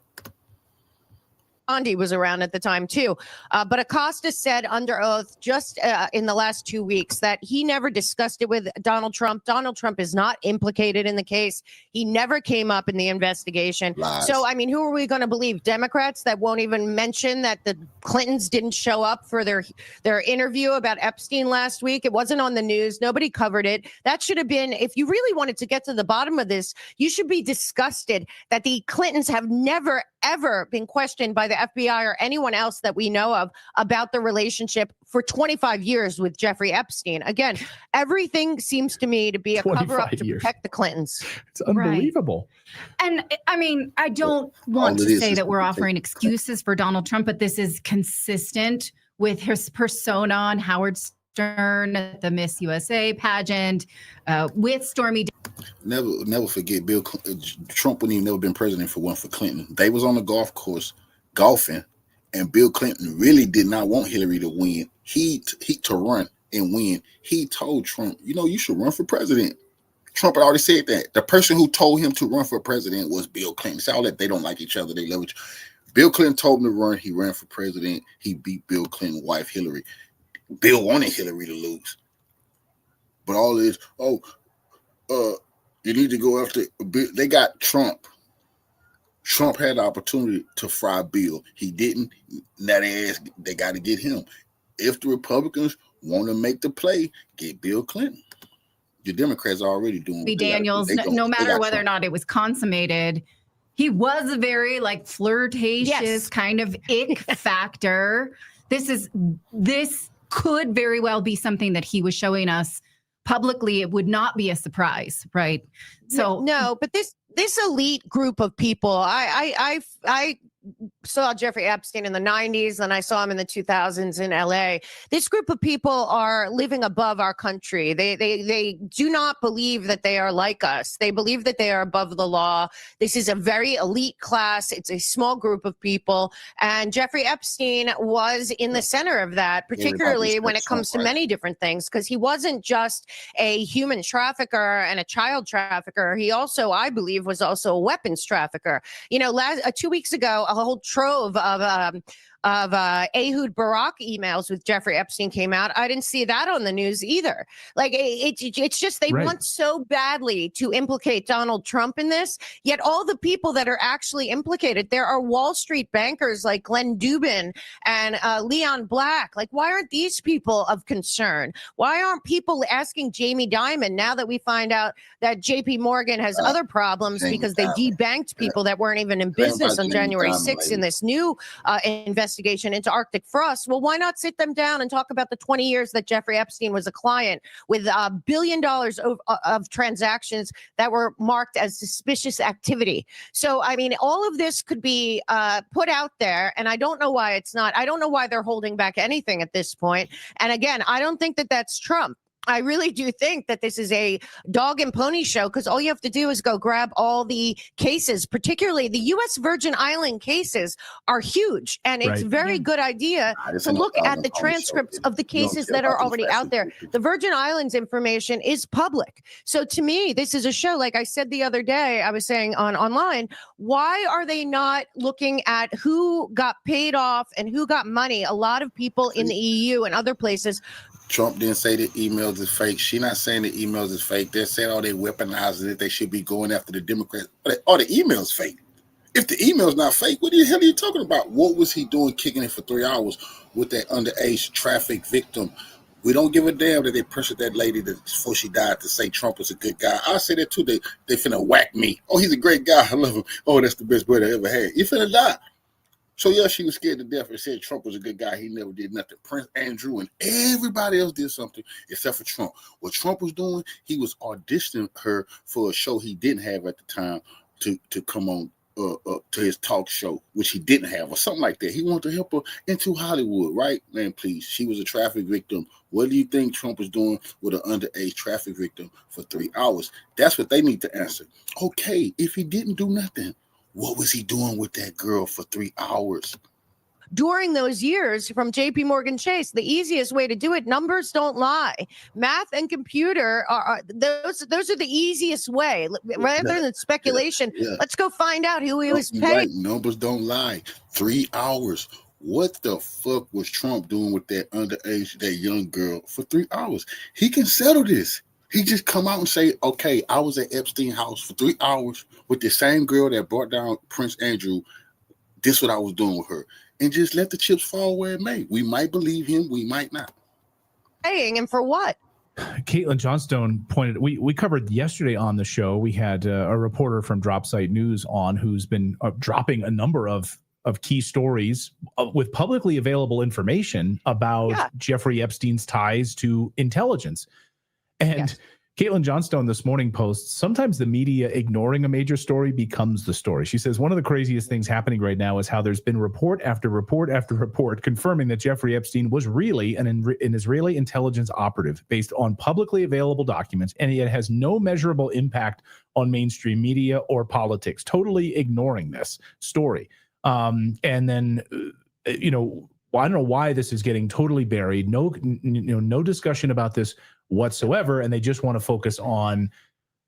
Bondi was around at the time too. But Acosta said under oath just in the last 2 weeks that he never discussed it with Donald Trump. Donald Trump is not implicated in the case. He never came up in the investigation. Lies. So, I mean, who are we going to believe? Democrats that won't even mention that the Clintons didn't show up for their interview about Epstein last week? It wasn't on the news. Nobody covered it. That should have been, if you really wanted to get to the bottom of this, you should be disgusted that the Clintons have never, ever been questioned by the FBI or anyone else that we know of about the relationship for 25 years with Jeffrey Epstein. Again, everything seems to me to be a cover-up to protect the Clintons. It's unbelievable. And I mean, I don't want to say that we're offering excuses for Donald Trump, but this is consistent with his persona on Howard Stern at the Miss USA pageant, with Stormy. Never forget, Trump wouldn't even never been president for one for Clinton. They was on the golf course golfing, and Bill Clinton really did not want Hillary to win. He to run and win. He told Trump, you should run for president. Trump had already said that. The person who told him to run for president was Bill Clinton. It's all that they don't like each other. They love each other. Bill Clinton told him to run. He ran for president. He beat Bill Clinton's wife, Hillary. Bill wanted Hillary to lose. But all this, you need to go after Bill. They got Trump. Trump had the opportunity to fry Bill. He didn't. Now they got to get him. If the Republicans want to make the play, get Bill Clinton. The Democrats are already doing Stormy Daniels, no matter whether or not it was consummated, he was a very flirtatious kind of ick factor. This could very well be something that he was showing us publicly. It would not be a surprise, right? So no, but this elite group of people, I saw Jeffrey Epstein in the 90s, and I saw him in the 2000s in LA. This group of people are living above our country. They do not believe that they are like us. They believe that they are above the law. This is a very elite class. It's a small group of people. And Jeffrey Epstein was in the center of that, particularly when it comes to many different things, because he wasn't just a human trafficker and a child trafficker. He also, I believe, was also a weapons trafficker. 2 weeks ago, a whole trove of Ehud Barak emails with Jeffrey Epstein came out. I didn't see that on the news either. It's just they want so badly to implicate Donald Trump in this, yet all the people that are actually implicated, there are Wall Street bankers like Glenn Dubin and Leon Black. Why aren't these people of concern? Why aren't people asking Jamie Dimon now that we find out that JP Morgan has other problems because they debanked people that weren't even in business on January 6th in this new investigation into Arctic frost? Well, why not sit them down and talk about the 20 years that Jeffrey Epstein was a client with $1 billion of transactions that were marked as suspicious activity? So, I mean, all of this could be put out there, and I don't know why it's not. I don't know why they're holding back anything at this point. And again, I don't think that that's Trump. I really do think that this is a dog and pony show, because all you have to do is go grab all the cases, particularly the U.S. Virgin Island cases are huge. And it's a very good idea to look at the transcripts of the cases that are already out there. The Virgin Islands information is public. So to me, this is a show, like I said the other day, I was saying online, why are they not looking at who got paid off and who got money? A lot of people in the EU and other places. Trump didn't say the emails is fake. She's not saying the emails is fake. They're saying, oh, they weaponizing it. They should be going after the Democrats. Oh, the email's fake. If the email's not fake, what the hell are you talking about? What was he doing kicking it for 3 hours with that underage traffic victim? We don't give a damn that they pressured that lady before she died to say Trump was a good guy. I say that too. They finna whack me. Oh, he's a great guy. I love him. Oh, that's the best brother I ever had. You finna die. So, yeah, she was scared to death and said Trump was a good guy. He never did nothing. Prince Andrew and everybody else did something except for Trump. What Trump was doing, he was auditioning her for a show he didn't have at the time to come on to his talk show, which he didn't have, or something like that. He wanted to help her into Hollywood, right? Man, please. She was a traffic victim. What do you think Trump was doing with an underage traffic victim for 3 hours? That's what they need to answer. Okay, if he didn't do nothing, what was he doing with that girl for 3 hours? During those years from JP Morgan Chase, the easiest way to do it, numbers don't lie. Math and computer are those are the easiest way. Rather than speculation, let's go find out who he was paid. Right. Numbers don't lie. 3 hours. What the fuck was Trump doing with that underage, that young girl for 3 hours? He can settle this. He just come out and say, okay, I was at Epstein house for 3 hours with the same girl that brought down Prince Andrew. This is what I was doing with her. And just let the chips fall where it may. We might believe him. We might not. Paying him for what? Caitlin Johnstone pointed, we covered yesterday on the show, we had a reporter from Dropsite News on who's been dropping a number of key stories with publicly available information about Jeffrey Epstein's ties to intelligence. And Caitlin Johnstone this morning posts, sometimes the media ignoring a major story becomes the story. She says, one of the craziest things happening right now is how there's been report after report after report confirming that Jeffrey Epstein was really an Israeli intelligence operative based on publicly available documents, and it has no measurable impact on mainstream media or politics, totally ignoring this story. And then, I don't know why this is getting totally buried. No discussion about this whatsoever, and they just want to focus on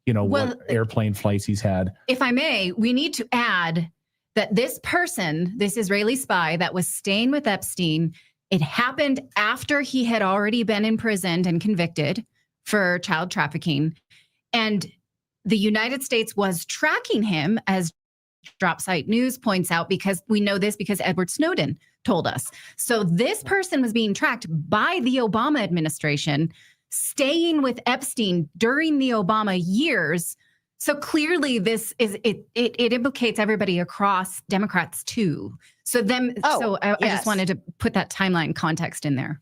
what airplane flights he's had. If I may, we need to add that this person, this Israeli spy that was staying with Epstein, it happened after he had already been imprisoned and convicted for child trafficking, and the United States was tracking him, as Dropsite News points out, because we know this because Edward Snowden told us. So this person was being tracked by the Obama administration, staying with Epstein during the Obama years. So clearly this is, it implicates everybody across Democrats too. So I just wanted to put that timeline context in there.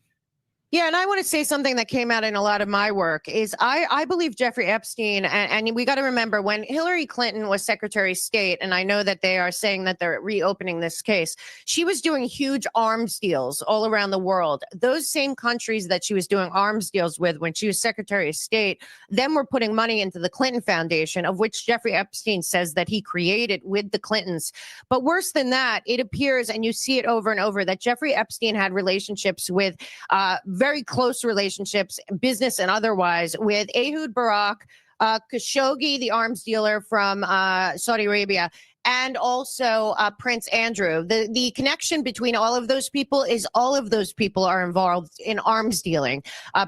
Yeah, and I want to say something that came out in a lot of my work is I believe Jeffrey Epstein, and we got to remember when Hillary Clinton was Secretary of State, and I know that they are saying that they're reopening this case, she was doing huge arms deals all around the world. Those same countries that she was doing arms deals with when she was Secretary of State, then were putting money into the Clinton Foundation, of which Jeffrey Epstein says that he created with the Clintons. But worse than that, it appears, and you see it over and over, that Jeffrey Epstein had relationships with very close relationships, business and otherwise, with Ehud Barak, Khashoggi, the arms dealer from Saudi Arabia, and also Prince Andrew. The connection between all of those people is all of those people are involved in arms dealing.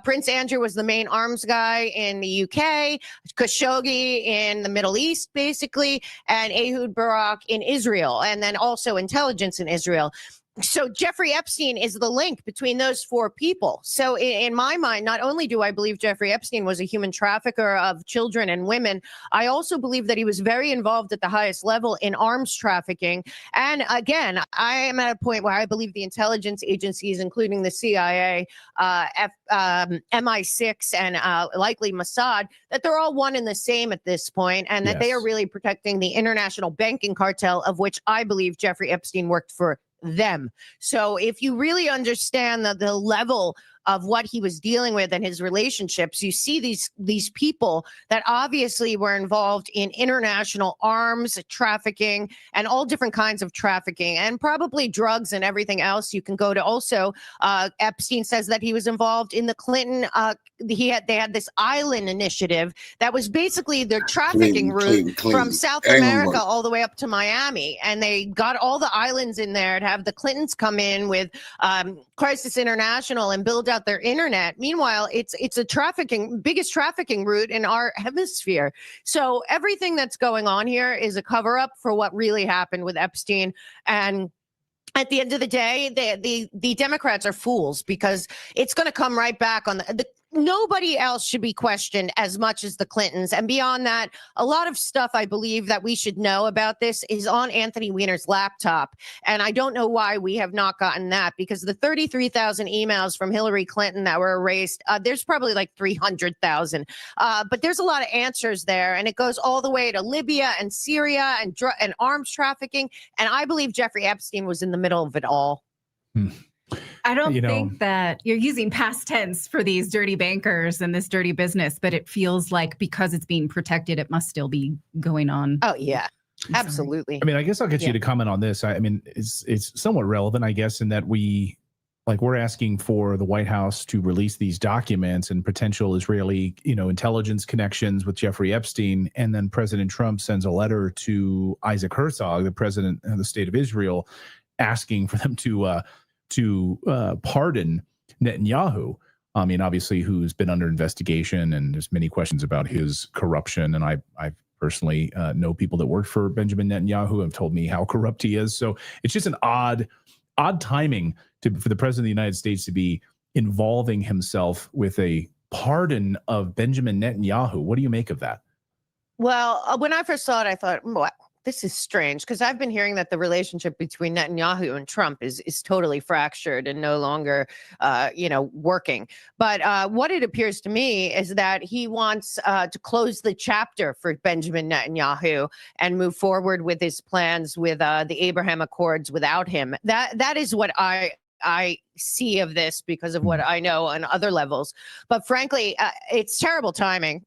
Prince Andrew was the main arms guy in the UK, Khashoggi in the Middle East, basically, and Ehud Barak in Israel, and then also intelligence in Israel. So Jeffrey Epstein is the link between those four people. So in my mind, not only do I believe Jeffrey Epstein was a human trafficker of children and women, I also believe that he was very involved at the highest level in arms trafficking. And again, I am at a point where I believe the intelligence agencies, including the CIA, MI6, and likely Mossad, that they're all one and the same at this point, and that they are really protecting the international banking cartel, of which I believe Jeffrey Epstein worked for them. So if you really understand the level of what he was dealing with and his relationships, you see these people that obviously were involved in international arms trafficking and all different kinds of trafficking and probably drugs and everything else. You can go to also Epstein says that he was involved in the Clinton. They had this island initiative that was basically the trafficking route from South America all the way up to Miami, and they got all the islands in there to have the Clintons come in with Crisis International and build out their internet. Meanwhile, it's a biggest trafficking route in our hemisphere. So everything that's going on here is a cover up for what really happened with Epstein. And at the end of the day, the Democrats are fools because it's going to come right back on nobody else should be questioned as much as the Clintons. And beyond that, a lot of stuff I believe that we should know about this is on Anthony Weiner's laptop. And I don't know why we have not gotten that, because the 33,000 emails from Hillary Clinton that were erased, there's probably like 300,000. But there's a lot of answers there. And it goes all the way to Libya and Syria and arms trafficking. And I believe Jeffrey Epstein was in the middle of it all. I don't think that you're using past tense for these dirty bankers and this dirty business, but it feels like because it's being protected, it must still be going on. Oh, yeah, absolutely. I mean, I guess I'll get you to comment on this. I mean, it's somewhat relevant, I guess, in that we're asking for the White House to release these documents and potential Israeli, intelligence connections with Jeffrey Epstein. And then President Trump sends a letter to Isaac Herzog, the president of the state of Israel, asking for them to pardon Netanyahu. I mean, obviously, who's been under investigation, and there's many questions about his corruption. And I personally know people that work for Benjamin Netanyahu have told me how corrupt he is. So it's just an odd timing for the president of the United States to be involving himself with a pardon of Benjamin Netanyahu. What do you make of that? Well, when I first saw it, I thought, well, this is strange, because I've been hearing that the relationship between Netanyahu and Trump is totally fractured and no longer, working. But what it appears to me is that he wants to close the chapter for Benjamin Netanyahu and move forward with his plans with the Abraham Accords without him. That is what I see of this because of what I know on other levels. But frankly, it's terrible timing,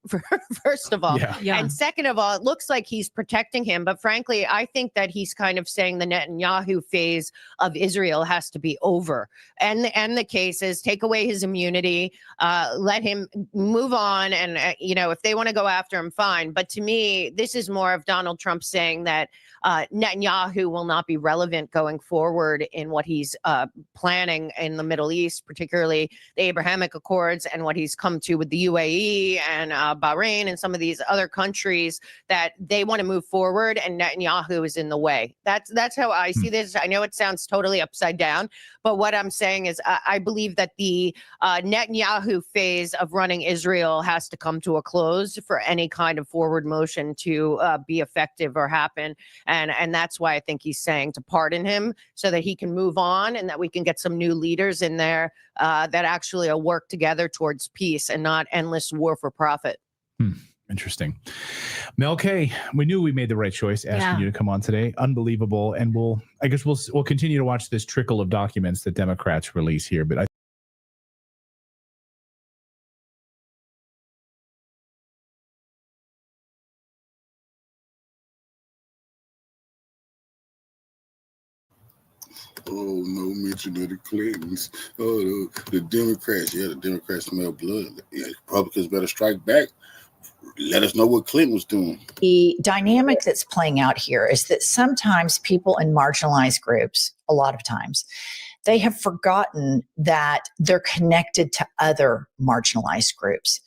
first of all. Yeah. And second of all, it looks like he's protecting him. But frankly, I think that he's kind of saying the Netanyahu phase of Israel has to be over. And the case is take away his immunity, let him move on. And, if they want to go after him, fine. But to me, this is more of Donald Trump saying that Netanyahu will not be relevant going forward in what he's planning in the Middle East, particularly the Abrahamic Accords and what he's come to with the UAE and Bahrain and some of these other countries, that they want to move forward and Netanyahu is in the way. That's how I see this. I know it sounds totally upside down, but what I'm saying is I believe that the Netanyahu phase of running Israel has to come to a close for any kind of forward motion to be effective or happen. And that's why I think he's saying to pardon him so that he can move on and that we can get some new leaders in there that actually will work together towards peace and not endless war for profit. Interesting. Mel K, we knew we made the right choice asking you to come on today. Unbelievable. And we'll continue to watch this trickle of documents that Democrats release here. But Oh, no mention of the Clintons. Oh, the Democrats. Yeah, the Democrats smell blood. Yeah, Republicans better strike back. Let us know what Clinton was doing. The dynamic that's playing out here is that sometimes people in marginalized groups, a lot of times, they have forgotten that they're connected to other marginalized groups.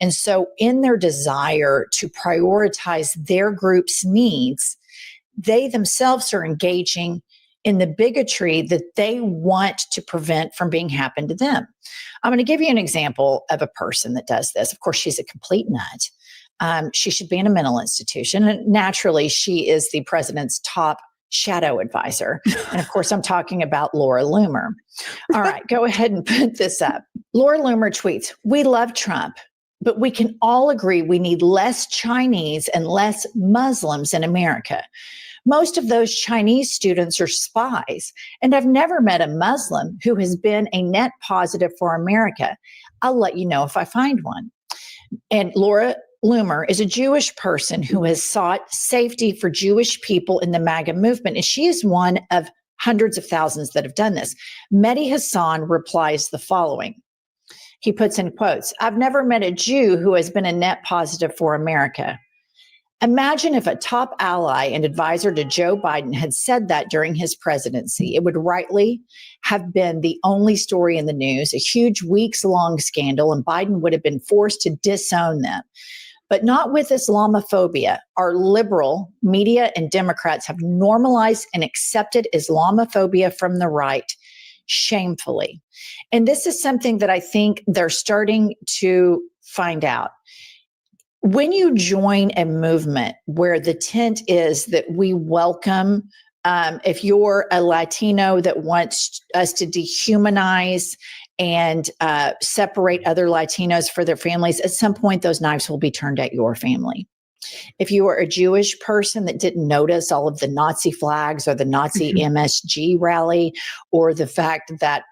And so in their desire to prioritize their group's needs, they themselves are engaging in the bigotry that they want to prevent from being happen to them. I'm going to give you an example of a person that does this. Of course, she's a complete nut. She should be in a mental institution. And naturally, she is the president's top shadow advisor. And of course, I'm talking about Laura Loomer. All right, go ahead and put this up. Laura Loomer tweets, "We love Trump, but we can all agree we need less Chinese and less Muslims in America. Most of those Chinese students are spies, and I've never met a Muslim who has been a net positive for America. I'll let you know if I find one. And Laura Loomer is a Jewish person who has sought safety for Jewish people in the MAGA movement, and she is one of hundreds of thousands that have done this. Mehdi Hassan replies the following. He puts in quotes, "I've never met a Jew who has been a net positive for America." Imagine if a top ally and advisor to Joe Biden had said that during his presidency. It would rightly have been the only story in the news, a huge weeks-long scandal, and Biden would have been forced to disown them. But not with Islamophobia. Our liberal media and Democrats have normalized and accepted Islamophobia from the right shamefully. And this is something that I think they're starting to find out. When you join a movement where the tent is that we welcome, if you're a Latino that wants us to dehumanize and separate other Latinos for their families, at some point those knives will be turned at your family. If you are a Jewish person that didn't notice all of the Nazi flags or the Nazi MSG rally, or the fact that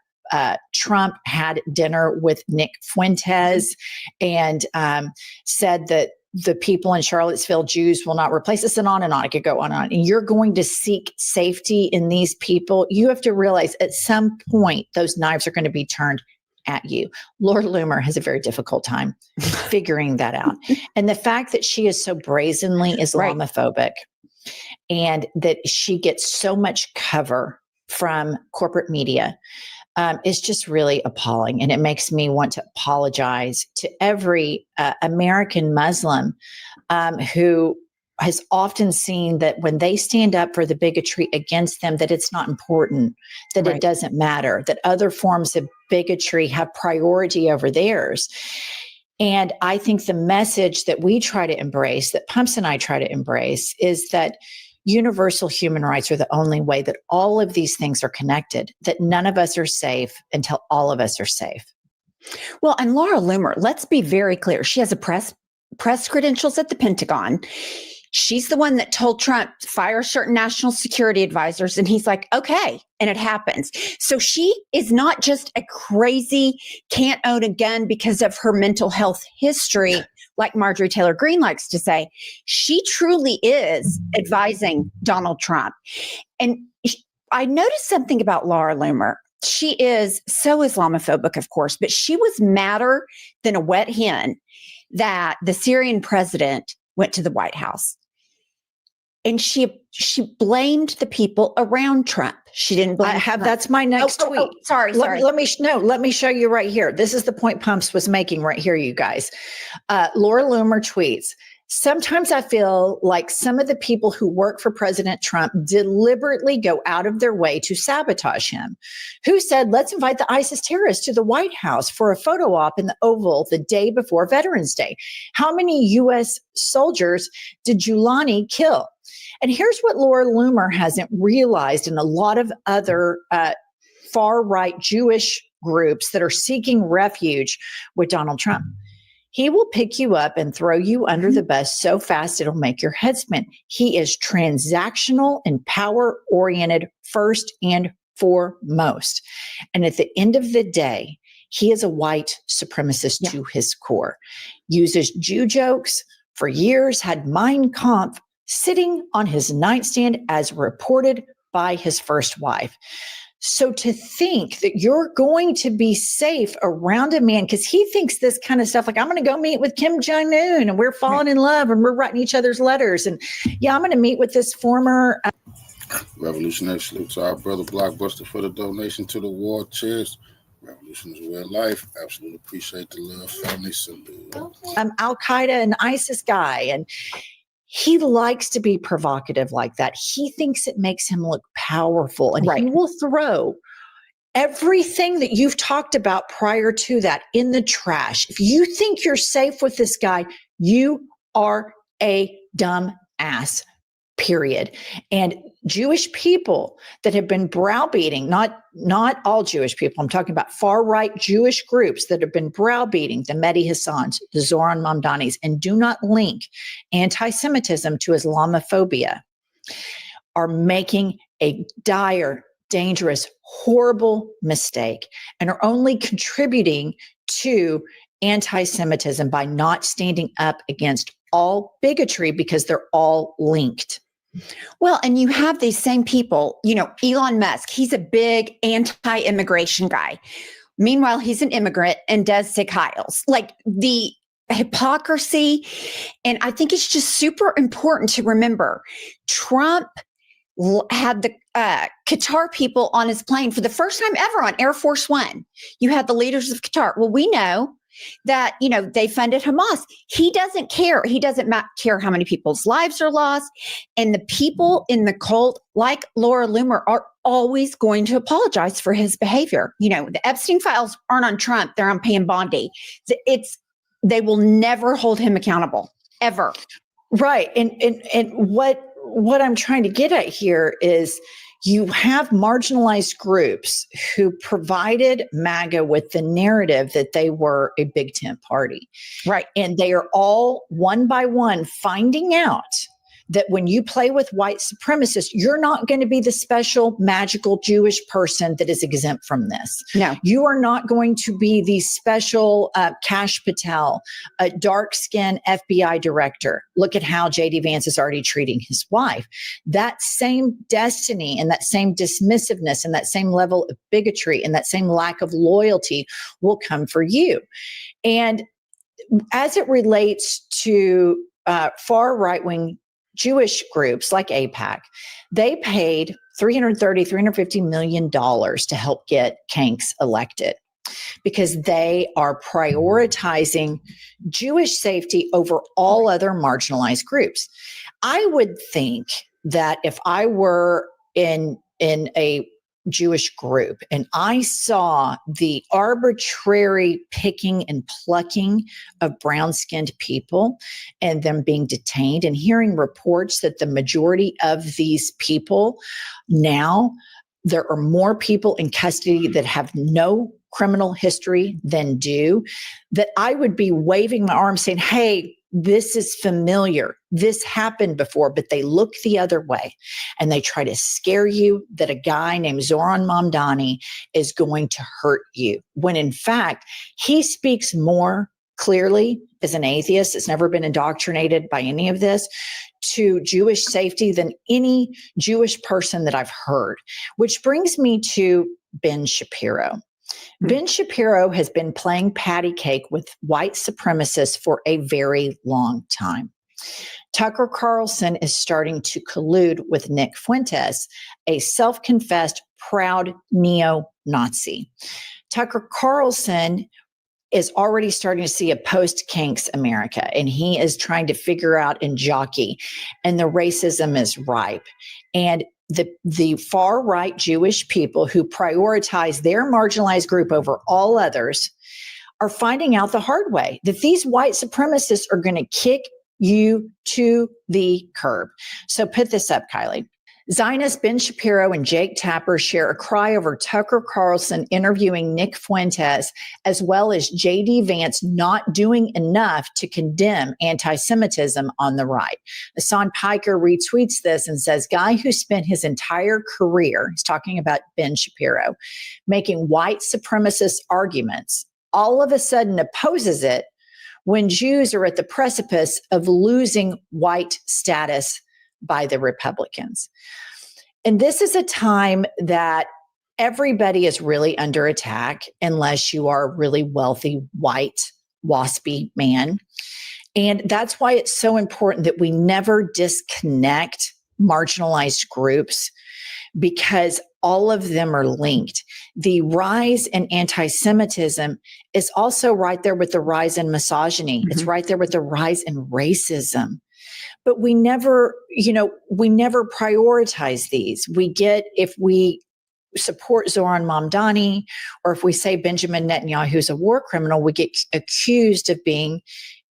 Trump had dinner with Nick Fuentes and said that the people in Charlottesville, Jews will not replace us, and on and on. I could go on and on. And you're going to seek safety in these people. You have to realize at some point those knives are going to be turned at you. Laura Loomer has a very difficult time figuring that out. And the fact that she is so brazenly Islamophobic and that she gets so much cover from corporate media is just really appalling. And it makes me want to apologize to every American Muslim who has often seen that when they stand up for the bigotry against them, that it's not important, that it doesn't matter, that other forms of bigotry have priority over theirs. And I think the message that we try to embrace, that Pumps and I try to embrace, is that universal human rights are the only way that all of these things are connected, that none of us are safe until all of us are safe. Well, and Laura Loomer, let's be very clear. She has a press credentials at the Pentagon. She's the one that told Trump, fire certain national security advisors. And he's like, okay. And it happens. So she is not just a crazy, can't own a gun because of her mental health history, like Marjorie Taylor Greene likes to say. She truly is advising Donald Trump. And I noticed something about Laura Loomer. She is so Islamophobic, of course, but she was madder than a wet hen that the Syrian president went to the White House. And she blamed the people around Trump. She didn't blame Trump. That's my next tweet. Sorry. Let me show you right here. This is the point Pumps was making right here, you guys. Laura Loomer tweets, "Sometimes I feel like some of the people who work for President Trump deliberately go out of their way to sabotage him. Who said, let's invite the ISIS terrorists to the White House for a photo op in the Oval the day before Veterans Day? How many U.S. soldiers did Giuliani kill?" And here's what Laura Loomer hasn't realized, and a lot of other far-right Jewish groups that are seeking refuge with Donald Trump. He will pick you up and throw you under the bus so fast it'll make your head spin. He is transactional and power-oriented first and foremost. And at the end of the day, he is a white supremacist to his core. Uses Jew jokes for years, had Mein Kampf sitting on his nightstand as reported by his first wife. So to think that you're going to be safe around a man, because he thinks this kind of stuff, like, I'm going to go meet with Kim Jong-un and we're falling in love and we're writing each other's letters. And yeah, I'm going to meet with this former... Revolutionary salute to our brother Blockbuster for the donation to the war chest. Revolution is real life. Absolutely appreciate the love, family. Salute. Al-Qaeda and ISIS guy. And he likes to be provocative like that. He thinks it makes him look powerful, and he will throw everything that you've talked about prior to that in the trash. If you think you're safe with this guy, you are a dumb ass, period. And Jewish people that have been browbeating, not all Jewish people, I'm talking about far-right Jewish groups that have been browbeating the Mehdi Hassans, the Zoran Mamdanis, and do not link anti-Semitism to Islamophobia. are making a dire, dangerous, horrible mistake and are only contributing to anti-Semitism by not standing up against all bigotry because they're all linked. Well, and you have these same people, Elon Musk, he's a big anti-immigration guy. Meanwhile, he's an immigrant and does sick Heils. Like the hypocrisy. And I think it's just super important to remember Trump had the Qatar people on his plane for the first time ever on Air Force One. You had the leaders of Qatar. Well, we know that, they funded Hamas. He doesn't care. He doesn't care how many people's lives are lost. And the people in the cult, like Laura Loomer, are always going to apologize for his behavior. The Epstein files aren't on Trump. They're on Pam Bondi. They will never hold him accountable, ever. Right. And what I'm trying to get at here is you have marginalized groups who provided MAGA with the narrative that they were a big tent party. Right. And they are all one by one finding out that when you play with white supremacists, you're not going to be the special magical Jewish person that is exempt from this. No. You are not going to be the special Kash Patel, a dark-skinned FBI director. Look at how J.D. Vance is already treating his wife. That same destiny and that same dismissiveness and that same level of bigotry and that same lack of loyalty will come for you. And as it relates to far right-wing Jewish groups like AIPAC, they paid $350 million to help get Kanks elected because they are prioritizing Jewish safety over all other marginalized groups. I would think that if I were in a Jewish group and I saw the arbitrary picking and plucking of brown-skinned people and them being detained and hearing reports that the majority of these people now, there are more people in custody that have no criminal history than do, that I would be waving my arms saying, hey, this is familiar. This happened before, but they look the other way and they try to scare you that a guy named Zoran Mamdani is going to hurt you. When in fact, he speaks more clearly as an atheist that's never been indoctrinated by any of this to Jewish safety than any Jewish person that I've heard, which brings me to Ben Shapiro. Ben Shapiro has been playing patty cake with white supremacists for a very long time. Tucker Carlson is starting to collude with Nick Fuentes, a self-confessed proud neo-Nazi. Tucker Carlson is already starting to see a post-Kanks America, and he is trying to figure out and jockey, and the racism is ripe. And the far right Jewish people who prioritize their marginalized group over all others are finding out the hard way that these white supremacists are going to kick you to the curb. So put this up, Kylie. Zionist Ben Shapiro and Jake Tapper share a cry over Tucker Carlson interviewing Nick Fuentes, as well as J.D. Vance not doing enough to condemn anti-Semitism on the right. Hassan Piker retweets this and says, guy who spent his entire career, he's talking about Ben Shapiro, making white supremacist arguments, all of a sudden opposes it when Jews are at the precipice of losing white status by the Republicans. And this is a time that everybody is really under attack unless you are a really wealthy, white, waspy man. And that's why it's so important that we never disconnect marginalized groups, because all of them are linked. The rise in anti-Semitism is also right there with the rise in misogyny. It's right there with the rise in racism. But we never prioritize these. If we support Zoran Mamdani, or if we say Benjamin Netanyahu is a war criminal, we get accused of being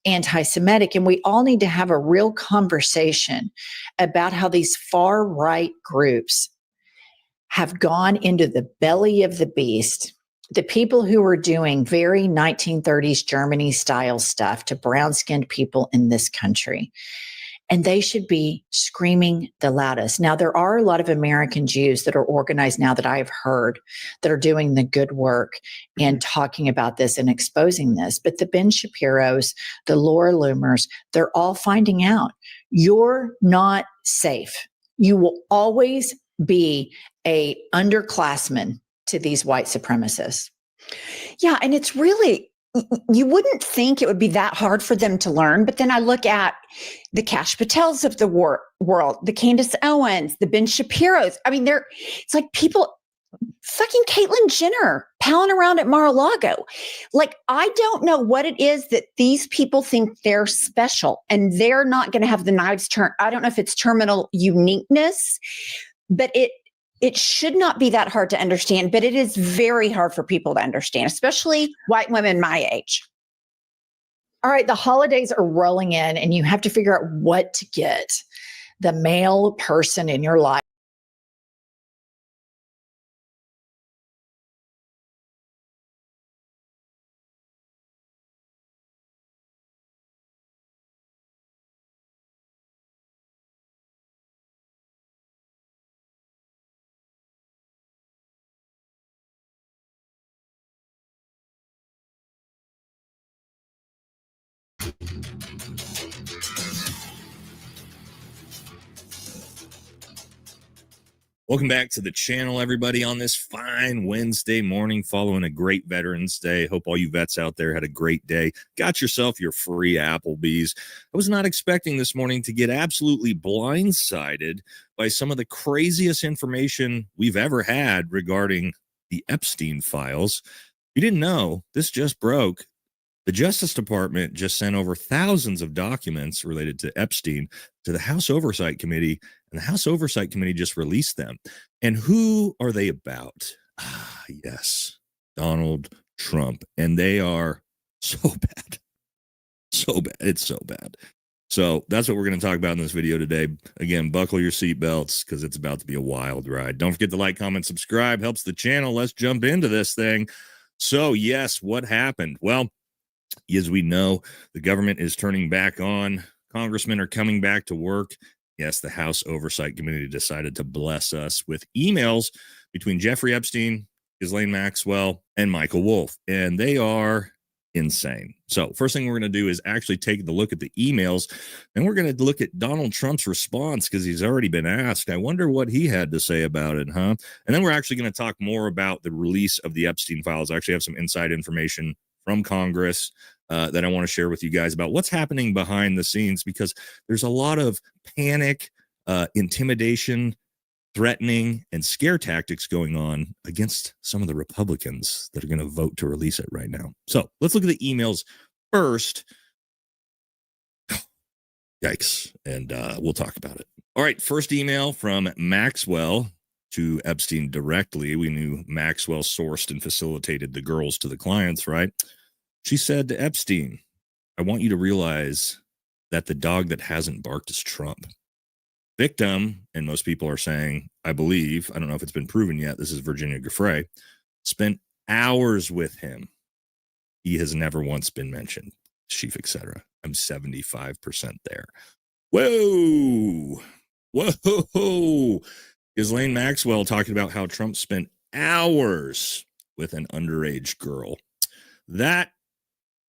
anti-Semitic. And we all need to have a real conversation about how these far right groups have gone into the belly of the beast. The people who were doing very 1930s Germany style stuff to brown-skinned people in this country. and they should be screaming the loudest. Now, there are a lot of American Jews that are organized now that I've heard that are doing the good work and talking about this and exposing this. But the Ben Shapiros, the Laura Loomers, they're all finding out you're not safe. You will always be a underclassman to these white supremacists. Yeah, and it's really, you wouldn't think it would be that hard for them to learn, but then I look at the Kash Patels of the world, the Candace Owens, the Ben Shapiros. I mean, it's like people, fucking Caitlyn Jenner palling around at Mar-a-Lago. Like, I don't know what it is that these people think they're special and they're not going to have the knives turned. I don't know if it's terminal uniqueness, but it should not be that hard to understand, but it is very hard for people to understand, especially white women my age. All right, the holidays are rolling in and you have to figure out what to get the male person in your life. Welcome back to the channel, everybody, on this fine Wednesday morning following a great Veterans Day. Hope all you vets out there had a great day. Got yourself your free Applebee's. I was not expecting this morning to get absolutely blindsided by some of the craziest information we've ever had regarding the Epstein files. You didn't know, this just broke. The Justice Department just sent over thousands of documents related to Epstein to the House Oversight Committee, and the House Oversight Committee just released them. And who are they about? Yes, Donald Trump. And they are so bad. So bad. It's so bad. So that's what we're going to talk about in this video today. Again, buckle your seatbelts because it's about to be a wild ride. Don't forget to like, comment, subscribe. Helps the channel. Let's jump into this thing. So, yes, what happened? Well, as we know, the government is turning back on. Congressmen are coming back to work. Yes, the House Oversight Committee decided to bless us with emails between Jeffrey Epstein, Ghislaine Maxwell, and Michael Wolff. And they are insane. So first thing we're going to do is actually take a look at the emails, and we're going to look at Donald Trump's response because he's already been asked. I wonder what he had to say about it, huh? And then we're actually going to talk more about the release of the Epstein files. I actually have some inside information from Congress that I want to share with you guys about what's happening behind the scenes, because there's a lot of panic, intimidation, threatening, and scare tactics going on against some of the Republicans that are going to vote to release it right now. So let's look at the emails first. Yikes. And we'll talk about it. All right. First email from Maxwell to Epstein directly. We knew Maxwell sourced and facilitated the girls to the clients, right? She said to Epstein, I want you to realize that the dog that hasn't barked is Trump. Victim, and most people are saying, I believe, I don't know if it's been proven yet, this is Virginia Giuffre, spent hours with him. He has never once been mentioned, chief, etc. I'm 75% there. Whoa. Whoa. Ghislaine Maxwell talking about how Trump spent hours with an underage girl. That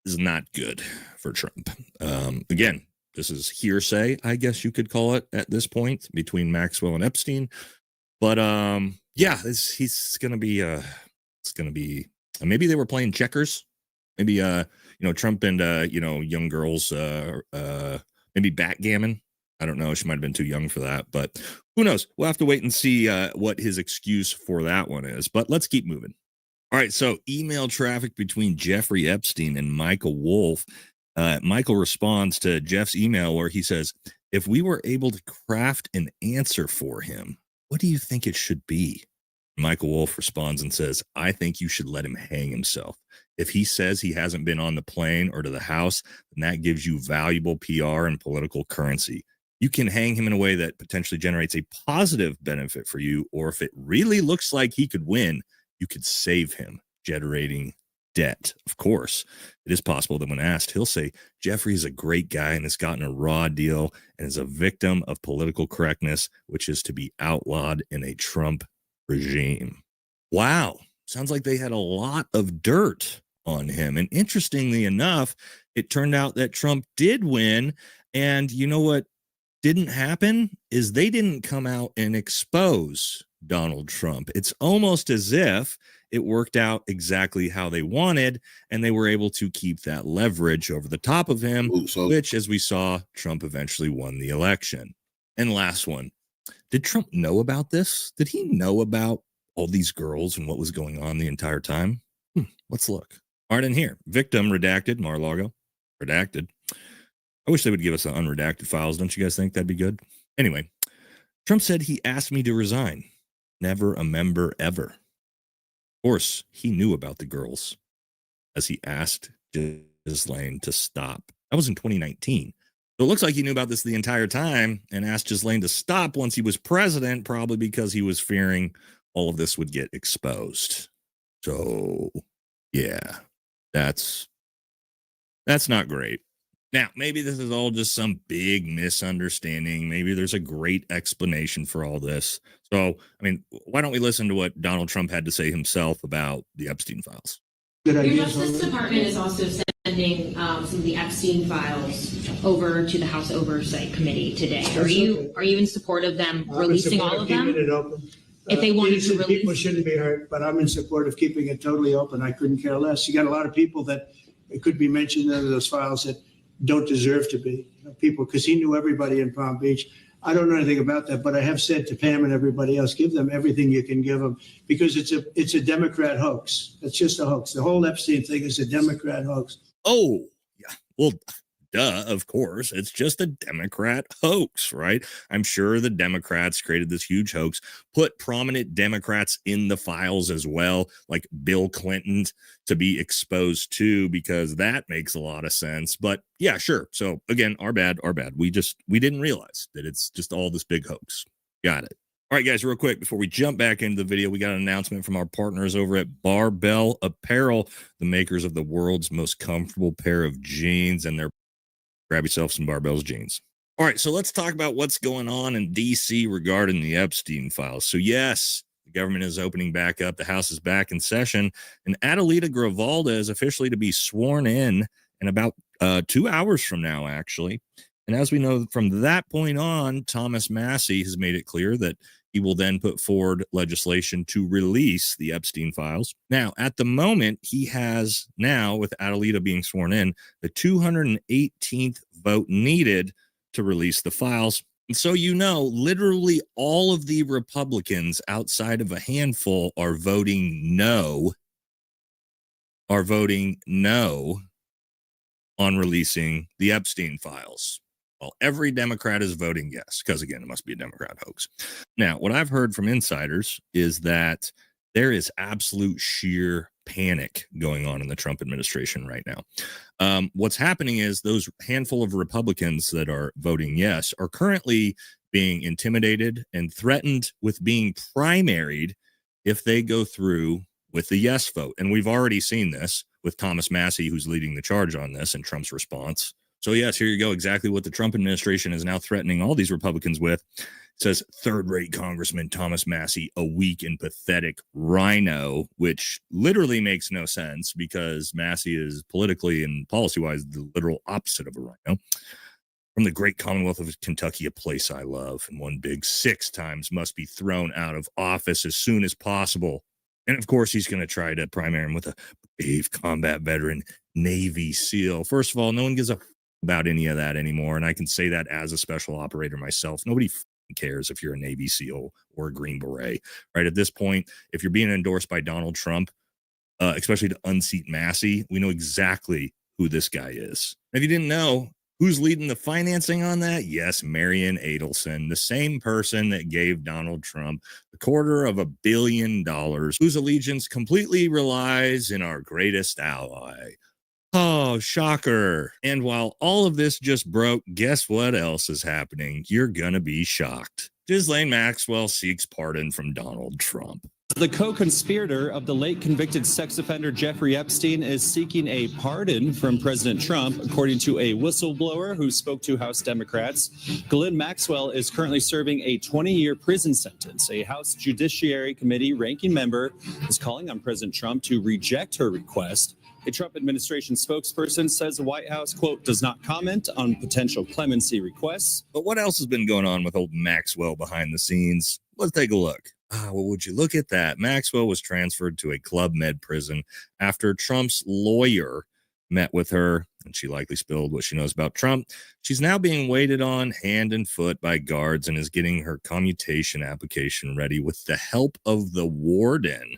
is not good for Trump. Again, this is hearsay, I guess you could call it at this point, between Maxwell and Epstein. But yeah, he's gonna be it's gonna be maybe they were playing checkers. Maybe Trump and young girls maybe backgammon. I don't know. She might have been too young for that, but who knows? We'll have to wait and see what his excuse for that one is. But let's keep moving. All right, so email traffic between Jeffrey Epstein and Michael Wolff. Michael responds to Jeff's email where he says, if we were able to craft an answer for him, what do you think it should be? Michael Wolff responds and says, I think you should let him hang himself. If he says he hasn't been on the plane or to the house, then that gives you valuable PR and political currency. You can hang him in a way that potentially generates a positive benefit for you, or if it really looks like he could win, you could save him, generating debt. Of course, it is possible that when asked, he'll say Jeffrey is a great guy and has gotten a raw deal and is a victim of political correctness, which is to be outlawed in a Trump regime. Wow. Sounds like they had a lot of dirt on him. And interestingly enough, it turned out that Trump did win. And you know what didn't happen is they didn't come out and expose Donald Trump. It's almost as if it worked out exactly how they wanted, and they were able to keep that leverage over the top of him, which, as we saw, Trump eventually won the election. And last one, did Trump know about this? Did he know about all these girls and what was going on the entire time? Let's look. All right, in here, victim redacted, Mar-a-Lago, redacted. I wish they would give us the unredacted files. Don't you guys think that'd be good? Anyway, Trump said he asked me to resign. Never a member ever. Of course, he knew about the girls as he asked Ghislaine to stop. That was in 2019. So it looks like he knew about this the entire time and asked Ghislaine to stop once he was president, probably because he was fearing all of this would get exposed. So, yeah, that's not great. Now, maybe this is all just some big misunderstanding. Maybe there's a great explanation for all this. So, I mean, why don't we listen to what Donald Trump had to say himself about the Epstein files? Your Justice Department is also sending some of the Epstein files over to the House Oversight Committee today. Are you in support of them releasing all of them? Keeping it open. If they wanted to release, people shouldn't be hurt, but I'm in support of keeping it totally open. I couldn't care less. You got a lot of people that it could be mentioned in those files that don't deserve to be people, because he knew everybody in Palm Beach. I don't know anything about that, but I have said to Pam and everybody else, give them everything you can give them, because it's a Democrat hoax. It's just a hoax. The whole Epstein thing is a Democrat hoax. Oh, yeah. Well, duh, of course. It's just a Democrat hoax, right? I'm sure the Democrats created this huge hoax, put prominent Democrats in the files as well, like Bill Clinton, to be exposed to, because that makes a lot of sense. But yeah, sure. So again, our bad. We didn't realize that it's just all this big hoax. Got it. All right, guys, real quick, before we jump back into the video, we got an announcement from our partners over at Barbell Apparel, the makers of the world's most comfortable pair of jeans, and they're grab yourself some Barbell's jeans. All right, so let's talk about what's going on in D.C. regarding the Epstein files. So yes, the government is opening back up. The House is back in session, and Adelita Gravalda is officially to be sworn in about 2 hours from now, actually. And as we know, from that point on, Thomas Massie has made it clear that he will then put forward legislation to release the Epstein files. Now, at the moment, he has now, with Adelita being sworn in, the 218th vote needed to release the files. And so, literally all of the Republicans outside of a handful are voting no on releasing the Epstein files. Well, every Democrat is voting yes, because again, it must be a Democrat hoax. Now, what I've heard from insiders is that there is absolute sheer panic going on in the Trump administration right now. What's happening is those handful of Republicans that are voting yes are currently being intimidated and threatened with being primaried if they go through with the yes vote. And we've already seen this with Thomas Massie, who's leading the charge on this, and Trump's response. So yes, here you go. Exactly what the Trump administration is now threatening all these Republicans with. It says third-rate Congressman Thomas Massie, a weak and pathetic rhino, which literally makes no sense because Massie is politically and policy-wise the literal opposite of a rhino. From the great Commonwealth of Kentucky, a place I love, and one big 6 times must be thrown out of office as soon as possible. And of course, he's going to try to primary him with a brave combat veteran Navy SEAL. First of all, no one gives a about any of that anymore. And I can say that as a special operator myself. Nobody cares if you're a Navy SEAL or a Green Beret, right? At this point, if you're being endorsed by Donald Trump, especially to unseat Massie, we know exactly who this guy is. If you didn't know, who's leading the financing on that? Yes, Marion Adelson, the same person that gave Donald Trump $250 million, whose allegiance completely relies in our greatest ally. Oh, shocker. And while all of this just broke, guess what else is happening? You're going to be shocked. Ghislaine Maxwell seeks pardon from Donald Trump. The co-conspirator of the late convicted sex offender Jeffrey Epstein is seeking a pardon from President Trump, according to a whistleblower who spoke to House Democrats. Ghislaine Maxwell is currently serving a 20-year prison sentence. A House Judiciary Committee ranking member is calling on President Trump to reject her request. A Trump administration spokesperson says the White House, quote, does not comment on potential clemency requests. But what else has been going on with old Maxwell behind the scenes? Let's take a look. Well, would you look at that? Maxwell was transferred to a Club Med prison after Trump's lawyer met with her, and she likely spilled what she knows about Trump. She's now being waited on hand and foot by guards and is getting her commutation application ready with the help of the warden.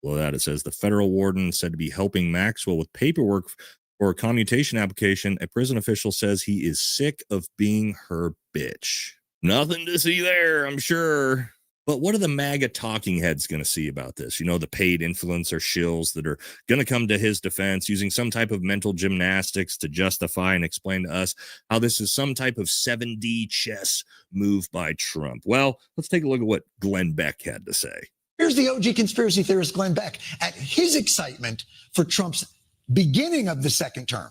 Below that, it says the federal warden said to be helping Maxwell with paperwork for a commutation application. A prison official says he is sick of being her bitch. Nothing to see there, I'm sure. But what are the MAGA talking heads going to see about this? You know, the paid influencer shills that are going to come to his defense using some type of mental gymnastics to justify and explain to us how this is some type of 7D chess move by Trump. Well, let's take a look at what Glenn Beck had to say. Here's the OG conspiracy theorist Glenn Beck at his excitement for Trump's beginning of the second term.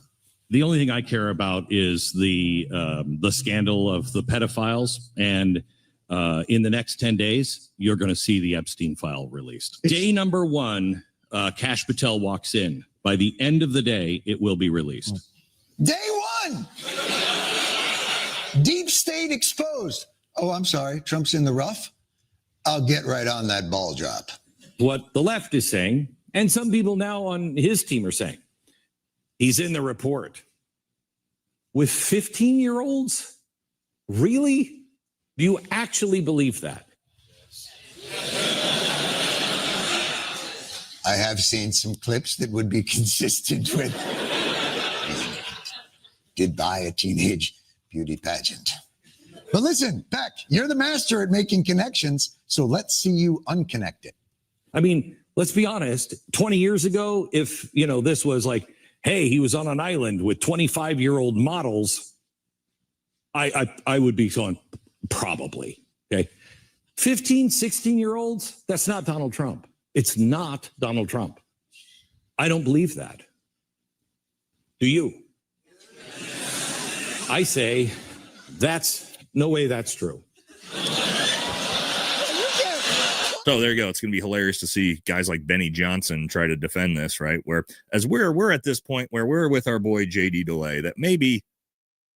The only thing I care about is the scandal of the pedophiles, and in the next 10 days, you're going to see the Epstein file released. Day number one, Kash Patel walks in. By the end of the day, it will be released. Day one, deep state exposed. Oh, I'm sorry, Trump's in the rough. I'll get right on that ball drop. What the left is saying, and some people now on his team are saying, he's in the report. With 15-year-olds? Really? Do you actually believe that? I have seen some clips that would be consistent with did buy a teenage beauty pageant. But listen, Beck, you're the master at making connections, so let's see you unconnect it. I mean, let's be honest. 20 years ago, if, this was like, hey, he was on an island with 25-year-old models, I would be going, probably. Okay. 15, 16-year-olds, that's not Donald Trump. It's not Donald Trump. I don't believe that. Do you? I say no way that's true. So there you go. It's going to be hilarious to see guys like Benny Johnson try to defend this, right? Where as we're at this point where we're with our boy JD DeLay, that maybe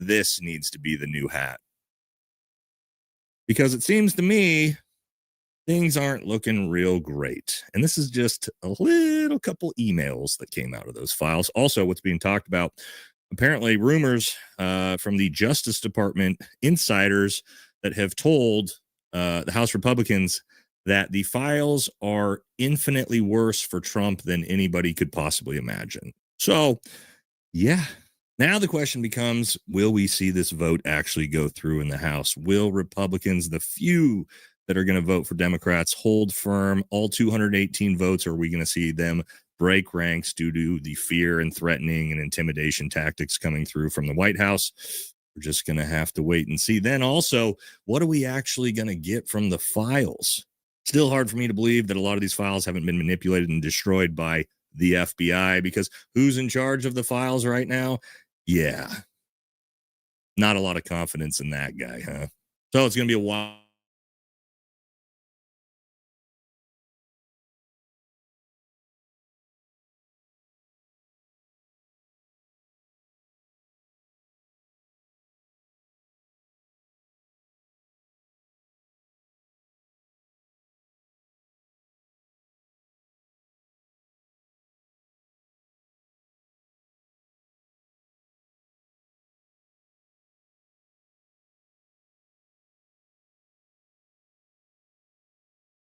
this needs to be the new hat. Because it seems to me things aren't looking real great. And this is just a little couple emails that came out of those files. Also, what's being talked about, apparently rumors from the Justice Department insiders that have told the House Republicans that the files are infinitely worse for Trump than anybody could possibly imagine. So, yeah. Now the question becomes, will we see this vote actually go through in the House? Will Republicans, the few that are going to vote for Democrats, hold firm all 218 votes, or are we going to see them break ranks due to the fear and threatening and intimidation tactics coming through from the White House? We're just going to have to wait and see. Then also, what are we actually going to get from the files? Still hard for me to believe that a lot of these files haven't been manipulated and destroyed by the FBI, because who's in charge of the files right now? Yeah. Not a lot of confidence in that guy, huh? So it's going to be a while.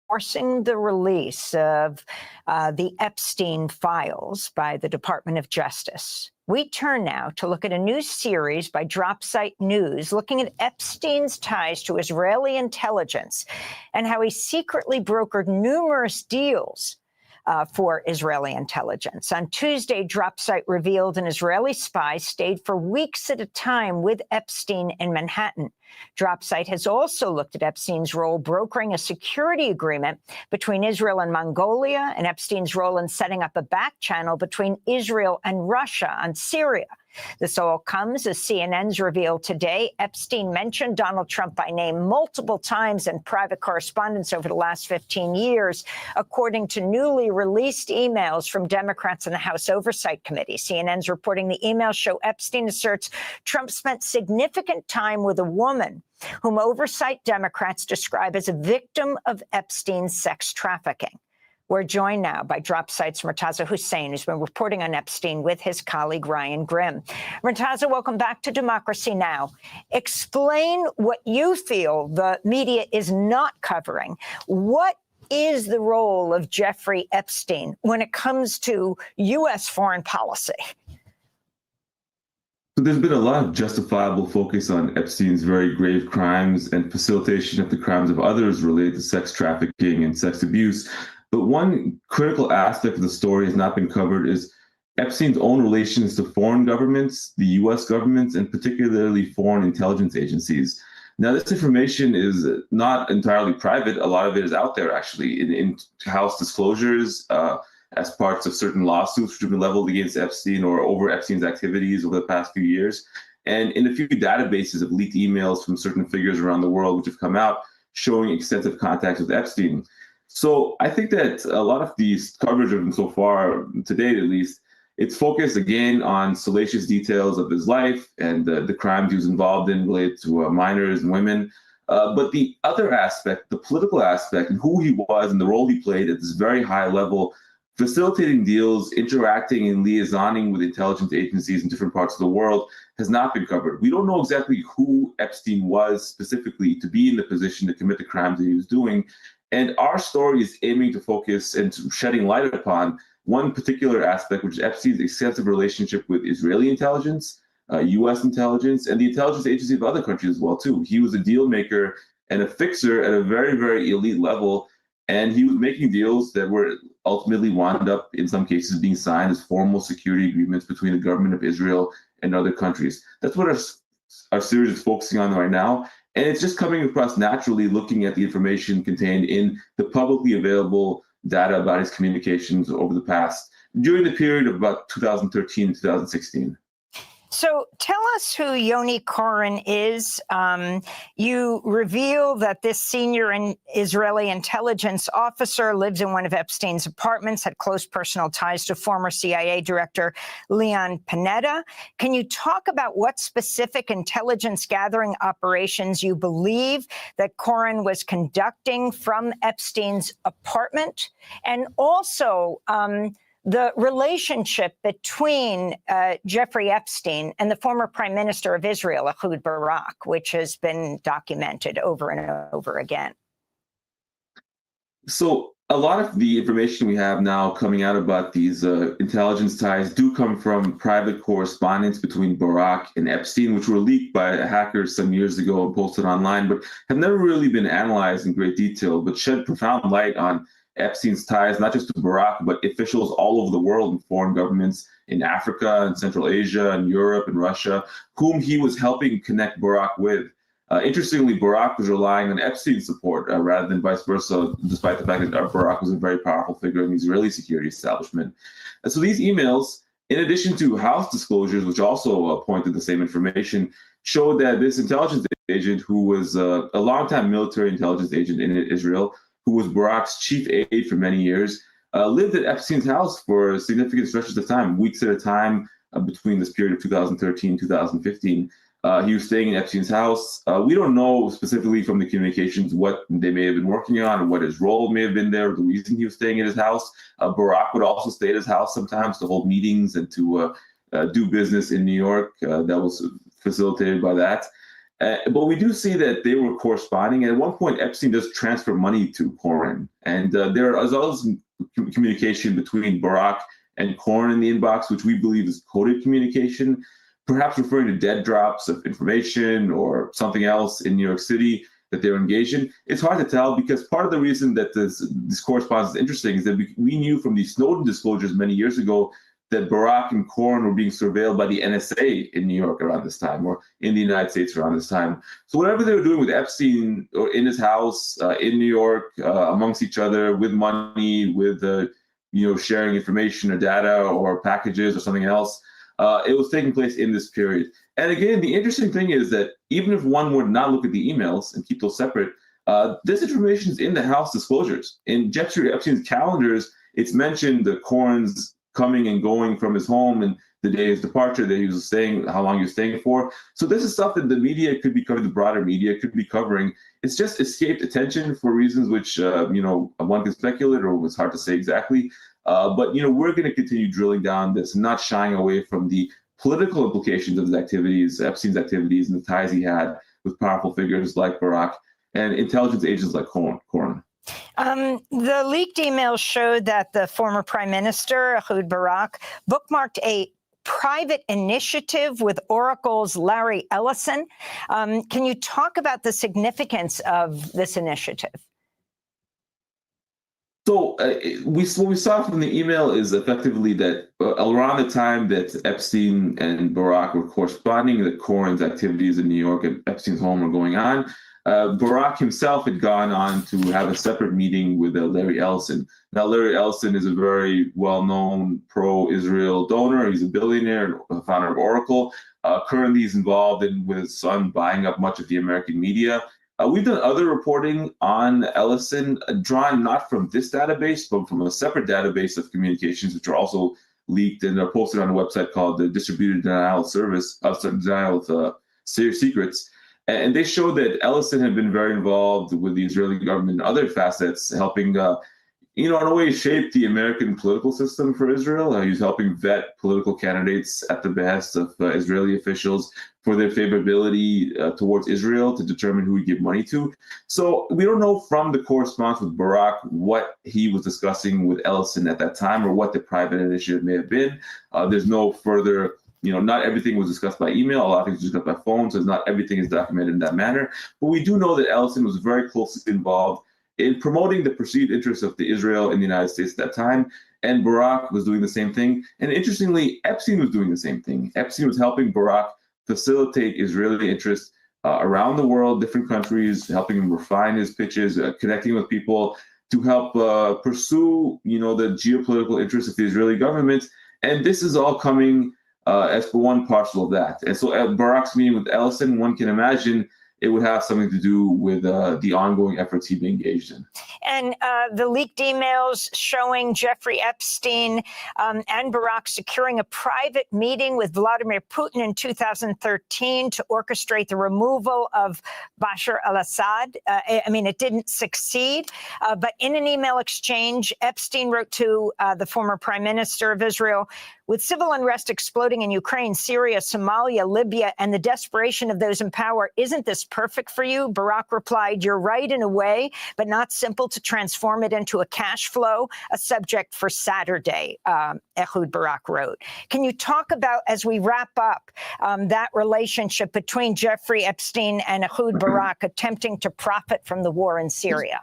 Forcing the release of the Epstein files by the Department of Justice. We turn now to look at a new series by Dropsite News looking at Epstein's ties to Israeli intelligence and how he secretly brokered numerous deals for Israeli intelligence. On Tuesday, DropSite revealed an Israeli spy stayed for weeks at a time with Epstein in Manhattan. DropSite has also looked at Epstein's role brokering a security agreement between Israel and Mongolia, and Epstein's role in setting up a back channel between Israel and Russia on Syria. This all comes as CNN's revealed today. Epstein mentioned Donald Trump by name multiple times in private correspondence over the last 15 years, according to newly released emails from Democrats in the House Oversight Committee. CNN's reporting the emails show Epstein asserts Trump spent significant time with a woman whom oversight Democrats describe as a victim of Epstein's sex trafficking. We're joined now by DropSite's Murtaza Hussain, who's been reporting on Epstein with his colleague Ryan Grimm. Murtaza, welcome back to Democracy Now! Explain what you feel the media is not covering. What is the role of Jeffrey Epstein when it comes to U.S. foreign policy? So there's been a lot of justifiable focus on Epstein's very grave crimes and facilitation of the crimes of others related to sex trafficking and sex abuse. But one critical aspect of the story has not been covered is Epstein's own relations to foreign governments, the U.S. governments, and particularly foreign intelligence agencies. Now, this information is not entirely private. A lot of it is out there, actually, in House disclosures, as parts of certain lawsuits which have been leveled against Epstein or over Epstein's activities over the past few years, and in a few databases of leaked emails from certain figures around the world which have come out showing extensive contacts with Epstein. So I think that a lot of these coverage of him so far, to date at least, it's focused again on salacious details of his life and the crimes he was involved in related to minors and women. But the other aspect, the political aspect, and who he was and the role he played at this very high level, facilitating deals, interacting and liaisoning with intelligence agencies in different parts of the world, has not been covered. We don't know exactly who Epstein was specifically to be in the position to commit the crimes that he was doing. And our story is aiming to focus and shedding light upon one particular aspect, which is Epstein's extensive relationship with Israeli intelligence, U.S. intelligence, and the intelligence agencies of other countries as well, too. He was a deal maker and a fixer at a very, very elite level, and he was making deals that were ultimately wound up, in some cases, being signed as formal security agreements between the government of Israel and other countries. That's what our series is focusing on right now. And it's just coming across naturally looking at the information contained in the publicly available data about his communications over the past, during the period of about 2013 to 2016. So tell us who Yoni Koren is. You reveal that this senior Israeli intelligence officer lives in one of Epstein's apartments, had close personal ties to former CIA director Leon Panetta. Can you talk about what specific intelligence gathering operations you believe that Koren was conducting from Epstein's apartment? And also, the relationship between Jeffrey Epstein and the former Prime Minister of Israel, Ehud Barak, which has been documented over and over again. So a lot of the information we have now coming out about these intelligence ties do come from private correspondence between Barak and Epstein, which were leaked by hackers some years ago and posted online, but have never really been analyzed in great detail, but shed profound light on Epstein's ties, not just to Barak, but officials all over the world in foreign governments in Africa and Central Asia and Europe and Russia, whom he was helping connect Barak with. Interestingly, Barak was relying on Epstein's support rather than vice versa, despite the fact that Barak was a very powerful figure in the Israeli security establishment. And so these emails, in addition to House disclosures, which also pointed the same information, showed that this intelligence agent, who was a longtime military intelligence agent in Israel, who was Barak's chief aide for many years, lived at Epstein's house for significant stretches of time, weeks at a time between this period of 2013 and 2015. He was staying in Epstein's house. We don't know specifically from the communications what they may have been working on or what his role may have been there, or the reason he was staying at his house. Barak would also stay at his house sometimes to hold meetings and to do business in New York. That was facilitated by that. But we do see that they were corresponding. And at one point, Epstein does transfer money to Koren. And there is also communication between Barak and Koren in the inbox, which we believe is coded communication, perhaps referring to dead drops of information or something else in New York City. that they're engaged in. It's hard to tell because part of the reason that this correspondence is interesting is that we knew from the Snowden disclosures many years ago that Barack and Cohen were being surveilled by the NSA in New York around this time, or in the United States around this time. So whatever they were doing with Epstein or in his house in New York, amongst each other, with money, with sharing information or data or packages or something else, it was taking place in this period. And again, the interesting thing is that even if one would not look at the emails and keep those separate, this information is in the House disclosures. In Jeffrey Epstein's calendars, it's mentioned the Cohen's coming and going from his home and the day of his departure, that he was staying, how long he was staying for. So this is stuff that the media could be covering, the broader media could be covering. It's just escaped attention for reasons which, one can speculate, or it's hard to say exactly. But we're going to continue drilling down this, not shying away from the political implications of his activities, Epstein's activities, and the ties he had with powerful figures like Barack and intelligence agents like Cohen. The leaked emails showed that the former prime minister, Ehud Barak, bookmarked a private initiative with Oracle's Larry Ellison. Can you talk about the significance of this initiative? So what we saw from the email is effectively that around the time that Epstein and Barack were corresponding, that Cohen's activities in New York at Epstein's home were going on, Barack himself had gone on to have a separate meeting with Larry Ellison. Now, Larry Ellison is a very well-known pro-Israel donor. He's a billionaire, founder of Oracle. Currently, he's involved with his son buying up much of the American media. We've done other reporting on Ellison, drawn not from this database, but from a separate database of communications, which are also leaked and are posted on a website called the Distributed Denial Service, Denial of Secrets. And they showed that Ellison had been very involved with the Israeli government and other facets, helping, in a way, shape the American political system for Israel. He was helping vet political candidates at the behest of Israeli officials for their favorability towards Israel to determine who he give money to. So we don't know from the correspondence with Barack what he was discussing with Ellison at that time or what the private initiative may have been. There's no further, not everything was discussed by email. A lot of things were discussed by phone, so not everything is documented in that manner. But we do know that Ellison was very closely involved in promoting the perceived interests of the Israel in the United States at that time. And Barack was doing the same thing. And interestingly, Epstein was doing the same thing. Epstein was helping Barack facilitate Israeli interests around the world, different countries, helping him refine his pitches, connecting with people to help pursue, the geopolitical interests of the Israeli government. And this is all coming as for one parcel of that. And so at Barack's meeting with Ellison, one can imagine it would have something to do with the ongoing efforts he'd be engaged in. And the leaked emails showing Jeffrey Epstein and Barack securing a private meeting with Vladimir Putin in 2013 to orchestrate the removal of Bashar al-Assad. It didn't succeed, but in an email exchange, Epstein wrote to the former prime minister of Israel, with civil unrest exploding in Ukraine, Syria, Somalia, Libya, and the desperation of those in power, isn't this perfect for you? Barack replied, you're right in a way, but not simple to transform it into a cash flow, a subject for Saturday, Ehud Barak wrote. Can you talk about, as we wrap up, that relationship between Jeffrey Epstein and Ehud Barak attempting to profit from the war in Syria?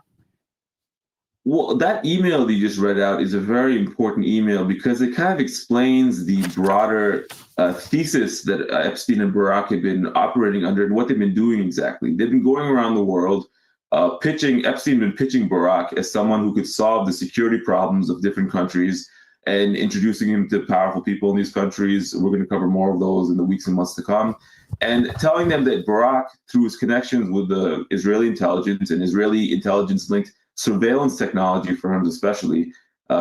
Well, that email that you just read out is a very important email because it kind of explains the broader thesis that Epstein and Barack have been operating under and what they've been doing exactly. They've been going around the world Epstein had been pitching Barack as someone who could solve the security problems of different countries and introducing him to powerful people in these countries. We're going to cover more of those in the weeks and months to come. And telling them that Barack, through his connections with the Israeli intelligence and Israeli intelligence-linked surveillance technology firms especially,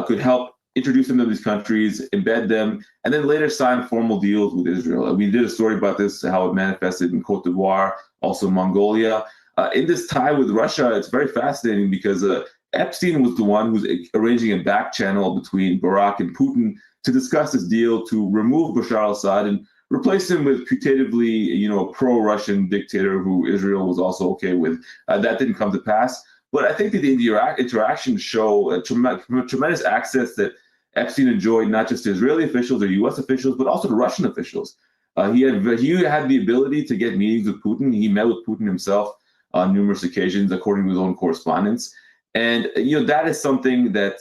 could help introduce them to these countries, embed them, and then later sign formal deals with Israel. We did a story about this, how it manifested in Cote d'Ivoire, also Mongolia. In this tie with Russia, it's very fascinating because Epstein was the one who's arranging a back channel between Barack and Putin to discuss this deal to remove Bashar al-Assad and replace him with putatively, a pro-Russian dictator who Israel was also okay with. That didn't come to pass. But I think that the interactions show a tremendous access that Epstein enjoyed, not just to Israeli officials or U.S. officials, but also to Russian officials. He had the ability to get meetings with Putin. He met with Putin himself. on numerous occasions, according to his own correspondence. And, that is something that,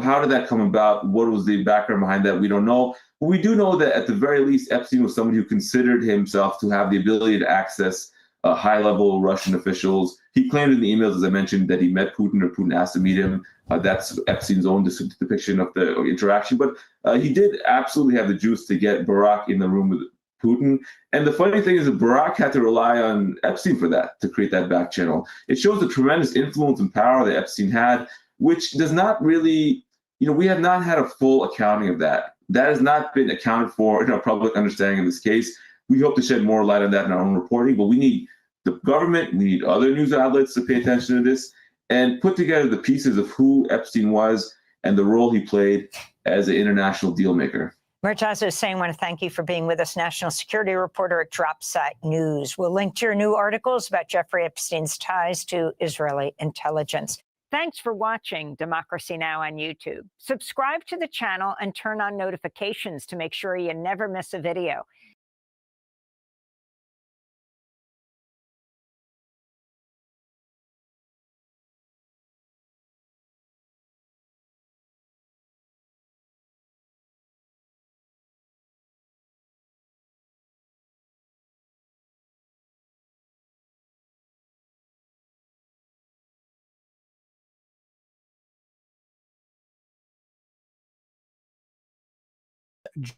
how did that come about? What was the background behind that? We don't know. But we do know that at the very least, Epstein was somebody who considered himself to have the ability to access high-level Russian officials. He claimed in the emails, as I mentioned, that he met Putin or Putin asked to meet him. That's Epstein's own depiction of the interaction. But he did absolutely have the juice to get Barack in the room with Putin. And the funny thing is that Barack had to rely on Epstein for that, to create that back channel. It shows the tremendous influence and power that Epstein had, which does not really, we have not had a full accounting of that. That has not been accounted for in our public understanding of this case. We hope to shed more light on that in our own reporting, but we need the government, we need other news outlets to pay attention to this and put together the pieces of who Epstein was and the role he played as an international deal maker. Murtaza is saying, I want to thank you for being with us, national security reporter at Dropsite News. We'll link to your new articles about Jeffrey Epstein's ties to Israeli intelligence. Thanks for watching Democracy Now! On YouTube. Subscribe to the channel and turn on notifications to make sure you never miss a video.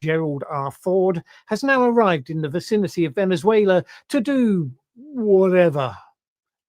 Gerald R. Ford has now arrived in the vicinity of Venezuela to do whatever.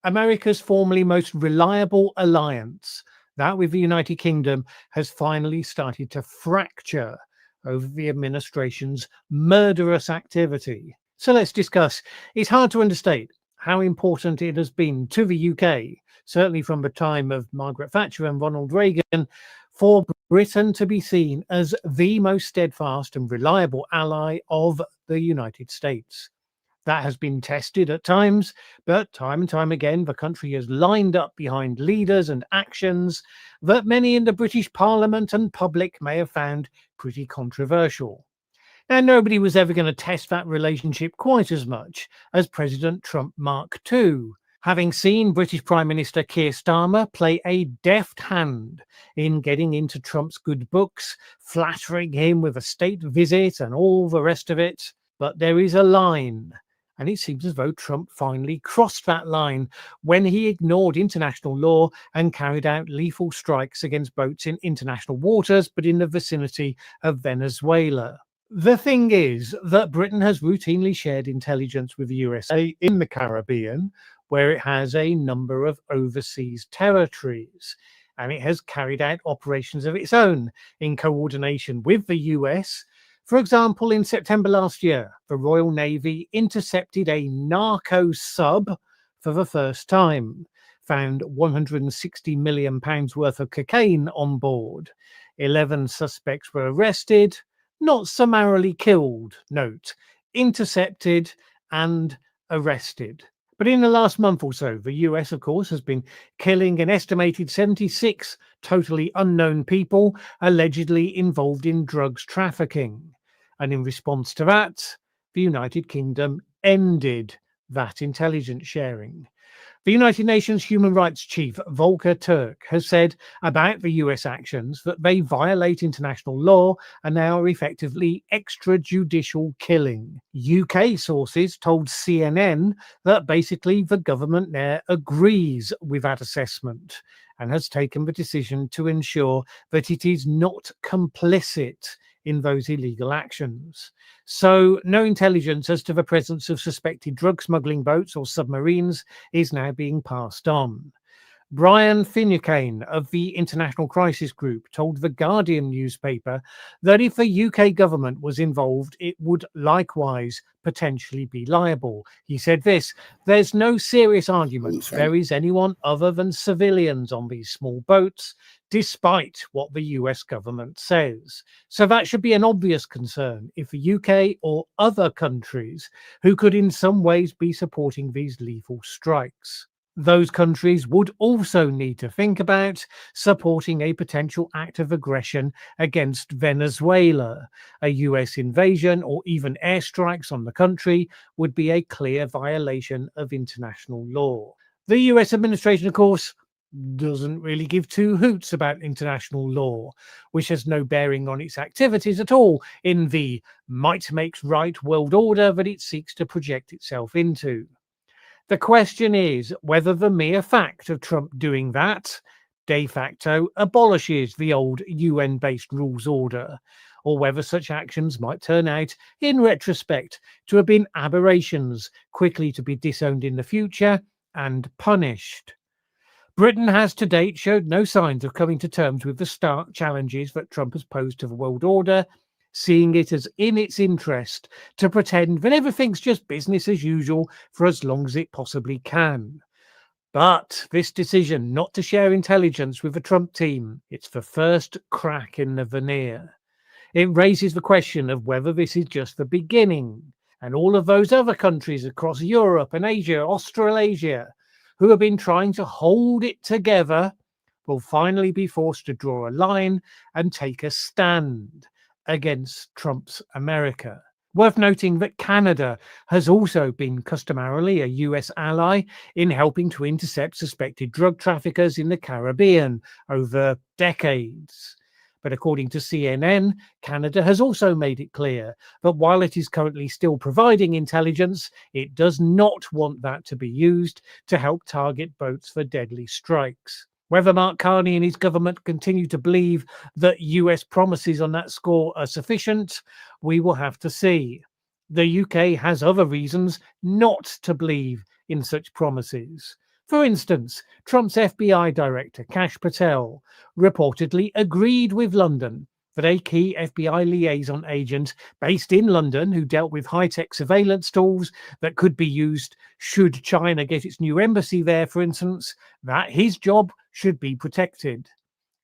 America's formerly most reliable alliance, that with the United Kingdom, has finally started to fracture over the administration's murderous activity. So let's discuss. It's hard to understate how important it has been to the UK, certainly from the time of Margaret Thatcher and Ronald Reagan, for Britain to be seen as the most steadfast and reliable ally of the United States. That has been tested at times, but time and time again, the country has lined up behind leaders and actions that many in the British Parliament and public may have found pretty controversial. Now, nobody was ever going to test that relationship quite as much as President Trump Mark II, having seen British Prime Minister Keir Starmer play a deft hand in getting into Trump's good books, flattering him with a state visit and all the rest of it. But there is a line, and it seems as though Trump finally crossed that line when he ignored international law and carried out lethal strikes against boats in international waters, but in the vicinity of Venezuela. The thing is that Britain has routinely shared intelligence with the USA in the Caribbean, where it has a number of overseas territories, and it has carried out operations of its own in coordination with the US. For example, in September last year, the Royal Navy intercepted a narco sub for the first time, found £160 million worth of cocaine on board. 11 suspects were arrested, not summarily killed, note, intercepted and arrested. But in the last month or so, the US, of course, has been killing an estimated 76 totally unknown people allegedly involved in drugs trafficking. And in response to that, the United Kingdom ended that intelligence sharing. The United Nations Human Rights Chief Volker Turk has said about the US actions that they violate international law and now are effectively extrajudicial killing. UK sources told CNN that basically the government there agrees with that assessment and has taken the decision to ensure that it is not complicit in those illegal actions. So no intelligence as to the presence of suspected drug smuggling boats or submarines is now being passed on. Brian Finucane of the International Crisis Group told the Guardian newspaper that if the UK government was involved, it would likewise potentially be liable. He said this, "There's no serious argument there is anyone other than civilians on these small boats, despite what the US government says. So that should be an obvious concern if the UK or other countries who could in some ways be supporting these lethal strikes." Those countries would also need to think about supporting a potential act of aggression against Venezuela. A US invasion or even airstrikes on the country would be a clear violation of international law. The US administration, of course, doesn't really give two hoots about international law, which has no bearing on its activities at all in the might makes right world order that it seeks to project itself into. The question is whether the mere fact of Trump doing that de facto abolishes the old UN-based rules order, or whether such actions might turn out, in retrospect, to have been aberrations, quickly to be disowned in the future and punished. Britain has to date showed no signs of coming to terms with the stark challenges that Trump has posed to the world order, seeing it as in its interest to pretend that everything's just business as usual for as long as it possibly can. But this decision not to share intelligence with the Trump team, it's the first crack in the veneer. It raises the question of whether this is just the beginning, and all of those other countries across Europe and Asia, Australasia, who have been trying to hold it together, will finally be forced to draw a line and take a stand against Trump's America. Worth noting that Canada has also been customarily a US ally in helping to intercept suspected drug traffickers in the Caribbean over decades. But according to CNN, Canada has also made it clear that while it is currently still providing intelligence, it does not want that to be used to help target boats for deadly strikes. Whether Mark Carney and his government continue to believe that US promises on that score are sufficient, we will have to see. The UK has other reasons not to believe in such promises. For instance, Trump's FBI director, Kash Patel, reportedly agreed with London that a key FBI liaison agent based in London who dealt with high-tech surveillance tools that could be used should China get its new embassy there, for instance, that his job should be protected.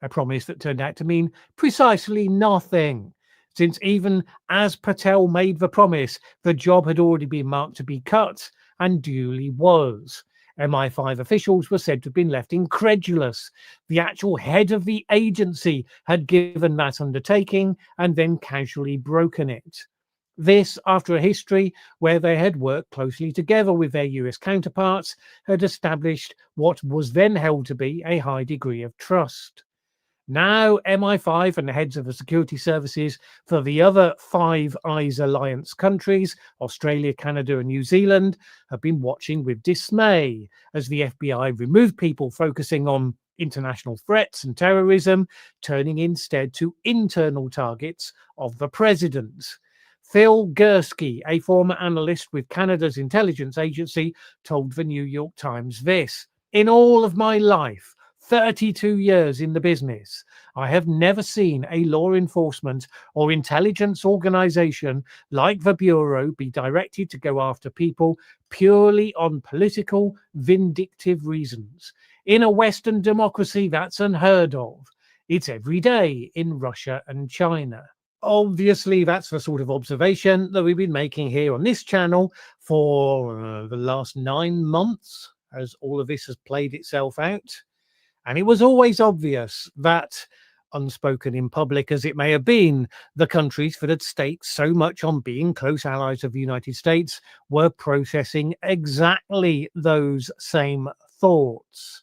A promise that turned out to mean precisely nothing, since even as Patel made the promise, the job had already been marked to be cut, and duly was. MI5 officials were said to have been left incredulous. The actual head of the agency had given that undertaking and then casually broken it. This after a history where they had worked closely together with their US counterparts, had established what was then held to be a high degree of trust. Now MI5 and the heads of the security services for the other Five Eyes Alliance countries, Australia, Canada and New Zealand, have been watching with dismay as the FBI removed people focusing on international threats and terrorism, turning instead to internal targets of the president. Phil Gursky, a former analyst with Canada's intelligence agency, told the New York Times this: "In all of my life, 32 years in the business, I have never seen a law enforcement or intelligence organization like the Bureau be directed to go after people purely on political, vindictive reasons. In a Western democracy, that's unheard of. It's every day in Russia and China." Obviously, that's the sort of observation that we've been making here on this channel for the last 9 months, as all of this has played itself out. And it was always obvious that, unspoken in public as it may have been, the countries that had staked so much on being close allies of the United States were processing exactly those same thoughts.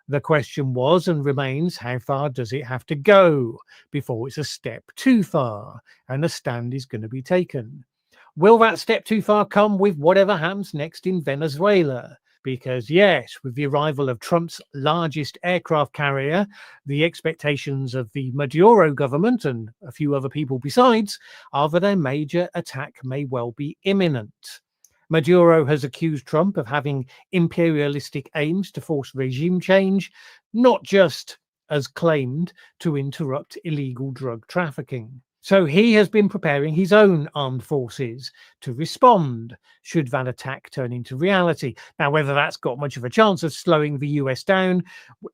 The question was and remains, how far does it have to go before it's a step too far and a stand is going to be taken? Will that step too far come with whatever happens next in Venezuela? Because yes, with the arrival of Trump's largest aircraft carrier, the expectations of the Maduro government and a few other people besides are that a major attack may well be imminent. Maduro has accused Trump of having imperialistic aims to force regime change, not just, as claimed, to interrupt illegal drug trafficking. So he has been preparing his own armed forces to respond should that attack turn into reality. Now, whether that's got much of a chance of slowing the US down,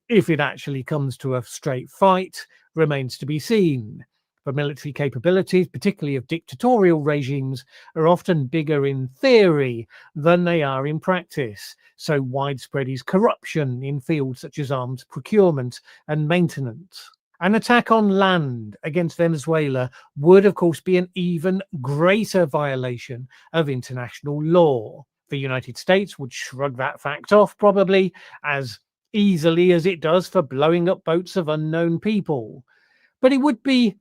if it actually comes to a straight fight, remains to be seen. But military capabilities, particularly of dictatorial regimes, are often bigger in theory than they are in practice. So widespread is corruption in fields such as arms procurement and maintenance. An attack on land against Venezuela would, of course, be an even greater violation of international law. The United States would shrug that fact off probably as easily as it does for blowing up boats of unknown people. But it would be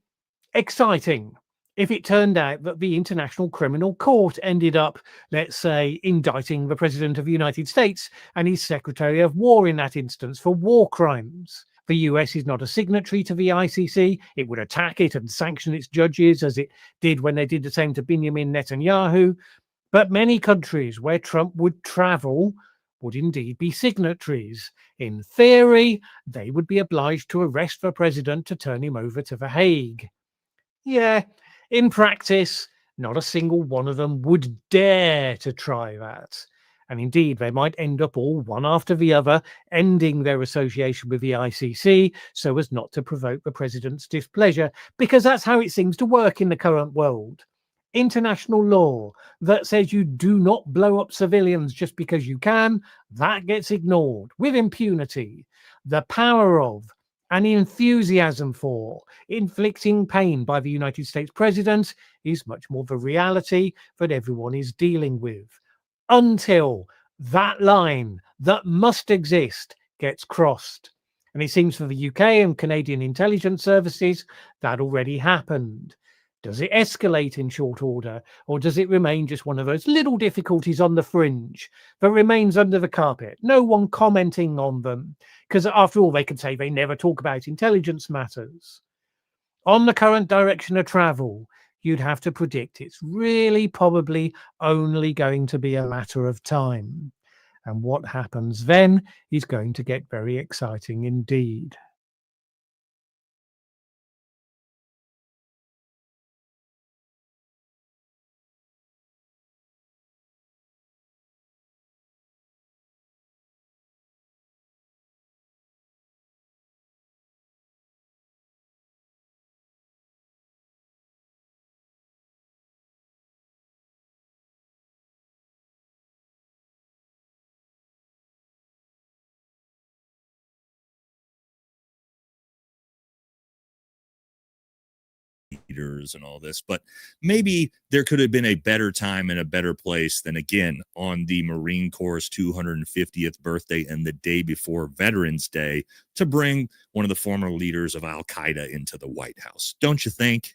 exciting if it turned out that the International Criminal Court ended up, let's say, indicting the President of the United States and his Secretary of War in that instance for war crimes. The US is not a signatory to the ICC. It would attack it and sanction its judges as it did when they did the same to Benjamin Netanyahu. But many countries where Trump would travel would indeed be signatories. In theory, they would be obliged to arrest the president to turn him over to The Hague. Yeah, in practice, not a single one of them would dare to try that. And indeed, they might end up all one after the other, ending their association with the ICC so as not to provoke the president's displeasure, because that's how it seems to work in the current world. International law that says you do not blow up civilians just because you can, that gets ignored with impunity. The power of and enthusiasm for inflicting pain by the United States president is much more the reality that everyone is dealing with, until that line that must exist gets crossed. And it seems for the UK and Canadian intelligence services that already happened. Does it escalate in short order, or does it remain just one of those little difficulties on the fringe that remains under the carpet, no one commenting on them? Because after all, they can say they never talk about intelligence matters. On the current direction of travel, you'd have to predict it's really probably only going to be a matter of time. And what happens then is going to get very exciting indeed. Leaders and all this, but maybe there could have been a better time and a better place than, again, on the Marine Corps' 250th birthday and the day before Veterans Day to bring one of the former leaders of Al Qaeda into the White House. Don't you think?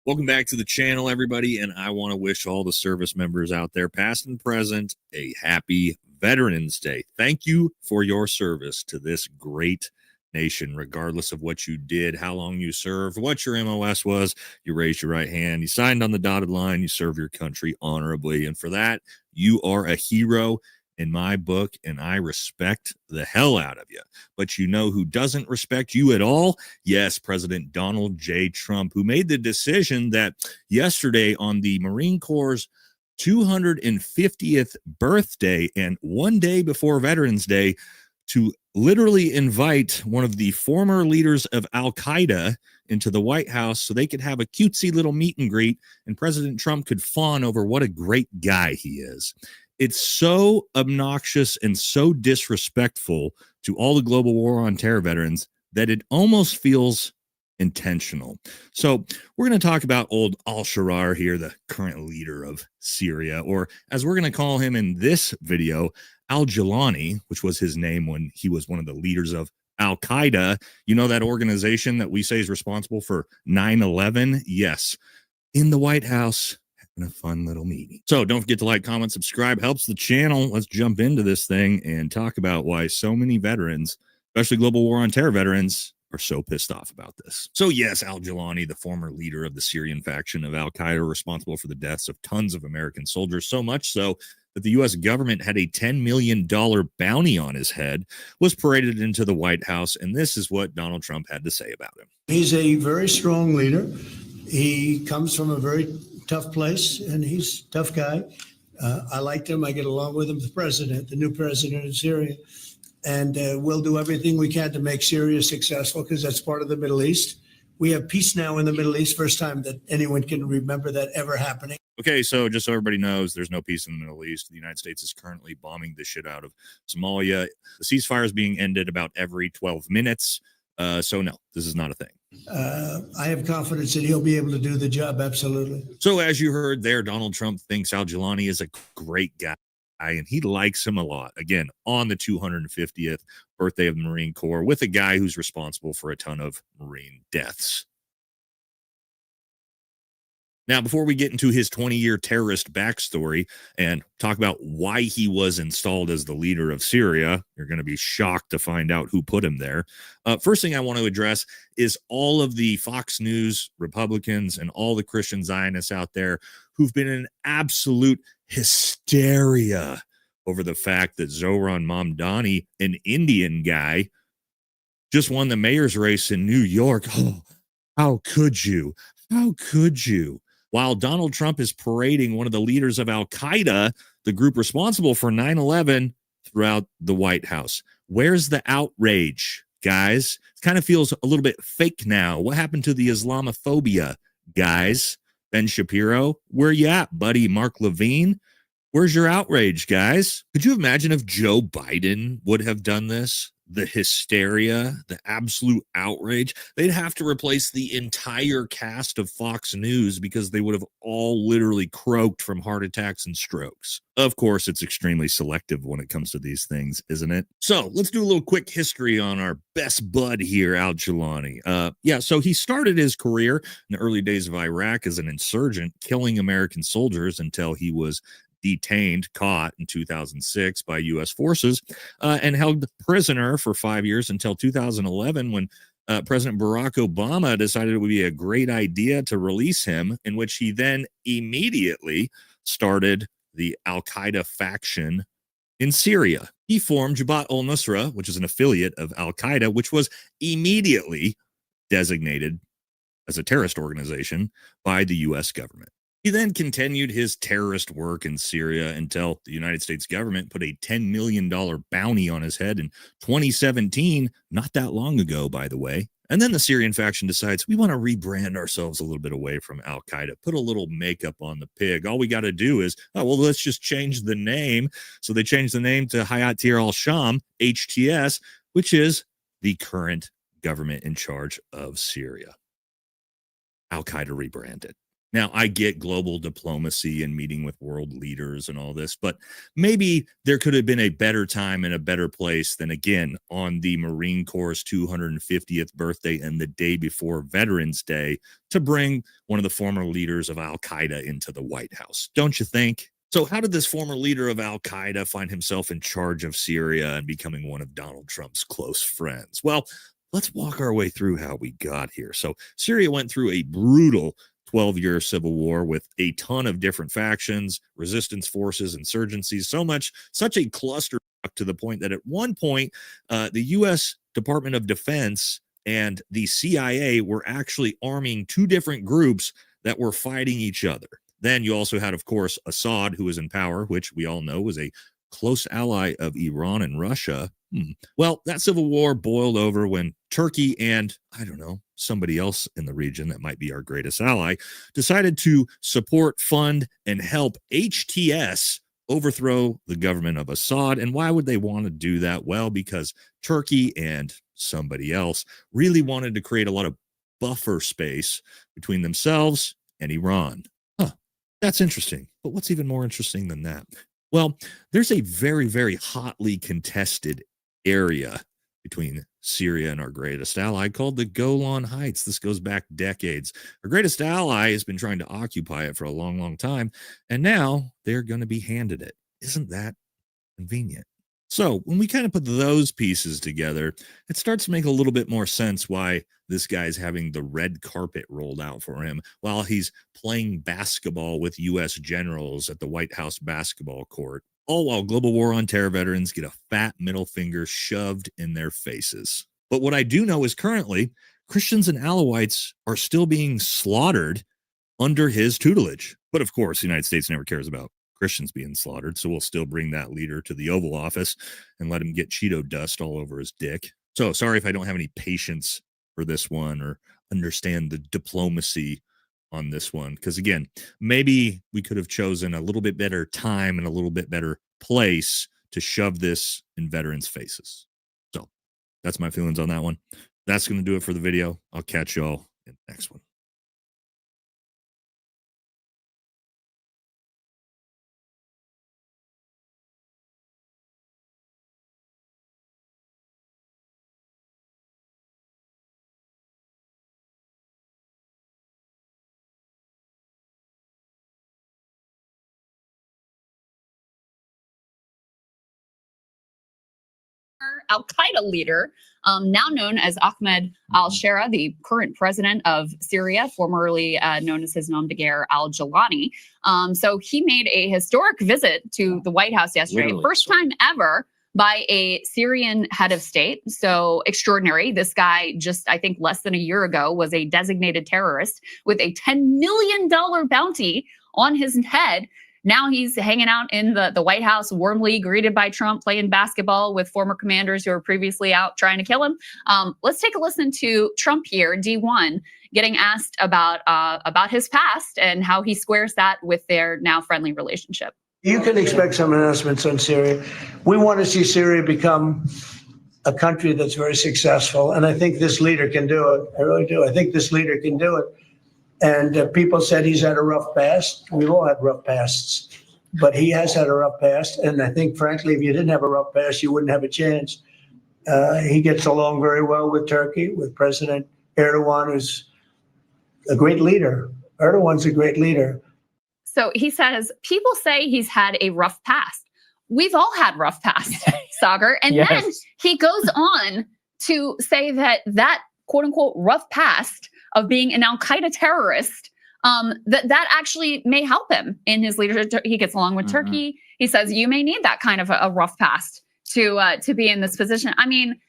Welcome back to the channel, everybody, and I want to wish all the service members out there, past and present, a happy Veterans Day. Thank you for your service to this great nation, regardless of what you did, how long you served, what your MOS was. You raised your right hand, you signed on the dotted line, you serve your country honorably, and for that, you are a hero in my book, and I respect the hell out of you. But you know who doesn't respect you at all? Yes, President Donald J. Trump, who made the decision that yesterday on the Marine Corps' 250th birthday and one day before Veterans Day to literally invite one of the former leaders of Al Qaeda into the White House so they could have a cutesy little meet and greet, and President Trump could fawn over what a great guy he is. It's so obnoxious and so disrespectful to all the global war on terror veterans that it almost feels intentional. So we're going to talk about old al-Sharar here, the current leader of Syria, or as we're going to call him in this video, al-Jilani, which was his name when he was one of the leaders of Al-Qaeda. You know that organization that we say is responsible for 9/11? Yes, in the White House. A fun little meeting. So don't forget to like, comment, subscribe. Helps the channel. Let's jump into this thing and talk about why so many veterans, especially global war on terror veterans, are so pissed off about this. So yes, al-Jilani, the former leader of the Syrian faction of Al-Qaeda, responsible for the deaths of tons of American soldiers, so much so that the U.S. government had a $10 million bounty on his head was paraded into the White House, and this is what Donald Trump had to say about him. He's a very strong leader. He comes from a very tough place, and he's a tough guy. I liked him. I get along with him, the new president of Syria. And we'll do everything we can to make Syria successful because that's part of the Middle East. We have peace now in the Middle East, first time that anyone can remember that ever happening. Okay, so just so everybody knows, there's no peace in the Middle East. The United States is currently bombing the shit out of Somalia. The ceasefire is being ended about every 12 minutes. So no, this is not a thing. I have confidence that he'll be able to do the job, absolutely. So as you heard there, Donald Trump thinks Al-Jilani is a great guy, and he likes him a lot. Again, on the 250th birthday of the Marine Corps, with a guy who's responsible for a ton of Marine deaths. Now, before we get into his 20-year terrorist backstory and talk about why he was installed as the leader of Syria, you're going to be shocked to find out who put him there. First thing I want to address is all of the Fox News Republicans and all the Christian Zionists out there who've been in absolute hysteria over the fact that Zohran Mamdani, an Indian guy, just won the mayor's race in New York. Oh, how could you? How could you? While Donald Trump is parading one of the leaders of Al-Qaeda, the group responsible for 9/11, throughout the White House. Where's the outrage, guys? It kind of feels a little bit fake now. What happened to the Islamophobia, guys? Ben Shapiro, where you at, buddy? Mark Levine, where's your outrage, guys? Could you imagine if Joe Biden would have done this? The hysteria, the absolute outrage. They'd have to replace the entire cast of Fox News because they would have all literally croaked from heart attacks and strokes. Of course, it's extremely selective when it comes to these things, isn't it? So let's do a little quick history on our best bud here, Al-Jilani. So he started his career in the early days of Iraq as an insurgent, killing American soldiers until he was caught in 2006 by U.S. forces, and held prisoner for 5 years until 2011 when President Barack Obama decided it would be a great idea to release him, in which he then immediately started the Al-Qaeda faction in Syria. He formed Jabhat al-Nusra, which is an affiliate of Al-Qaeda, which was immediately designated as a terrorist organization by the U.S. government. He then continued his terrorist work in Syria until the United States government put a $10 million bounty on his head in 2017, not that long ago, by the way. And then the Syrian faction decides we want to rebrand ourselves a little bit away from Al-Qaeda, put a little makeup on the pig. All we got to do is, let's just change the name. So they changed the name to Hayat Tahrir al-Sham, HTS, which is the current government in charge of Syria. Al-Qaeda rebranded. Now, I get global diplomacy and meeting with world leaders and all this, but maybe there could have been a better time and a better place than, again, on the Marine Corps' 250th birthday and the day before Veterans Day to bring one of the former leaders of Al-Qaeda into the White House. Don't you think? So how did this former leader of Al-Qaeda find himself in charge of Syria and becoming one of Donald Trump's close friends? Well, let's walk our way through how we got here. So Syria went through a brutal 12-year civil war with a ton of different factions, resistance forces, insurgencies, such a cluster to the point that at one point, the U.S. Department of Defense and the CIA were actually arming two different groups that were fighting each other. Then you also had, of course, Assad, who was in power, which we all know was a close ally of Iran and Russia. Well, that civil war boiled over when Turkey and, somebody else in the region that might be our greatest ally, decided to support, fund, and help HTS overthrow the government of Assad. And why would they want to do that? Well, because Turkey and somebody else really wanted to create a lot of buffer space between themselves and Iran. That's interesting. But what's even more interesting than that? Well, there's a very, very hotly contested area between Syria and our greatest ally called the Golan Heights. This goes back decades. Our greatest ally has been trying to occupy it for a long, long time, and now they're going to be handed it. Isn't that convenient? So when we kind of put those pieces together, it starts to make a little bit more sense why this guy's having the red carpet rolled out for him while he's playing basketball with U.S. generals at the White House basketball court, all while global war on terror veterans get a fat middle finger shoved in their faces. But what I do know is currently Christians and Alawites are still being slaughtered under his tutelage. But of course, the United States never cares about Christians being slaughtered, so we'll still bring that leader to the Oval Office and let him get Cheeto dust all over his dick. So sorry if I don't have any patience for this one or understand the diplomacy on this one, because again, maybe we could have chosen a little bit better time and a little bit better place to shove this in veterans' faces. So that's my feelings on that one. That's going to do it for the video. I'll catch y'all in the next one. Al-Qaeda leader, now known as Ahmed al-Shara, the current president of Syria, formerly known as his nom de guerre, al-Jalani. So he made a historic visit to the White House yesterday, first time ever by a Syrian head of state. So extraordinary. This guy just, I think, less than a year ago was a designated terrorist with a $10 million bounty on his head. Now he's hanging out in the White House, warmly greeted by Trump, playing basketball with former commanders who were previously out trying to kill him. Let's take a listen to Trump here, D1, getting asked about his past and how he squares that with their now friendly relationship. You can expect some announcements on Syria. We want to see Syria become a country that's very successful, and I think this leader can do it. I really do. I think this leader can do it. And people said he's had a rough past. We've all had rough pasts, but he has had a rough past. And I think, frankly, if you didn't have a rough past, you wouldn't have a chance. He gets along very well with Turkey, with President Erdogan, who's a great leader. Erdogan's a great leader. So he says, people say he's had a rough past. We've all had rough past, Sagar. And Yes. then he goes on to say that quote unquote rough past of being an Al-Qaeda terrorist, that actually may help him in his leadership. He gets along with Turkey. He says you may need that kind of a rough past to be in this position. I mean,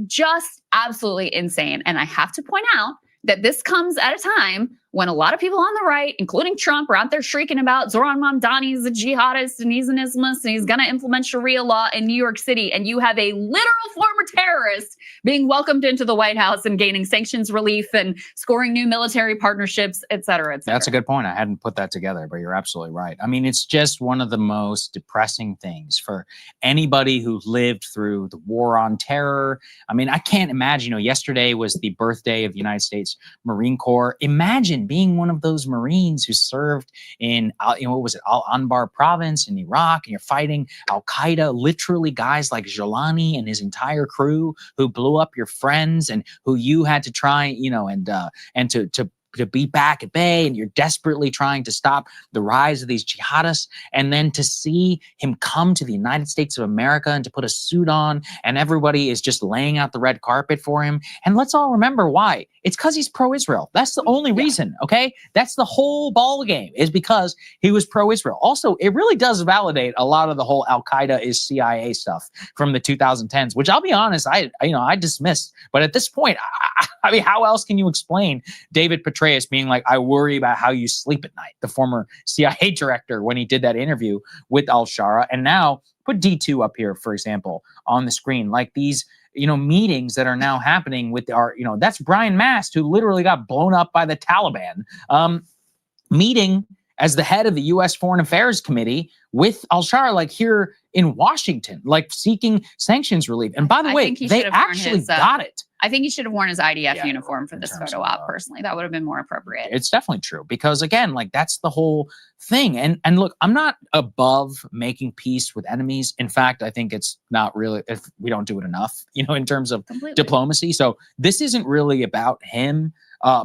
just absolutely insane. And I have to point out that this comes at a time when a lot of people on the right, including Trump, are out there shrieking about Zoran Mamdani is a jihadist and he's an Islamist and he's going to implement Sharia law in New York City. And you have a literal former terrorist being welcomed into the White House and gaining sanctions relief and scoring new military partnerships, et cetera, et cetera. That's a good point. I hadn't put that together, but you're absolutely right. I mean, it's just one of the most depressing things for anybody who lived through the war on terror. I mean, I can't imagine, yesterday was the birthday of the United States Marine Corps. Imagine being one of those Marines who served in, what was it, Al-Anbar province in Iraq, and you're fighting Al-Qaeda, literally guys like Jalani and his entire crew who blew up your friends and who you had to try, and to be back at bay, and you're desperately trying to stop the rise of these jihadists, and then to see him come to the United States of America and to put a suit on, and everybody is just laying out the red carpet for him. And let's all remember why. It's because he's pro-Israel. That's the only reason, okay? That's the whole ball game, is because he was pro-Israel. Also, it really does validate a lot of the whole Al-Qaeda is CIA stuff from the 2010s, which I'll be honest, I dismissed. But at this point, I mean, how else can you explain David Petraeus being like, I worry about how you sleep at night, the former CIA director, when he did that interview with al-Shara. And now put D2 up here, for example, on the screen, like these, meetings that are now happening with that's Brian Mast, who literally got blown up by the Taliban, meeting as the head of the U.S. Foreign Affairs Committee with al-Shara, like here in Washington, like seeking sanctions relief. And by the way, they actually got it. I think he should have worn his IDF uniform for this photo op, personally. That would have been more appropriate. It's definitely true, because again, like that's the whole thing. And look, I'm not above making peace with enemies. In fact, I think it's not really, if we don't do it enough, in terms of diplomacy. So this isn't really about him.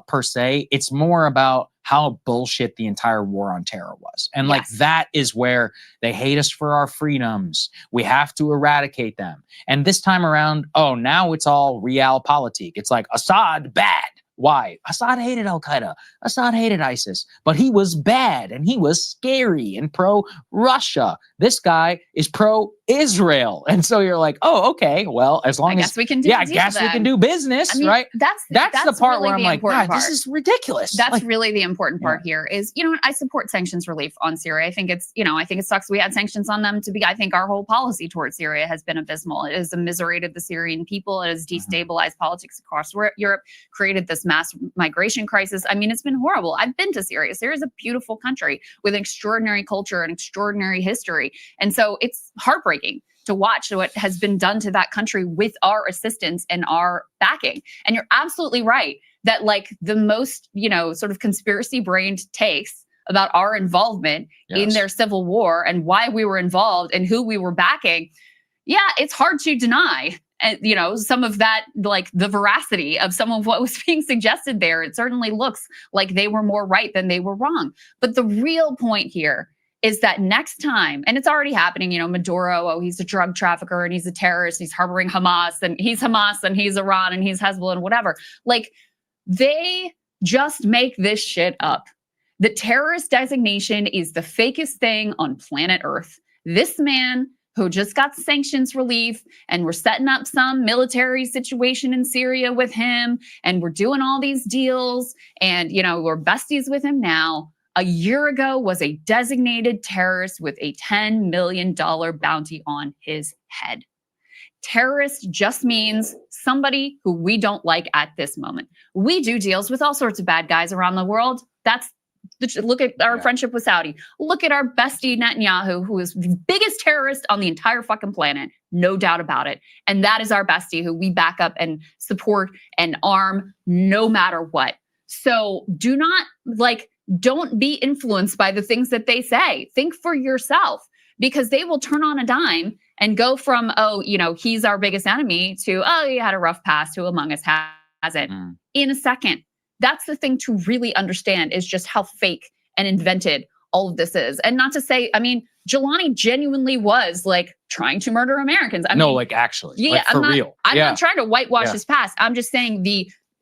per se. It's more about how bullshit the entire war on terror was. And like, that is where they hate us for our freedoms. We have to eradicate them. And this time around, oh, now it's all realpolitik. It's like Assad, bad. Why? Assad hated Al-Qaeda. Assad hated ISIS, but he was bad and he was scary and pro-Russia. This guy is pro-Israel. And so you're like, oh, okay, well, as long as we can do I guess we can do business, I mean, right? That's the part really where I'm the like, important God, this part. is ridiculous. That's Like, really the important part here is, you know what, I support sanctions relief on Syria. I think it's, you know, I think it sucks we had sanctions on them I think our whole policy towards Syria has been abysmal. It has immiserated the Syrian people. It has destabilized politics across Europe, created this mass migration crisis. I mean, it's been horrible. I've been to Syria. Syria is a beautiful country with an extraordinary culture and extraordinary history. And so it's heartbreaking to watch what has been done to that country with our assistance and our backing. And you're absolutely right that like the most, you know, sort of conspiracy brained takes about our involvement in their civil war and why we were involved and who we were backing. Yeah, it's hard to deny. And, you know, some of that, like the veracity of some of what was being suggested there, it certainly looks like they were more right than they were wrong. But the real point here is that next time, and it's already happening, you know, Maduro, oh, he's a drug trafficker and he's a terrorist, he's harboring Hamas and he's Iran and he's Hezbollah and whatever. Like, they just make this shit up. The terrorist designation is the fakest thing on planet Earth. This man who just got sanctions relief, and we're setting up some military situation in Syria with him, and we're doing all these deals, and, you know, we're besties with him now. A year ago was a designated terrorist with a $10 million bounty on his head. Terrorist just means somebody who we don't like at this moment. We do deals with all sorts of bad guys around the world. Look at our friendship with Saudi. Look at our bestie Netanyahu, who is the biggest terrorist on the entire fucking planet. No doubt about it. And that is our bestie who we back up and support and arm no matter what. So don't be influenced by the things that they say. Think for yourself, because they will turn on a dime and go from, oh, you know, he's our biggest enemy to, oh, he had a rough past, who among us hasn't, in a second. That's the thing to really understand, is just how fake and invented all of this is. And not to say, I mean, Jelani genuinely was like trying to murder Americans. I mean, actually, yeah, like, for real. I'm not trying to whitewash his past. I'm just saying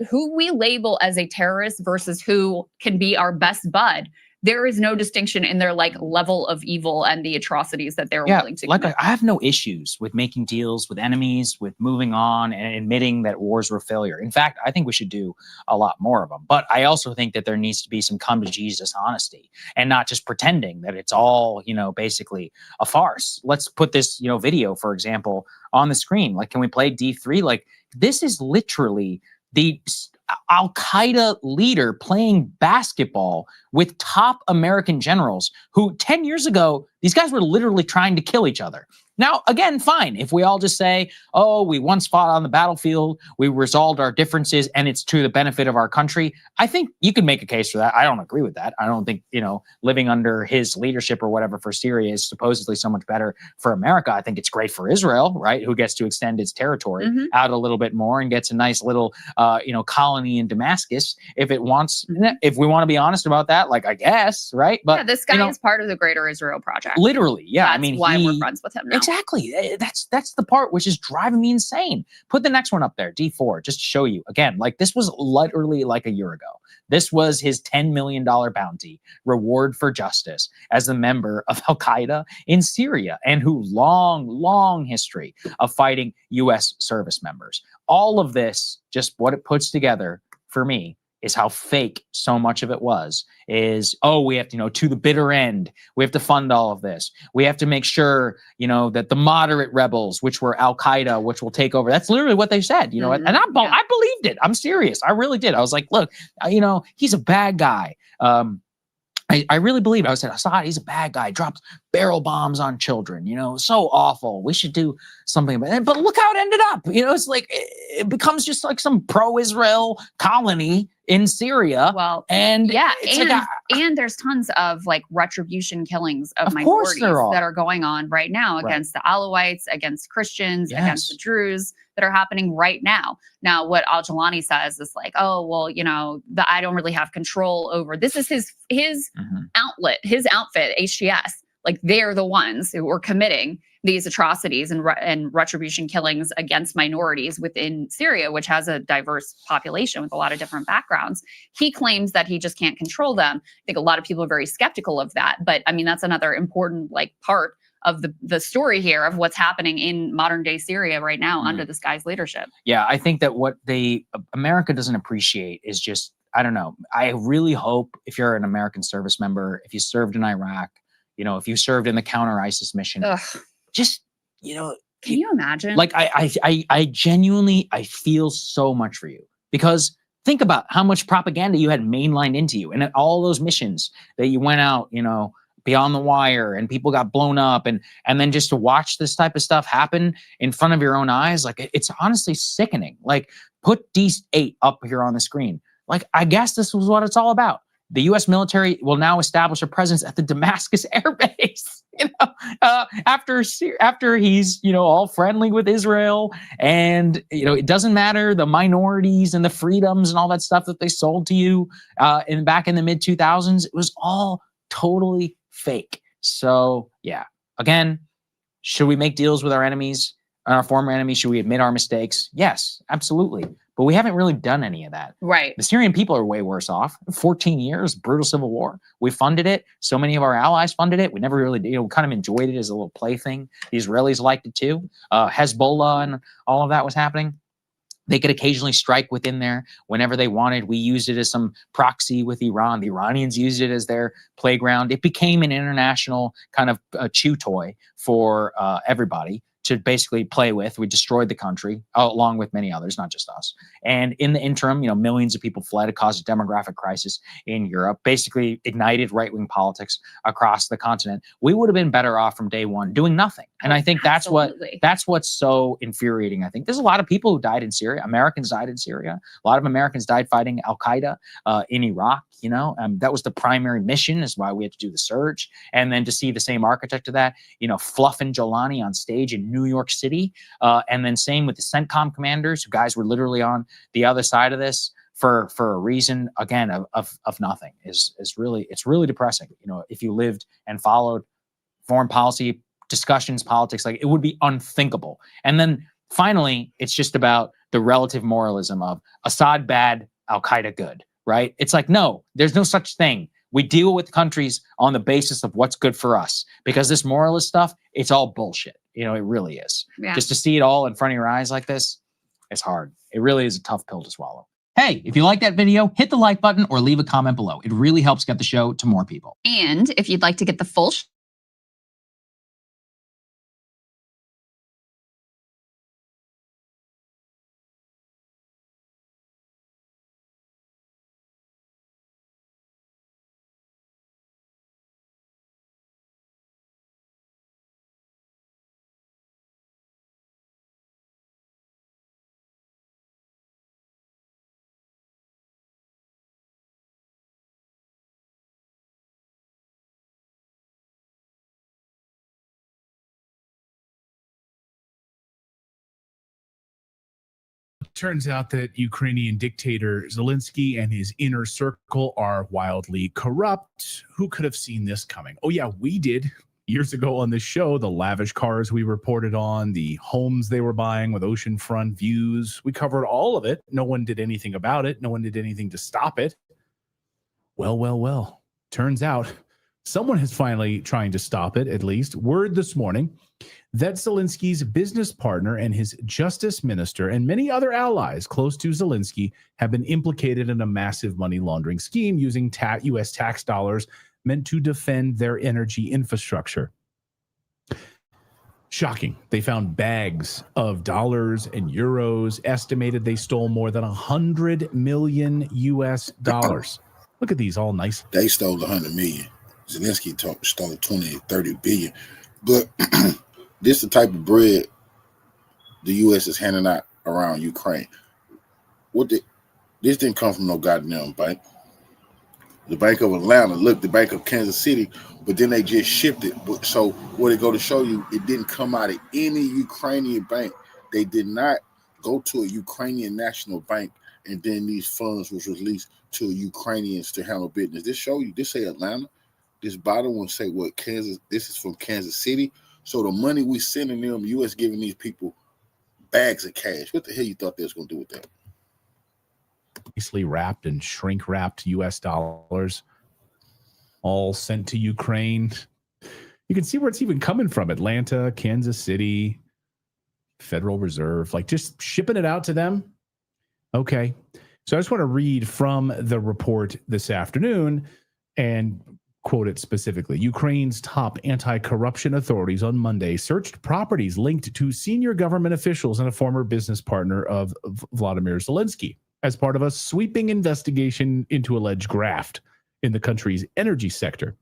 who we label as a terrorist versus who can be our best bud. There is no distinction in their like level of evil and the atrocities that they're willing to commit. I have no issues with making deals with enemies, with moving on and admitting that wars were a failure. In fact, I think we should do a lot more of them. But I also think that there needs to be some come to Jesus honesty and not just pretending that it's all, you know, basically a farce. Let's put this, you know, video, for example, on the screen. Like, can we play D3? Like, this is literally the Al-Qaeda leader playing basketball with top American generals who 10 years ago, these guys were literally trying to kill each other. Now, again, fine. If we all just say, oh, we once fought on the battlefield, we resolved our differences, and it's to the benefit of our country, I think you can make a case for that. I don't agree with that. I don't think, you know, living under his leadership or whatever for Syria is supposedly so much better for America. I think it's great for Israel, right, who gets to extend its territory out a little bit more and gets a nice little, you know, colony in Damascus if it wants. If we want to be honest about that, like, I guess, right? But yeah, this guy is part of the greater Israel project. Literally, yeah. That's I mean, why we're friends with him now. Exactly. That's the part which is driving me insane. Put the next one up there, D4, just to show you. Again, like, this was literally like a year ago. This was his $10 million bounty, reward for justice, as a member of Al-Qaeda in Syria, and who long history of fighting U.S. service members. All of this, just what it puts together for me, is how fake so much of it was. Is, oh, we have to, you know, to the bitter end, we have to fund all of this. We have to make sure, you know, that the moderate rebels, which were Al-Qaeda, which will take over. That's literally what they said, you know, and I believed it. I'm serious. I really did. I was like, look, you know, he's a bad guy. I really believe it. I said, Assad, he's a bad guy, drops barrel bombs on children, you know, so awful. We should do something about it. But look how it ended up. You know, it's like, it becomes just like some pro-Israel colony in Syria. Well, and yeah, it's and like and there's tons of like retribution killings of course there minorities are. that are going on right now Right. against the Alawites, against Christians, against the Yes. Druze that are happening right now. Now, what Al-Jawlani says is like, oh, well, I don't really have control over. This is his outlet, his outfit, HTS. Like they're the ones who are committing these atrocities and retribution killings against minorities within Syria, which has a diverse population with a lot of different backgrounds. He claims that he just can't control them. I think a lot of people are very skeptical of that. But I mean, that's another important part of the story here of what's happening in modern day Syria right now under this guy's leadership. Yeah, I think that what America doesn't appreciate is just, I don't know. I really hope if you're an American service member, if you served in Iraq, if you served in the counter ISIS mission, just, can you imagine? Like I genuinely, I feel so much for you, because think about how much propaganda you had mainlined into you and all those missions that you went out, beyond the wire and people got blown up and then just to watch this type of stuff happen in front of your own eyes. Like it's honestly sickening. Like put D8 up here on the screen. Like, I guess this was what it's all about. The U.S. military will now establish a presence at the Damascus Air Base. After he's all friendly with Israel, and it doesn't matter the minorities and the freedoms and all that stuff that they sold to you back in the mid 2000s. It was all totally fake. So yeah, again, should we make deals with our enemies and our former enemies? Should we admit our mistakes? Yes, absolutely. But we haven't really done any of that. Right. The Syrian people are way worse off. 14 years, brutal civil war. We funded it. So many of our allies funded it. We never really, we kind of enjoyed it as a little plaything. The Israelis liked it too. Hezbollah and all of that was happening. They could occasionally strike within there whenever they wanted. We used it as some proxy with Iran. The Iranians used it as their playground. It became an international kind of chew toy for everybody to basically play with. We destroyed the country along with many others, not just us. And in the interim, millions of people fled. It caused a demographic crisis in Europe, basically ignited right-wing politics across the continent. We would have been better off from day one doing nothing. And I think that's what's so infuriating. I think there's a lot of people who died in Syria. Americans died in Syria. A lot of Americans died fighting Al-Qaeda in Iraq. That was the primary mission, is why we had to do the surge. And then to see the same architect of that, fluffing Jolani on stage in New York City. And then same with the CENTCOM commanders, who guys were literally on the other side of this for a reason, again, of nothing. It's really depressing. If you lived and followed foreign policy discussions, politics, like it would be unthinkable. And then finally, it's just about the relative moralism of Assad bad, Al-Qaeda good. Right? It's like, no, there's no such thing. We deal with countries on the basis of what's good for us, because this moralist stuff, it's all bullshit. It really is. Yeah. Just to see it all in front of your eyes like this, it's hard. It really is a tough pill to swallow. Hey, if you like that video, hit the like button or leave a comment below. It really helps get the show to more people. And if you'd like to get the full Turns out that Ukrainian dictator Zelensky and his inner circle are wildly corrupt. Who could have seen this coming? Oh yeah, we did years ago on this show. The lavish cars we reported on, the homes they were buying with oceanfront views. We covered all of it. No one did anything about it. No one did anything to stop it. Well. Turns out someone is finally trying to stop it, at least. Word this morning that Zelensky's business partner and his justice minister and many other allies close to Zelensky have been implicated in a massive money laundering scheme using U.S. tax dollars meant to defend their energy infrastructure. Shocking. They found bags of dollars and euros. Estimated they stole more than $100 million US. Look at these, all nice. They stole 100 million. Zelensky stole 20, 30 billion. But this is the type of bread the U.S. is handing out around Ukraine. This didn't come from no goddamn bank. The Bank of Atlanta, look, the Bank of Kansas City, but then they just shipped it. But so what it go to show you, it didn't come out of any Ukrainian bank. They did not go to a Ukrainian national bank, and then these funds was released to Ukrainians to handle business. This show you, this say Atlanta. This bottom one say what, Kansas, this is from Kansas City. So the money we sending them, U.S. giving these people bags of cash. What the hell you thought they was going to do with that? Nicely wrapped and shrink wrapped US dollars, all sent to Ukraine. You can see where it's even coming from. Atlanta, Kansas City, Federal Reserve, like just shipping it out to them. Okay. So I just want to read from the report this afternoon and quote it specifically. Ukraine's top anti-corruption authorities on Monday searched properties linked to senior government officials and a former business partner of Vladimir Zelensky as part of a sweeping investigation into alleged graft in the country's energy sector.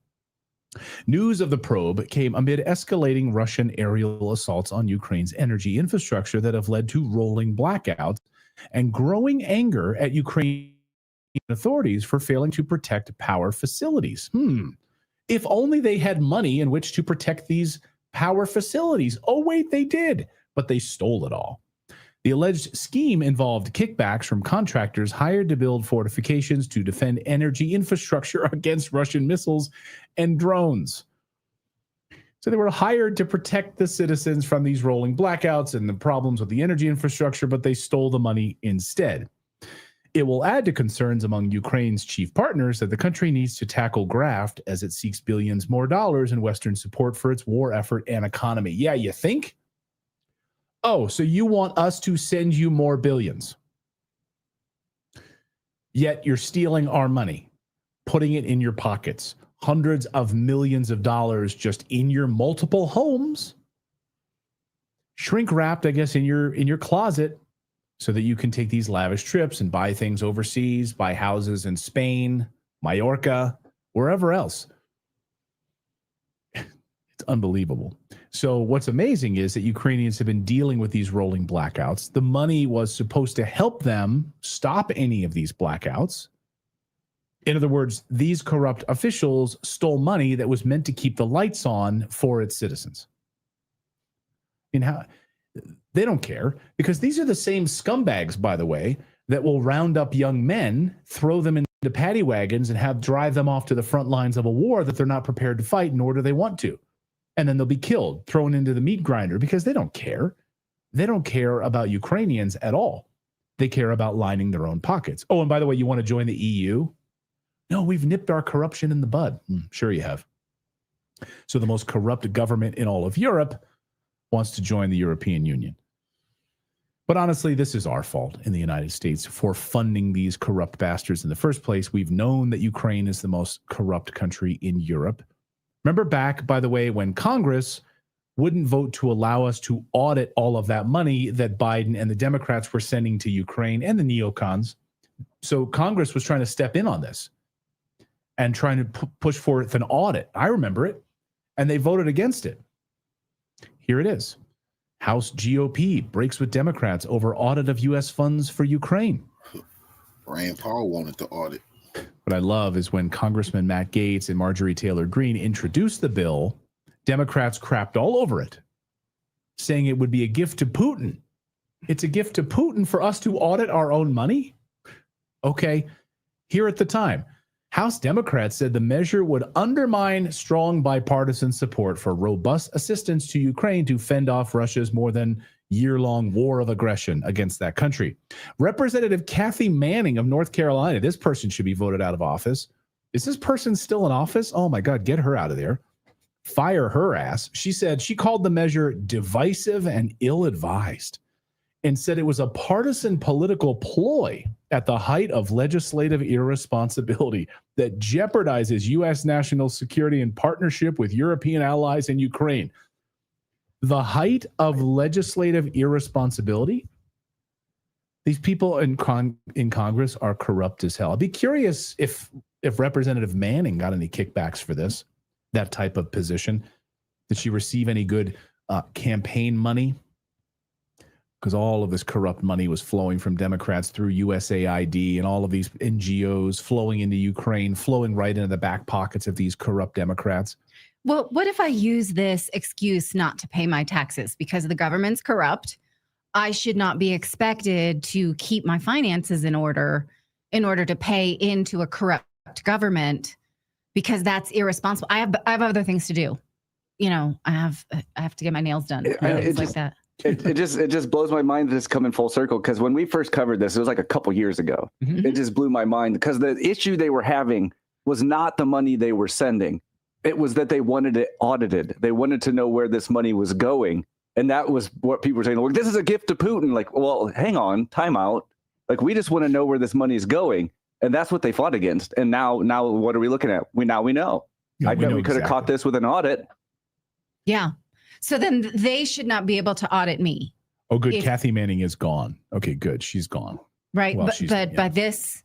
News of the probe came amid escalating Russian aerial assaults on Ukraine's energy infrastructure that have led to rolling blackouts and growing anger at Ukrainian authorities for failing to protect power facilities. If only they had money in which to protect these power facilities. Oh, wait, they did, but they stole it all. The alleged scheme involved kickbacks from contractors hired to build fortifications to defend energy infrastructure against Russian missiles and drones. So they were hired to protect the citizens from these rolling blackouts and the problems with the energy infrastructure, but they stole the money instead. It will add to concerns among Ukraine's chief partners that the country needs to tackle graft as it seeks billions more dollars in Western support for its war effort and economy. Yeah, you think? Oh, so you want us to send you more billions, yet you're stealing our money, putting it in your pockets, hundreds of millions of dollars just in your multiple homes, shrink wrapped, I guess, in your closet so that you can take these lavish trips and buy things overseas, buy houses in Spain, Mallorca, wherever else. It's unbelievable. So what's amazing is that Ukrainians have been dealing with these rolling blackouts. The money was supposed to help them stop any of these blackouts. In other words, these corrupt officials stole money that was meant to keep the lights on for its citizens. They don't care, because these are the same scumbags, by the way, that will round up young men, throw them into paddy wagons, and drive them off to the front lines of a war that they're not prepared to fight, nor do they want to. And then they'll be killed, thrown into the meat grinder, because they don't care. They don't care about Ukrainians at all. They care about lining their own pockets. Oh, and by the way, you want to join the EU? No, we've nipped our corruption in the bud. Sure you have. So the most corrupt government in all of Europe wants to join the European Union. But honestly, this is our fault in the United States for funding these corrupt bastards in the first place. We've known that Ukraine is the most corrupt country in Europe. Remember back, by the way, when Congress wouldn't vote to allow us to audit all of that money that Biden and the Democrats were sending to Ukraine and the neocons. So Congress was trying to step in on this and trying to push forth an audit. I remember it. And they voted against it. Here it is. House GOP breaks with Democrats over audit of U.S. funds for Ukraine. Rand Paul wanted to audit. What I love is when Congressman Matt Gaetz and Marjorie Taylor Greene introduced the bill, Democrats crapped all over it, saying it would be a gift to Putin. It's a gift to Putin for us to audit our own money? Okay. Here at the time, House Democrats said the measure would undermine strong bipartisan support for robust assistance to Ukraine to fend off Russia's more than year-long war of aggression against that country. Representative Kathy Manning of North Carolina, this person should be voted out of office. Is this person still in office? Oh my God, get her out of there. Fire her ass. She said she called the measure divisive and ill-advised and said it was a partisan political ploy at the height of legislative irresponsibility that jeopardizes U.S. national security in partnership with European allies in Ukraine. The height of legislative irresponsibility? These people in Congress are corrupt as hell. I'd be curious if Representative Manning got any kickbacks for this, that type of position. Did she receive any good campaign money? because all of this corrupt money was flowing from Democrats through USAID and all of these NGOs flowing into Ukraine, flowing right into the back pockets of these corrupt Democrats. Well, what if I use this excuse not to pay my taxes because the government's corrupt? I should not be expected to keep my finances in order to pay into a corrupt government, because that's irresponsible. I have other things to do. You know, I have to get my nails done. Things like that. It just blows my mind that it's coming full circle, because when we first covered this, it was like a couple years ago. Mm-hmm. It just blew my mind, because the issue they were having was not the money they were sending. It was that they wanted it audited. They wanted to know where this money was going. And that was what people were saying. Well, this is a gift to Putin. Like, well, hang on, time out. Like, we just want to know where this money is going. And that's what they fought against. And now what are we looking at? We know. Yeah, I bet we could have caught this with an audit. Yeah. So then they should not be able to audit me. Oh, good. Kathy Manning is gone. Okay, good. She's gone. Right. Well, but by this,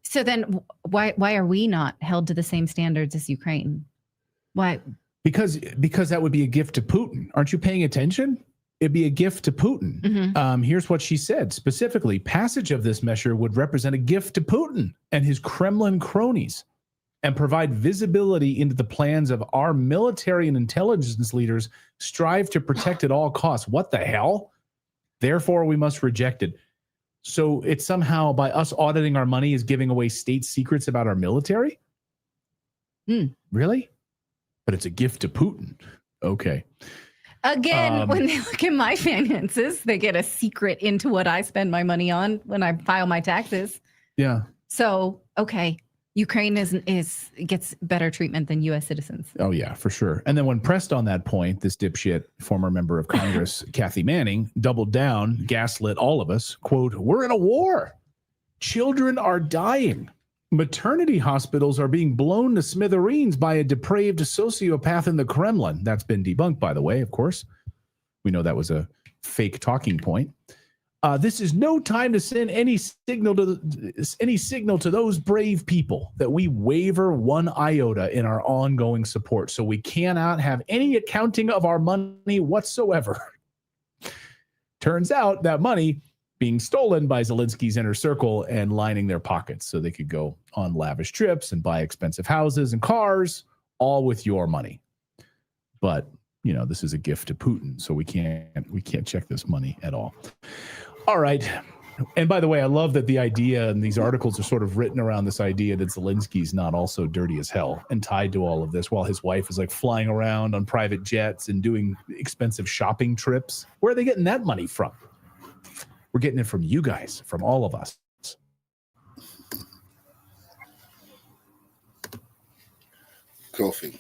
so then why are we not held to the same standards as Ukraine? Why? Because that would be a gift to Putin. Aren't you paying attention? It'd be a gift to Putin. Mm-hmm. Here's what she said specifically: passage of this measure would represent a gift to Putin and his Kremlin cronies, and provide visibility into the plans of our military and intelligence leaders strive to protect at all costs. What the hell? Therefore, we must reject it. So it's somehow, by us auditing our money, is giving away state secrets about our military? Really? But it's a gift to Putin. Okay. Again, when they look at my finances, they get a secret into what I spend my money on when I file my taxes. Yeah. So, okay. Ukraine gets better treatment than U.S. citizens. Oh, yeah, for sure. And then when pressed on that point, this dipshit former member of Congress, Kathy Manning, doubled down, gaslit all of us. Quote, "We're in a war. Children are dying. Maternity hospitals are being blown to smithereens by a depraved sociopath in the Kremlin." That's been debunked, by the way, of course. We know that was a fake talking point. This is no time to send any signal to those brave people that we waver one iota in our ongoing support. So we cannot have any accounting of our money whatsoever. Turns out that money being stolen by Zelensky's inner circle and lining their pockets so they could go on lavish trips and buy expensive houses and cars, all with your money. But, you know, this is a gift to Putin, so we can't check this money at all. All right. And by the way, I love that the idea and these articles are sort of written around this idea that Zelensky's not also dirty as hell and tied to all of this, while his wife is like flying around on private jets and doing expensive shopping trips. Where are they getting that money from? We're getting it from you guys, from all of us. Kofi.